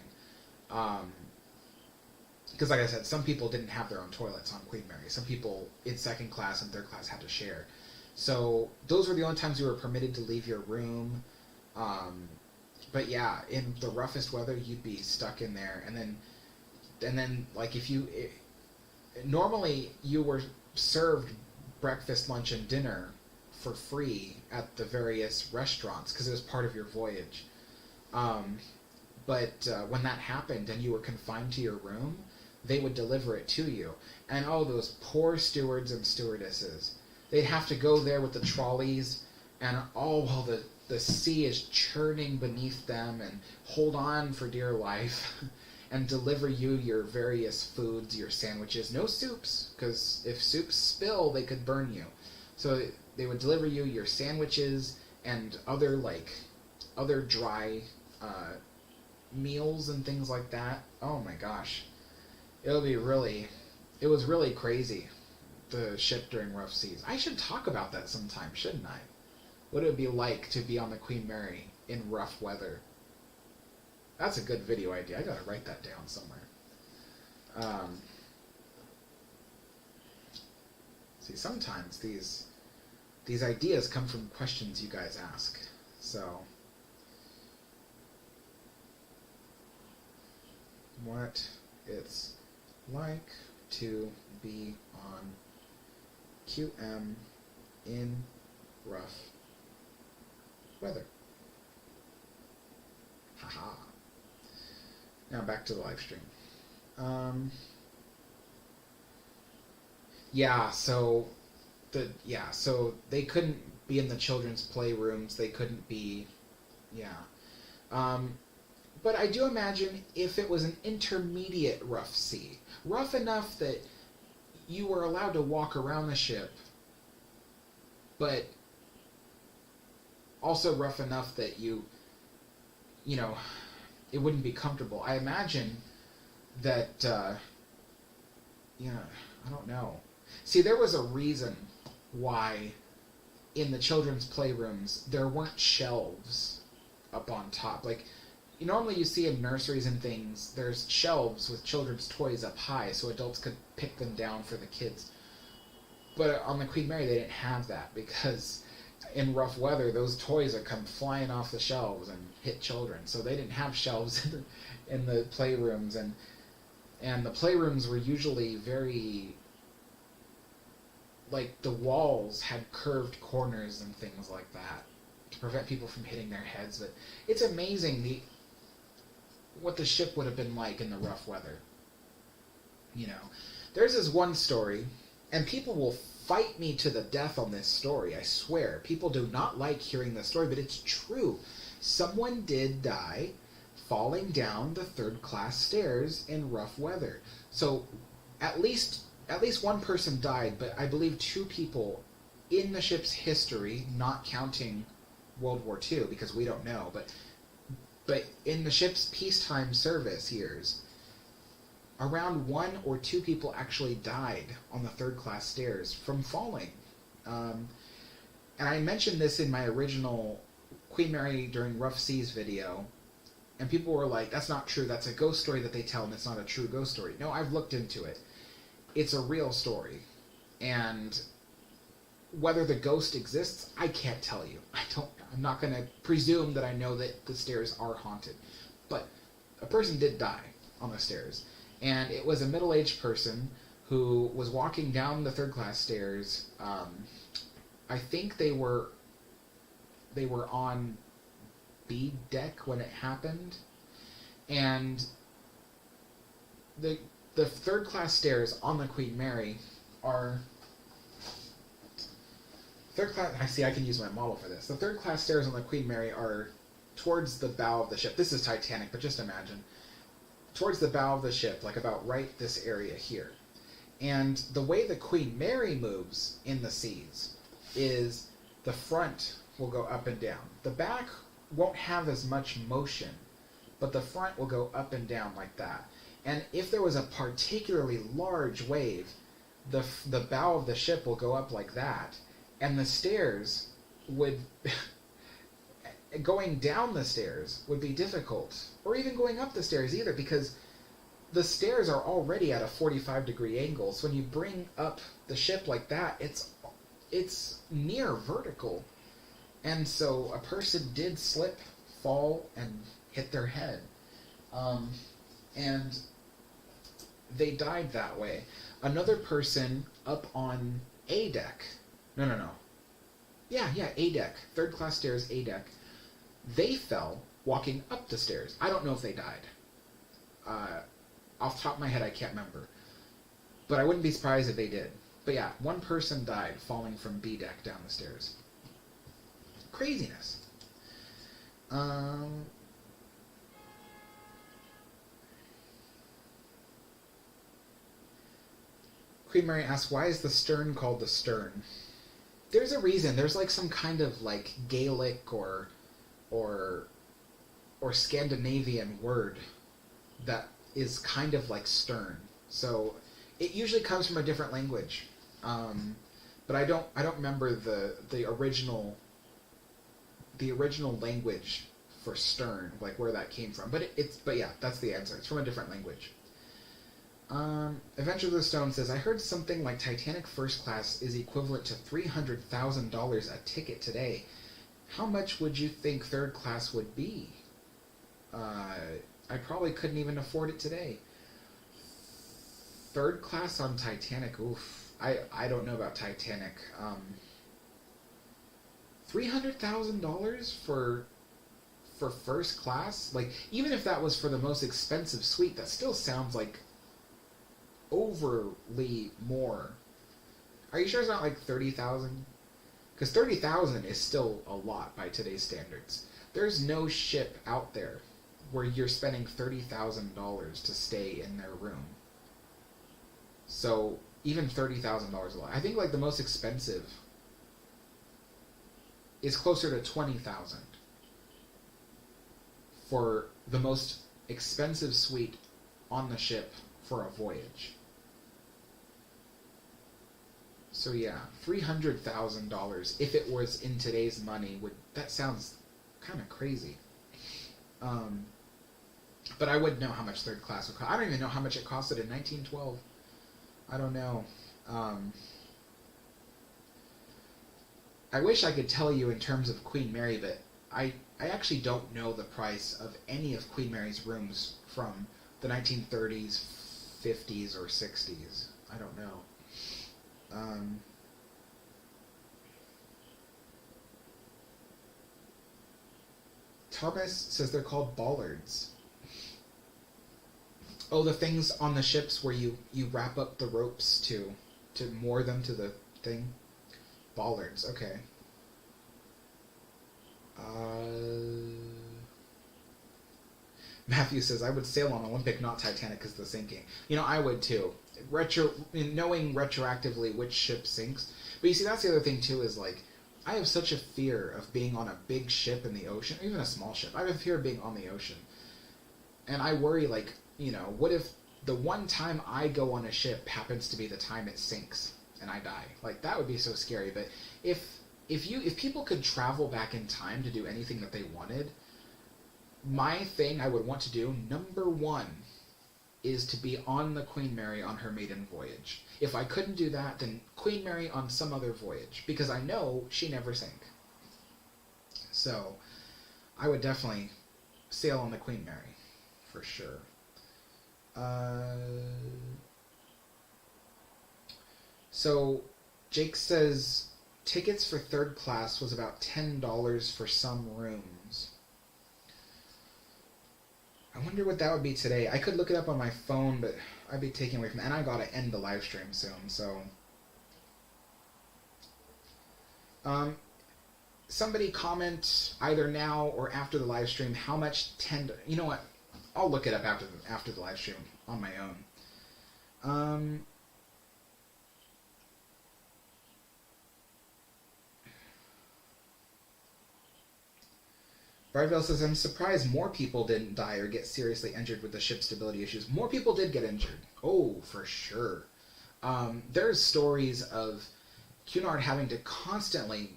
Because like I said, some people didn't have their own toilets on Queen Mary. Some people in second class and third class had to share. So those were the only times you were permitted to leave your room. But yeah, in the roughest weather, you'd be stuck in there. And then like normally you were served breakfast, lunch, and dinner for free at the various restaurants because it was part of your voyage. But when that happened and you were confined to your room, they would deliver it to you. And oh, those poor stewards and stewardesses. They'd have to go there with the trolleys, and all while the sea is churning beneath them, and hold on for dear life, and deliver you your various foods, your sandwiches. No soups, because if soups spill, they could burn you. So they would deliver you your sandwiches and other dry meals and things like that. Oh my gosh. It was really crazy, the ship during rough seas. I should talk about that sometime, shouldn't I? What it would be like to be on the Queen Mary in rough weather. That's a good video idea. I gotta write that down somewhere. See, sometimes these ideas come from questions you guys ask. So, what it's like to be on QM in rough weather. Haha. Now back to the live stream. So they couldn't be in the children's playrooms. They couldn't be, but I do imagine if it was an intermediate rough sea, rough enough that you were allowed to walk around the ship, but also rough enough that it wouldn't be comfortable. I imagine that, I don't know. See, there was a reason why in the children's playrooms there weren't shelves up on top. Like, normally you see in nurseries and things, there's shelves with children's toys up high so adults could pick them down for the kids. But on the Queen Mary, they didn't have that because in rough weather, those toys would come flying off the shelves and hit children. So they didn't have shelves in the playrooms, and the playrooms were usually very, like, the walls had curved corners and things like that to prevent people from hitting their heads. But it's amazing what the ship would have been like in the rough weather. There's this one story, and people will fight me to the death on this story, I swear. People do not like hearing this story, but it's true. Someone did die falling down the third-class stairs in rough weather. So at least one person died, but I believe 2 people in the ship's history, not counting World War II, because we don't know, but in the ship's peacetime service years, around 1 or 2 people actually died on the third-class stairs from falling. And I mentioned this in my original Queen Mary during rough seas video, and people were like, that's not true, that's a ghost story that they tell, and it's not a true ghost story. No, I've looked into it. It's a real story. And whether the ghost exists, I can't tell you. I'm not going to presume that I know that the stairs are haunted. But a person did die on the stairs. And it was a middle-aged person who was walking down the third-class stairs. I think they were on B deck when it happened. And the third-class stairs on the Queen Mary are... I can use my model for this. The third-class stairs on the Queen Mary are towards the bow of the ship. This is Titanic, but just imagine. Towards the bow of the ship, like about right this area here. And the way the Queen Mary moves in the seas is the front will go up and down. The back won't have as much motion, but the front will go up and down like that. And if there was a particularly large wave, the bow of the ship will go up like that, and the stairs would going down the stairs would be difficult, or even going up the stairs either, because the stairs are already at a 45-degree angle. So when you bring up the ship like that, it's near vertical. And so a person did slip, fall, and hit their head. And they died that way. Another person up on A deck. No. Yeah, A deck. Third class stairs, A deck. They fell walking up the stairs. I don't know if they died. Off the top of my head, I can't remember. But I wouldn't be surprised if they did. But yeah, one person died falling from B deck down the stairs. Craziness. Queen Mary asks, why is the stern called the stern? There's a reason. There's like some kind of like Gaelic or Scandinavian word that is kind of like stern. So it usually comes from a different language. But I don't remember the original language for stern, like where that came from. But yeah, that's the answer. It's from a different language. Adventure of the Stone says, I heard something like Titanic first class is equivalent to $300,000 a ticket today. How much would you think third class would be? I probably couldn't even afford it today. Third class on Titanic, oof. I don't know about Titanic. $300,000 for first class? Like, even if that was for the most expensive suite, that still sounds like overly more. Are you sure it's not like 30,000? Because 30,000 is still a lot by today's standards. There's no ship out there where you're spending $30,000 to stay in their room. So even $30,000 a lot. I think like the most expensive is closer to 20,000 for the most expensive suite on the ship for a voyage. So yeah, $300,000 if it was in today's money that sounds kind of crazy. But I wouldn't know how much third class would cost. I don't even know how much it costed in 1912. I don't know. I wish I could tell you in terms of Queen Mary, but I actually don't know the price of any of Queen Mary's rooms from the 1930s, 50s, or 60s. I don't know. Thomas says they're called bollards. Oh, the things on the ships where you wrap up the ropes to moor them to the thing? Bollards, okay. Matthew says, I would sail on Olympic, not Titanic, because of the sinking. You know, I would too. Knowing retroactively which ship sinks. But you see, that's the other thing too, is like, I have such a fear of being on a big ship in the ocean, or even a small ship. I have a fear of being on the ocean. And I worry, like, you know, what if the one time I go on a ship happens to be the time it sinks and I die? Like, that would be so scary. But if people could travel back in time to do anything that they wanted, my thing I would want to do, number one, is to be on the Queen Mary on her maiden voyage. If I couldn't do that, then Queen Mary on some other voyage, because I know she never sank. So I would definitely sail on the Queen Mary, for sure. So Jake says tickets for third class was about $10 for some rooms. I wonder what that would be today. I could look it up on my phone, but I'd be taking away from that. And I gotta end the live stream soon, so. Somebody comment either now or after the live stream how much you know what? I'll look it up after the live stream on my own. Bardville says, I'm surprised more people didn't die or get seriously injured with the ship's stability issues. More people did get injured. Oh, for sure. There's stories of Cunard having to constantly,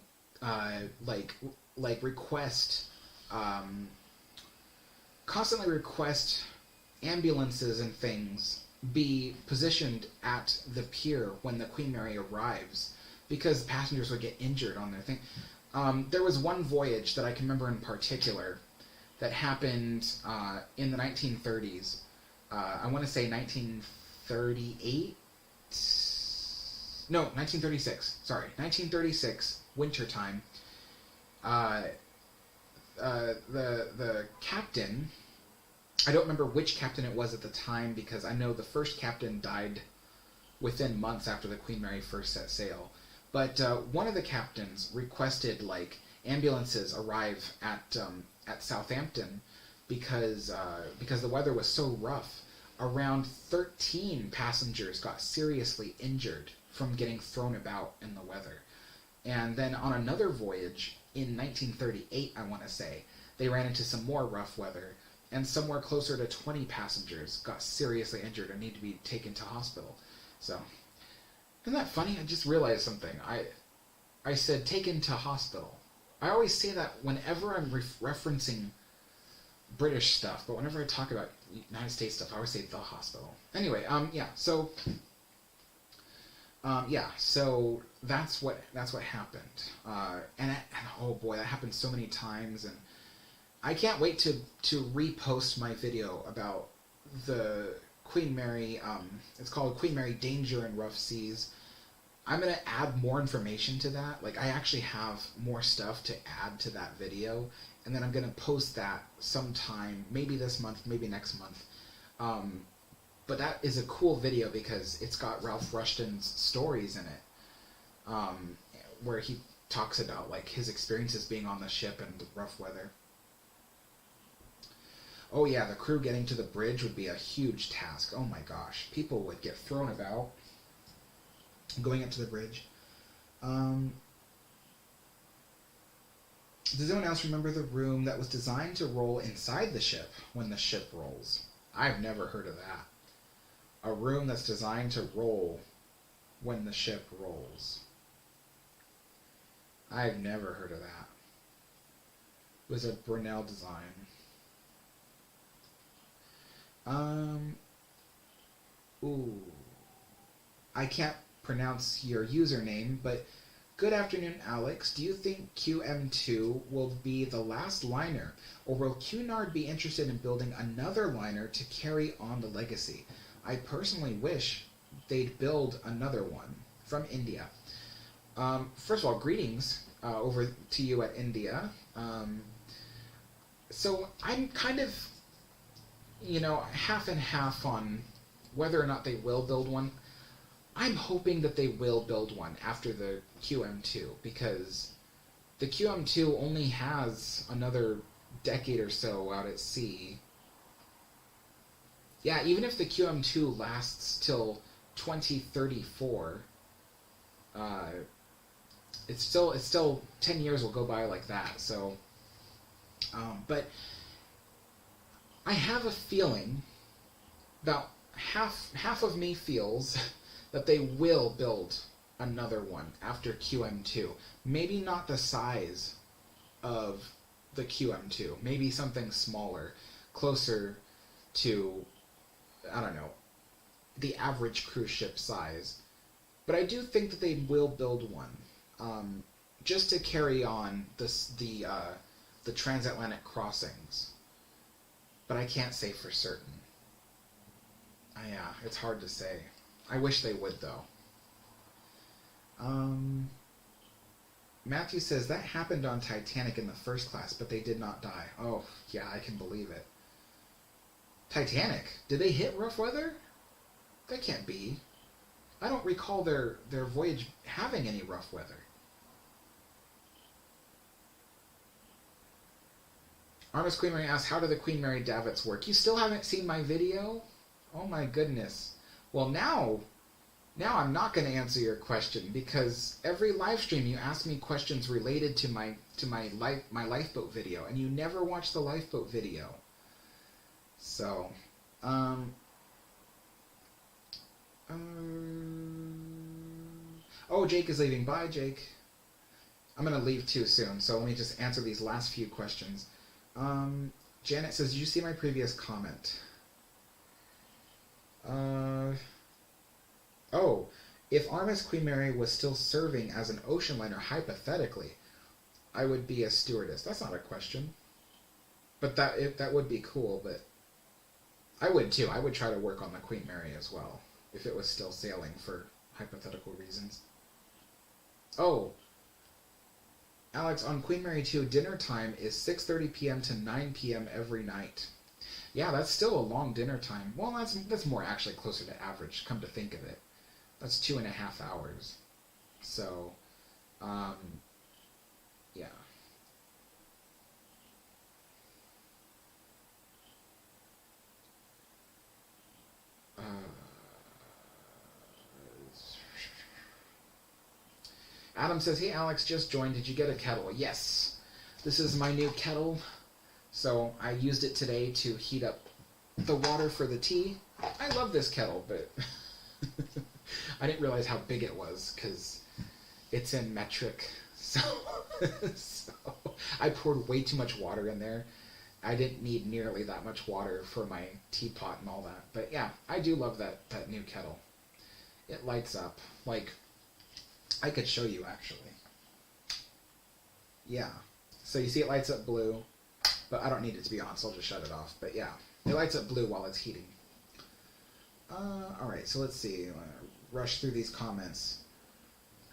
request, ambulances and things be positioned at the pier when the Queen Mary arrives because passengers would get injured on their thing. There was one voyage that I can remember in particular that happened in the 1930s. I want to say 1938. No, 1936. Sorry, 1936, wintertime. The captain, I don't remember which captain it was at the time because I know the first captain died within months after the Queen Mary first set sail. But one of the captains requested ambulances arrive at Southampton because the weather was so rough. Around 13 passengers got seriously injured from getting thrown about in the weather. And then on another voyage in 1938, I want to say, they ran into some more rough weather, and somewhere closer to 20 passengers got seriously injured and need to be taken to hospital. So, isn't that funny? I just realized something. I said taken to hospital. I always say that whenever I'm referencing British stuff, but whenever I talk about United States stuff, I always say the hospital. Anyway, so that's what happened. And oh boy, that happened so many times, and I can't wait to repost my video about the Queen Mary. It's called Queen Mary Danger in Rough Seas. I'm going to add more information to that. I actually have more stuff to add to that video, and then I'm going to post that sometime, maybe this month, maybe next month. But that is a cool video because it's got Ralph Rushton's stories in it, where he talks about his experiences being on the ship and the rough weather. Oh yeah, the crew getting to the bridge would be a huge task. Oh my gosh, people would get thrown about going up to the bridge. Does anyone else remember the room that was designed to roll inside the ship when the ship rolls? I've never heard of that. A room that's designed to roll when the ship rolls. I've never heard of that. It was a Brunel design. Ooh. I can't pronounce your username, but good afternoon, Alex. Do you think QM2 will be the last liner, or will Cunard be interested in building another liner to carry on the legacy? I personally wish they'd build another one from India. First of all, greetings over to you at India. So I'm kind of, half and half on whether or not they will build one. I'm hoping that they will build one after the QM2, because the QM2 only has another decade or so out at sea. Yeah, even if the QM2 lasts till 2034, it's still 10 years will go by like that. So, but I have a feeling, about half of me feels that they will build another one after QM2. Maybe not the size of the QM2. Maybe something smaller, closer to, I don't know, the average cruise ship size. But I do think that they will build one, just to carry on the transatlantic crossings. But I can't say for certain. Yeah, it's hard to say. I wish they would, though. Matthew says, that happened on Titanic in the first class, but they did not die. Oh, yeah, I can believe it. Titanic? Did they hit rough weather? That can't be. I don't recall their voyage having any rough weather. Armis Queen Mary asks, how do the Queen Mary davits work? You still haven't seen my video? Oh my goodness. Well, now Now I'm not going to answer your question because every live stream you ask me questions related to my lifeboat video, and you never watch the lifeboat video. So, oh, Jake is leaving. Bye, Jake. I'm going to leave too soon, so let me just answer these last few questions. Janet says, did you see my previous comment? Oh, if RMS Queen Mary was still serving as an ocean liner, hypothetically, I would be a stewardess. That's not a question. But that would be cool, but I would too. I would try to work on the Queen Mary as well, if it was still sailing for hypothetical reasons. Oh, Alex, on Queen Mary 2, dinner time is 6:30 p.m. to 9 p.m. every night. Yeah, that's still a long dinner time. Well, that's more actually closer to average, come to think of it. That's 2.5 hours. So, yeah. Adam says, hey Alex, just joined. Did you get a kettle? Yes. This is my new kettle. So I used it today to heat up the water for the tea. I love this kettle, but I didn't realize how big it was because it's in metric. So I poured way too much water in there. I didn't need nearly that much water for my teapot and all that. But yeah, I do love that new kettle. It lights up. Like, I could show you actually. Yeah. So you see it lights up blue, but I don't need it to be on, so I'll just shut it off. But yeah, it lights up blue while it's heating. Alright, so let's see. I'm gonna rush through these comments.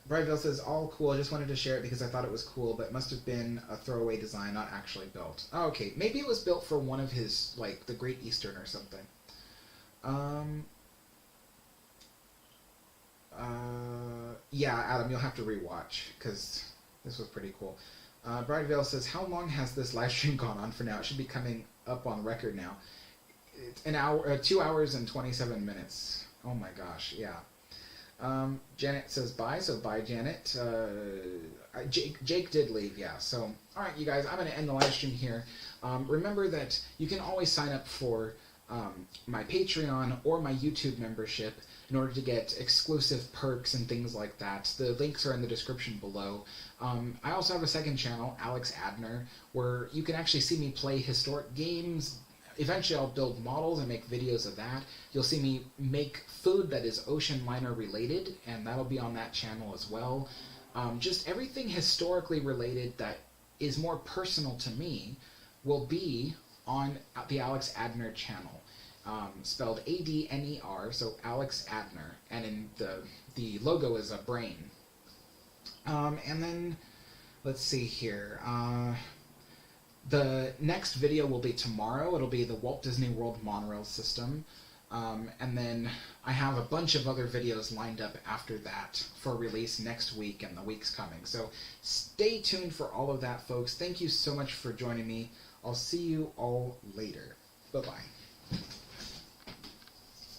Brideville says, all cool, I just wanted to share it because I thought it was cool, but it must have been a throwaway design, not actually built. Oh, okay, maybe it was built for one of his, like, the Great Eastern or something. Yeah, Adam, you'll have to rewatch, because this was pretty cool. Brideville says, how long has this live stream gone on for now? It should be coming up on record now. It's an hour, 2 hours and 27 minutes. Oh my gosh, yeah. Janet says bye, so bye, Janet. Jake did leave, yeah. So, alright, you guys, I'm going to end the live stream here. Remember that you can always sign up for my Patreon or my YouTube membership in order to get exclusive perks and things like that. The links are in the description below. I also have a second channel, Alex Adner, where you can actually see me play historic games. Eventually I'll build models and make videos of that. You'll see me make food that is ocean liner related, and that'll be on that channel as well. Just everything historically related that is more personal to me will be on the Alex Adner channel. Spelled A-D-N-E-R, so Alex Adner, and in the logo is a brain. And then, let's see here, the next video will be tomorrow. It'll be the Walt Disney World monorail system, and then I have a bunch of other videos lined up after that for release next week and the weeks coming. So stay tuned for all of that, folks. Thank you so much for joining me. I'll see you all later. Bye-bye.